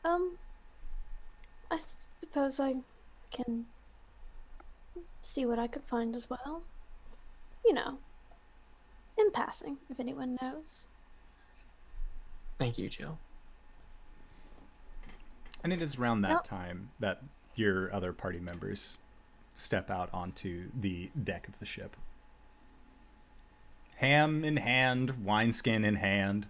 I suppose I can see what I could find as well. You know, in passing, if anyone knows. Thank you, Jill. And it is around that Yep. time that your other party members step out onto the deck of the ship. Ham in hand, wineskin in hand,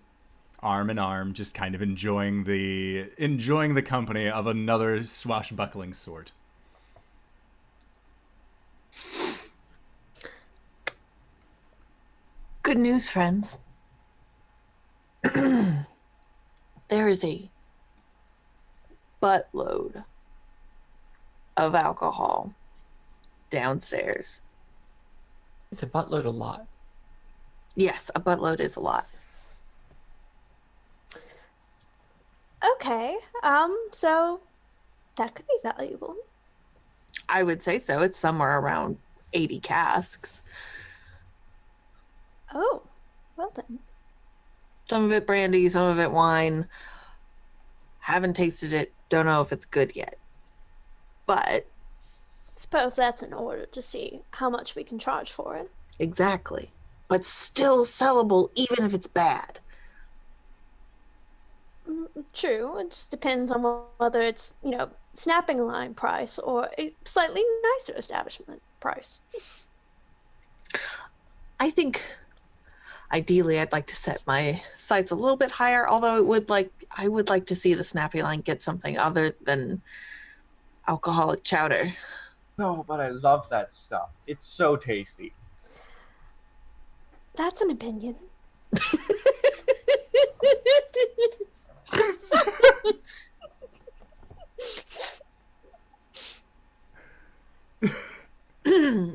arm in arm, just kind of enjoying the company of another swashbuckling sort. Good news, friends. There is a buttload of alcohol downstairs. It's a buttload a lot. Yes, a buttload is a lot. Okay, so that could be valuable. I would say so. It's somewhere around 80 casks. Oh, well then. Some of it brandy, some of it wine. Haven't tasted it. Don't know if it's good yet. But Suppose that's in order to see how much we can charge for it. exactly. But still sellable even if it's bad. True, it just depends on whether it's, snapping line price or a slightly nicer establishment price. I think ideally I'd like to set my sights a little bit higher, although I would like to see the snappy line get something other than alcoholic chowder. No, but I love that stuff. It's so tasty. That's an opinion.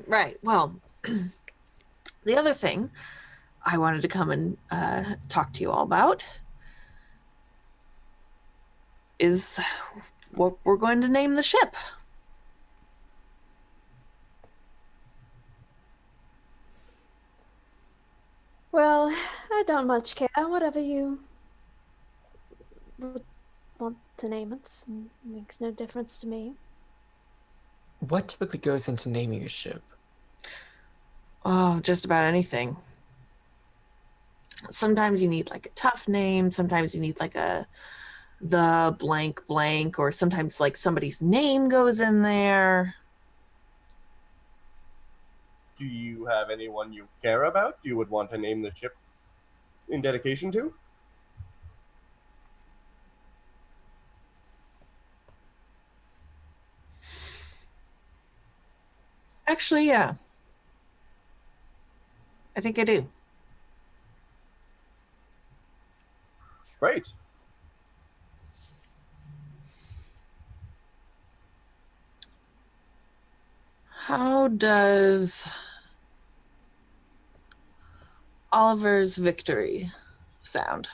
Right. Well, the other thing I wanted to come and talk to you all about is what we're going to name the ship. Well, I don't much care. Whatever you would want to name it, makes no difference to me. What typically goes into naming a ship? Oh, just about anything. Sometimes you need like a tough name. Sometimes you need like the blank blank, or sometimes like somebody's name goes in there. Do you have anyone you care about you would want to name the ship in dedication to? Actually, yeah. I think I do. Great. How does Oliver's Victory sound?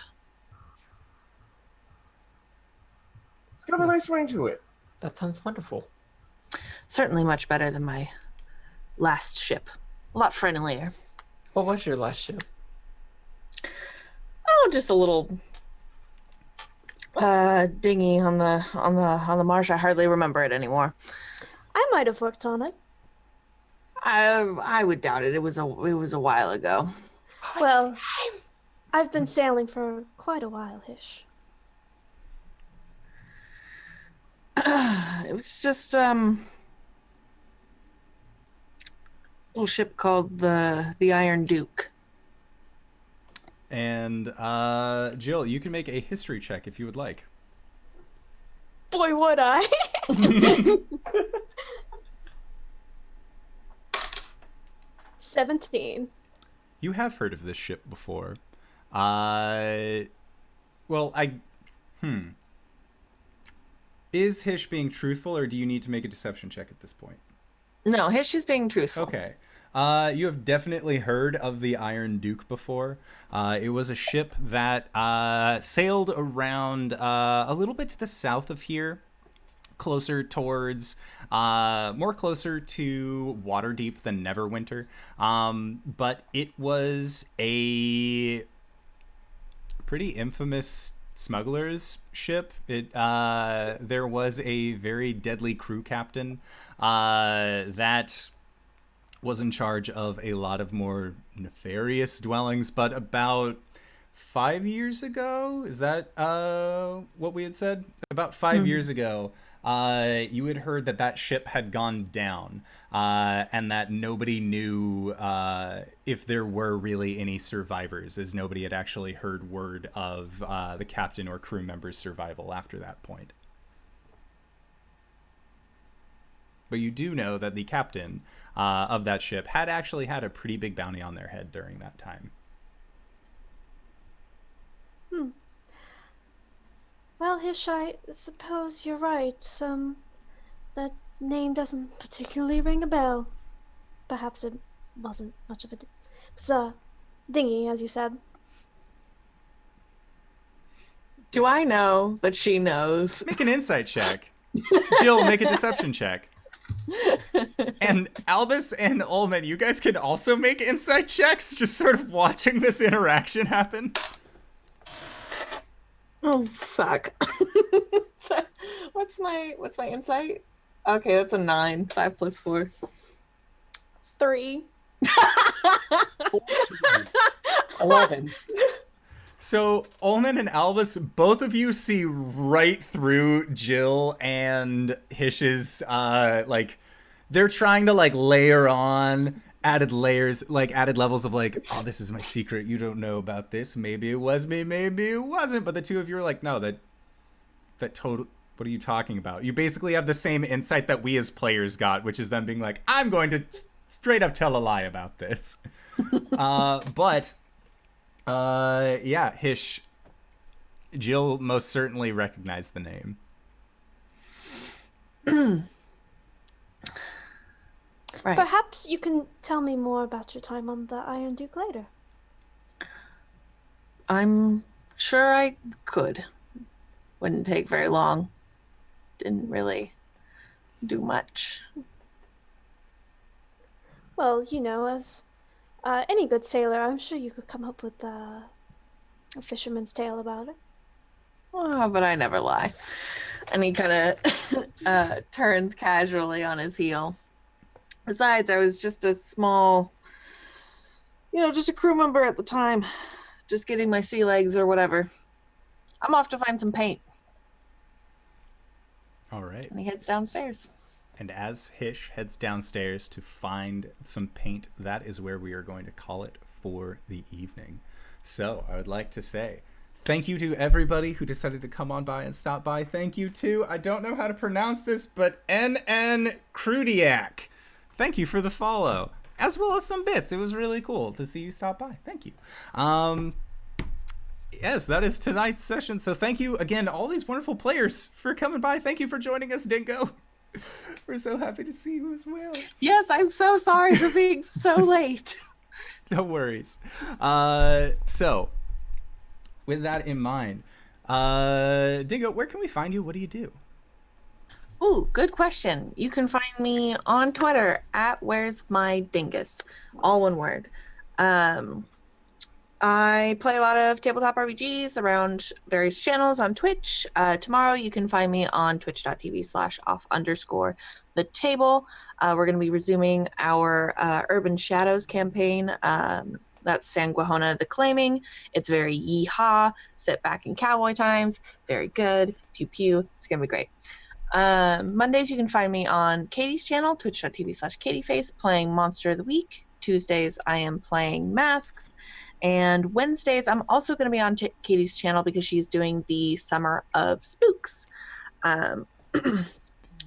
It's got a nice ring to it. That sounds wonderful. Certainly much better than my last ship. A lot friendlier. What was your last ship? Oh, just a little dinghy on the marsh. I hardly remember it anymore. I might have worked on it. I would doubt it. It was a while ago. Well, I've been sailing for quite a while, Hish. It was just little ship called the Iron Duke. And Jill, you can make a history check if you would like. Boy, would I. 17. You have heard of this ship before. Well, Is Hish being truthful, or do you need to make a deception check at this point? No, Hish is being truthful. Okay. You have definitely heard of the Iron Duke before. It was a ship that sailed around a little bit to the south of here, closer towards, more closer to Waterdeep than Neverwinter. But it was a pretty infamous smuggler's ship. There was a very deadly crew captain that was in charge of a lot of more nefarious dwellings, but about 5 years ago, is that what we had said? About 5 years ago, you had heard that that ship had gone down, and that nobody knew if there were really any survivors, as nobody had actually heard word of the captain or crew member's survival after that point. But you do know that the captain of that ship had actually had a pretty big bounty on their head during that time. Well, Hish, I suppose you're right. That name doesn't particularly ring a bell. Perhaps it wasn't much of a... It was dingy, as you said. Do I know that she knows? Make an insight check. Jill, make a deception check. And Albus and Ulman, you guys can also make insight checks, just sort of watching this interaction happen. Oh fuck. So, what's my insight? Okay, that's a 9. 5 plus 4. 3. 11. So Ulman and Albus, both of you see right through Jill and Hish's, they're trying to layer on added layers, added levels of oh, this is my secret. You don't know about this. Maybe it was me. Maybe it wasn't. But the two of you are like, no, that total. What are you talking about? You basically have the same insight that we as players got, which is them being like, I'm going to straight up tell a lie about this. Yeah, Hish, Jill most certainly recognized the name. Right. Perhaps you can tell me more about your time on the Iron Duke later. I'm sure I could. Wouldn't take very long. Didn't really do much. Well, as any good sailor, I'm sure you could come up with a fisherman's tale about it. Oh, but I never lie. And he kind of turns casually on his heel. Besides, I was just a small, just a crew member at the time. Just getting my sea legs or whatever. I'm off to find some paint. All right. And he heads downstairs. And as Hish heads downstairs to find some paint, that is where we are going to call it for the evening. So I would like to say thank you to everybody who decided to come on by and stop by. Thank you to, I don't know how to pronounce this, but NN Crudiac. Thank you for the follow, as well as some bits. It was really cool to see you stop by. Thank you. Yes, that is tonight's session. So thank you again, all these wonderful players, for coming by. Thank you for joining us, Dingo. We're so happy to see you as well. Yes, I'm so sorry for being so late. No worries. So, with that in mind, Dingo, where can we find you? What do you do? Ooh, good question. You can find me on Twitter at WheresMyDingus, all one word. I play a lot of tabletop RPGs around various channels on Twitch. Tomorrow you can find me on twitch.tv/off_the-table. We're going to be resuming our Urban Shadows campaign. That's Sanguahona the Claiming. It's very yee-haw, sit back in cowboy times. Very good. Pew pew. It's going to be great. Mondays you can find me on Katie's channel, twitch.tv/katieface, playing Monster of the Week. Tuesdays I am playing Masks. And Wednesdays, I'm also going to be on Katie's channel because she's doing the Summer of Spooks,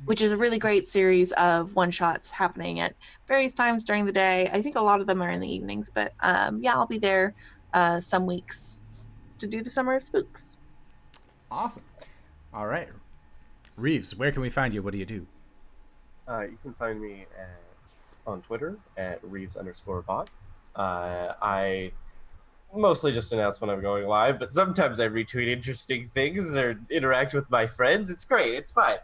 which is a really great series of one-shots happening at various times during the day. I think a lot of them are in the evenings, but yeah, I'll be there some weeks to do the Summer of Spooks. Awesome. All right. Reeves, where can we find you? What do you do? You can find me on Twitter at Reeves_bot. I mostly just announce when I'm going live, but sometimes I retweet interesting things or interact with my friends. It's great. It's fine.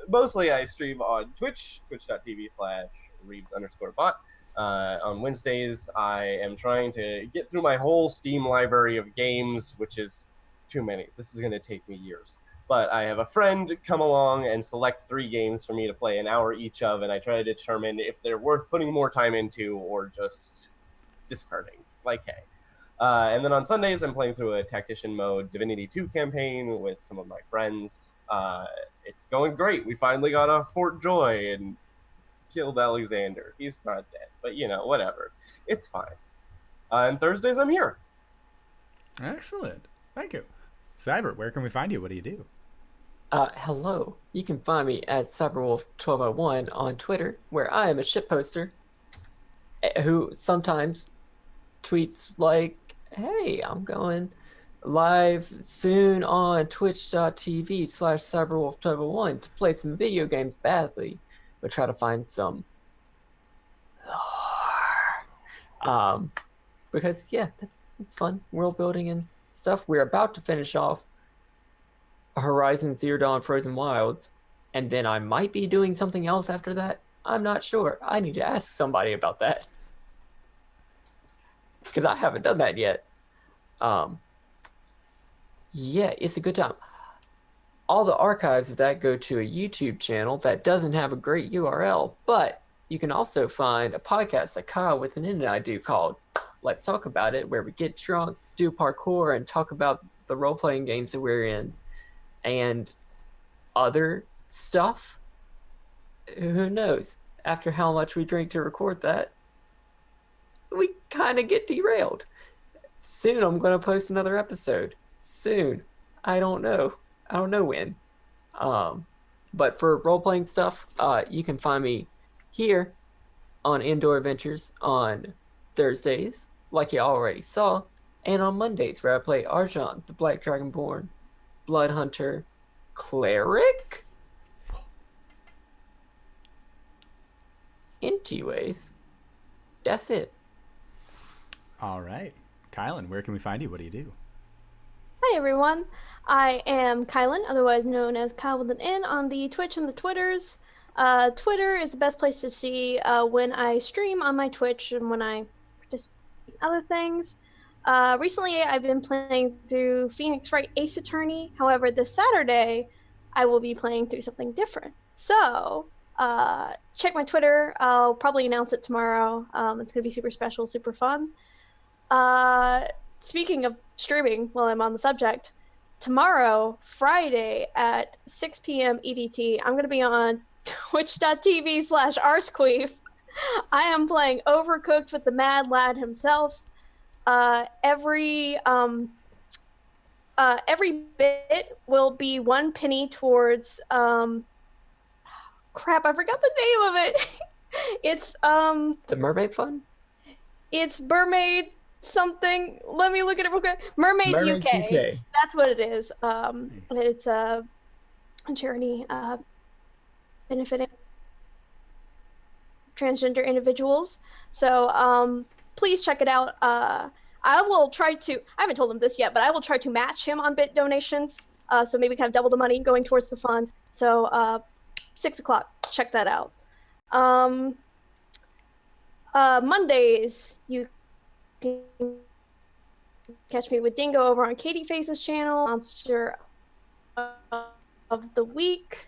Mostly I stream on Twitch, twitch.tv/Reeves_bot. On Wednesdays, I am trying to get through my whole Steam library of games, which is too many. This is going to take me years. But I have a friend come along and select 3 games for me to play an hour each of, and I try to determine if they're worth putting more time into or just discarding. Like, hey. And then on Sundays, I'm playing through a Tactician mode Divinity 2 campaign with some of my friends. It's going great. We finally got off Fort Joy and killed Alexander. He's not dead, but whatever. It's fine. And Thursdays, I'm here. Excellent. Thank you. Cyber, where can we find you? What do you do? Hello. You can find me at CyberWolf1201 on Twitter, where I am a shitposter who sometimes tweets like, hey, I'm going live soon on twitch.tv/CyberWolf1201 to play some video games badly, but try to find some lore. Because, yeah, that's fun. World building and stuff. We're about to finish off Horizon Zero Dawn Frozen Wilds, and then I might be doing something else after that. I'm not sure. I need to ask somebody about that, because I haven't done that yet. Yeah, it's a good time. All the archives of that go to a YouTube channel that doesn't have a great URL, but you can also find a podcast that KyleWithAnN and I do called Let's Talk About It, where we get drunk, do parkour, and talk about the role-playing games that we're in and other stuff. Who knows? After how much we drink to record that, we kind of get derailed. Soon I'm going to post another episode. Soon. I don't know when. But for role-playing stuff, you can find me here on Indoor Adventures on Thursdays, like you already saw, and on Mondays, where I play Arjan, the Black Dragonborn Blood Hunter Cleric. Anyways, that's it. All right. Kylan, where can we find you? What do you do? Hi everyone, I am Kylan, otherwise known as KyleWithAnN on the Twitch and the Twitters. Twitter is the best place to see when I stream on my Twitch and when I participate in other things. Recently I've been playing through Phoenix Wright Ace Attorney, however this Saturday I will be playing through something different. So, check my Twitter, I'll probably announce it tomorrow. It's going to be super special, super fun. Speaking of streaming, while I'm on the subject, tomorrow, Friday at 6 p.m. EDT, I'm going to be on twitch.tv/Arsqueef. I am playing Overcooked with the Mad Lad himself. Every bit will be 1 penny towards, crap, I forgot the name of it. It's, The Mermaid Fund? It's Mermaid something. Let me look at it real quick. Mermaids UK. That's what it is. It's a charity benefiting transgender individuals. So please check it out. I will try to, I haven't told him this yet, but I will try to match him on bit donations. So maybe kind of double the money going towards the fund. So 6 o'clock, check that out. Mondays, you can catch me with Dingo over on Katie Face's channel, Monster of the Week.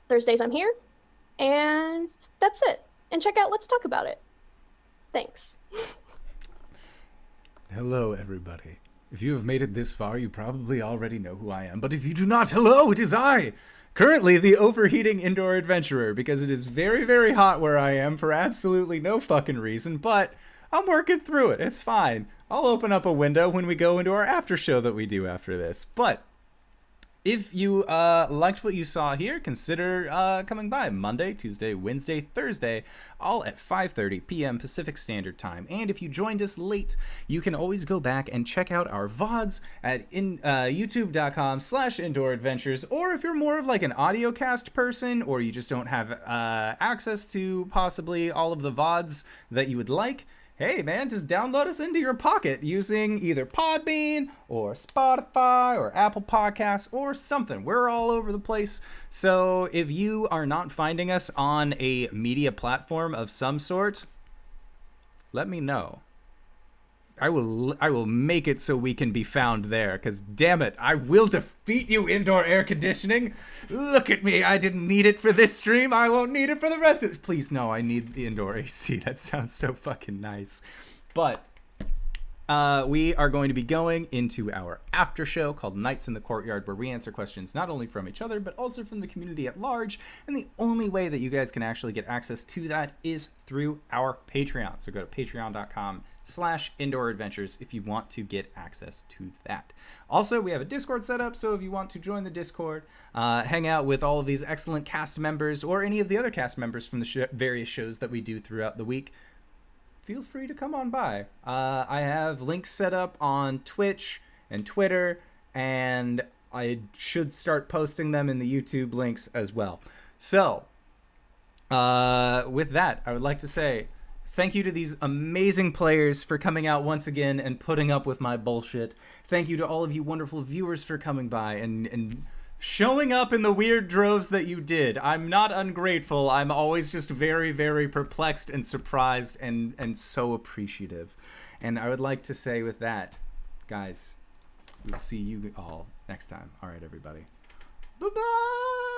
Thursdays I'm here. And that's it. And check out Let's Talk About It. Thanks. Hello, everybody. If you have made it this far, you probably already know who I am. But if you do not, hello, it is I! Currently the overheating indoor adventurer, because it is very, very hot where I am for absolutely no fucking reason, but I'm working through it. It's fine. I'll open up a window when we go into our after show that we do after this. But If you liked what you saw here, consider coming by Monday, Tuesday, Wednesday, Thursday, all at 5:30 p.m. Pacific Standard Time. And if you joined us late, you can always go back and check out our VODs at youtube.com/Indoor Adventures. Or if you're more of like an audiocast person, or you just don't have access to possibly all of the VODs that you would like, hey man, just download us into your pocket using either Podbean or Spotify or Apple Podcasts or something. We're all over the place. So if you are not finding us on a media platform of some sort, let me know. I will make it so we can be found there, because damn it, I will defeat you, indoor air conditioning. Look at me, I didn't need it for this stream, I won't need it for the rest of it. Please, no, I need the indoor AC. That sounds so fucking nice. But we are going to be going into our after show called Nights in the Courtyard, where we answer questions not only from each other, but also from the community at large. And the only way that you guys can actually get access to that is through our Patreon. So go to patreon.com/Indoor Adventures if you want to get access to that. Also, we have a Discord set up, so if you want to join the Discord, hang out with all of these excellent cast members or any of the other cast members from the various shows that we do throughout the week, feel free to come on by. I have links set up on Twitch and Twitter, and I should start posting them in the YouTube links as well. So, with that, I would like to say thank you to these amazing players for coming out once again and putting up with my bullshit. Thank you to all of you wonderful viewers for coming by and showing up in the weird droves that you did. I'm not ungrateful. I'm always just very, very perplexed and surprised and so appreciative. And I would like to say with that, guys, we'll see you all next time. All right, everybody. Bye-bye!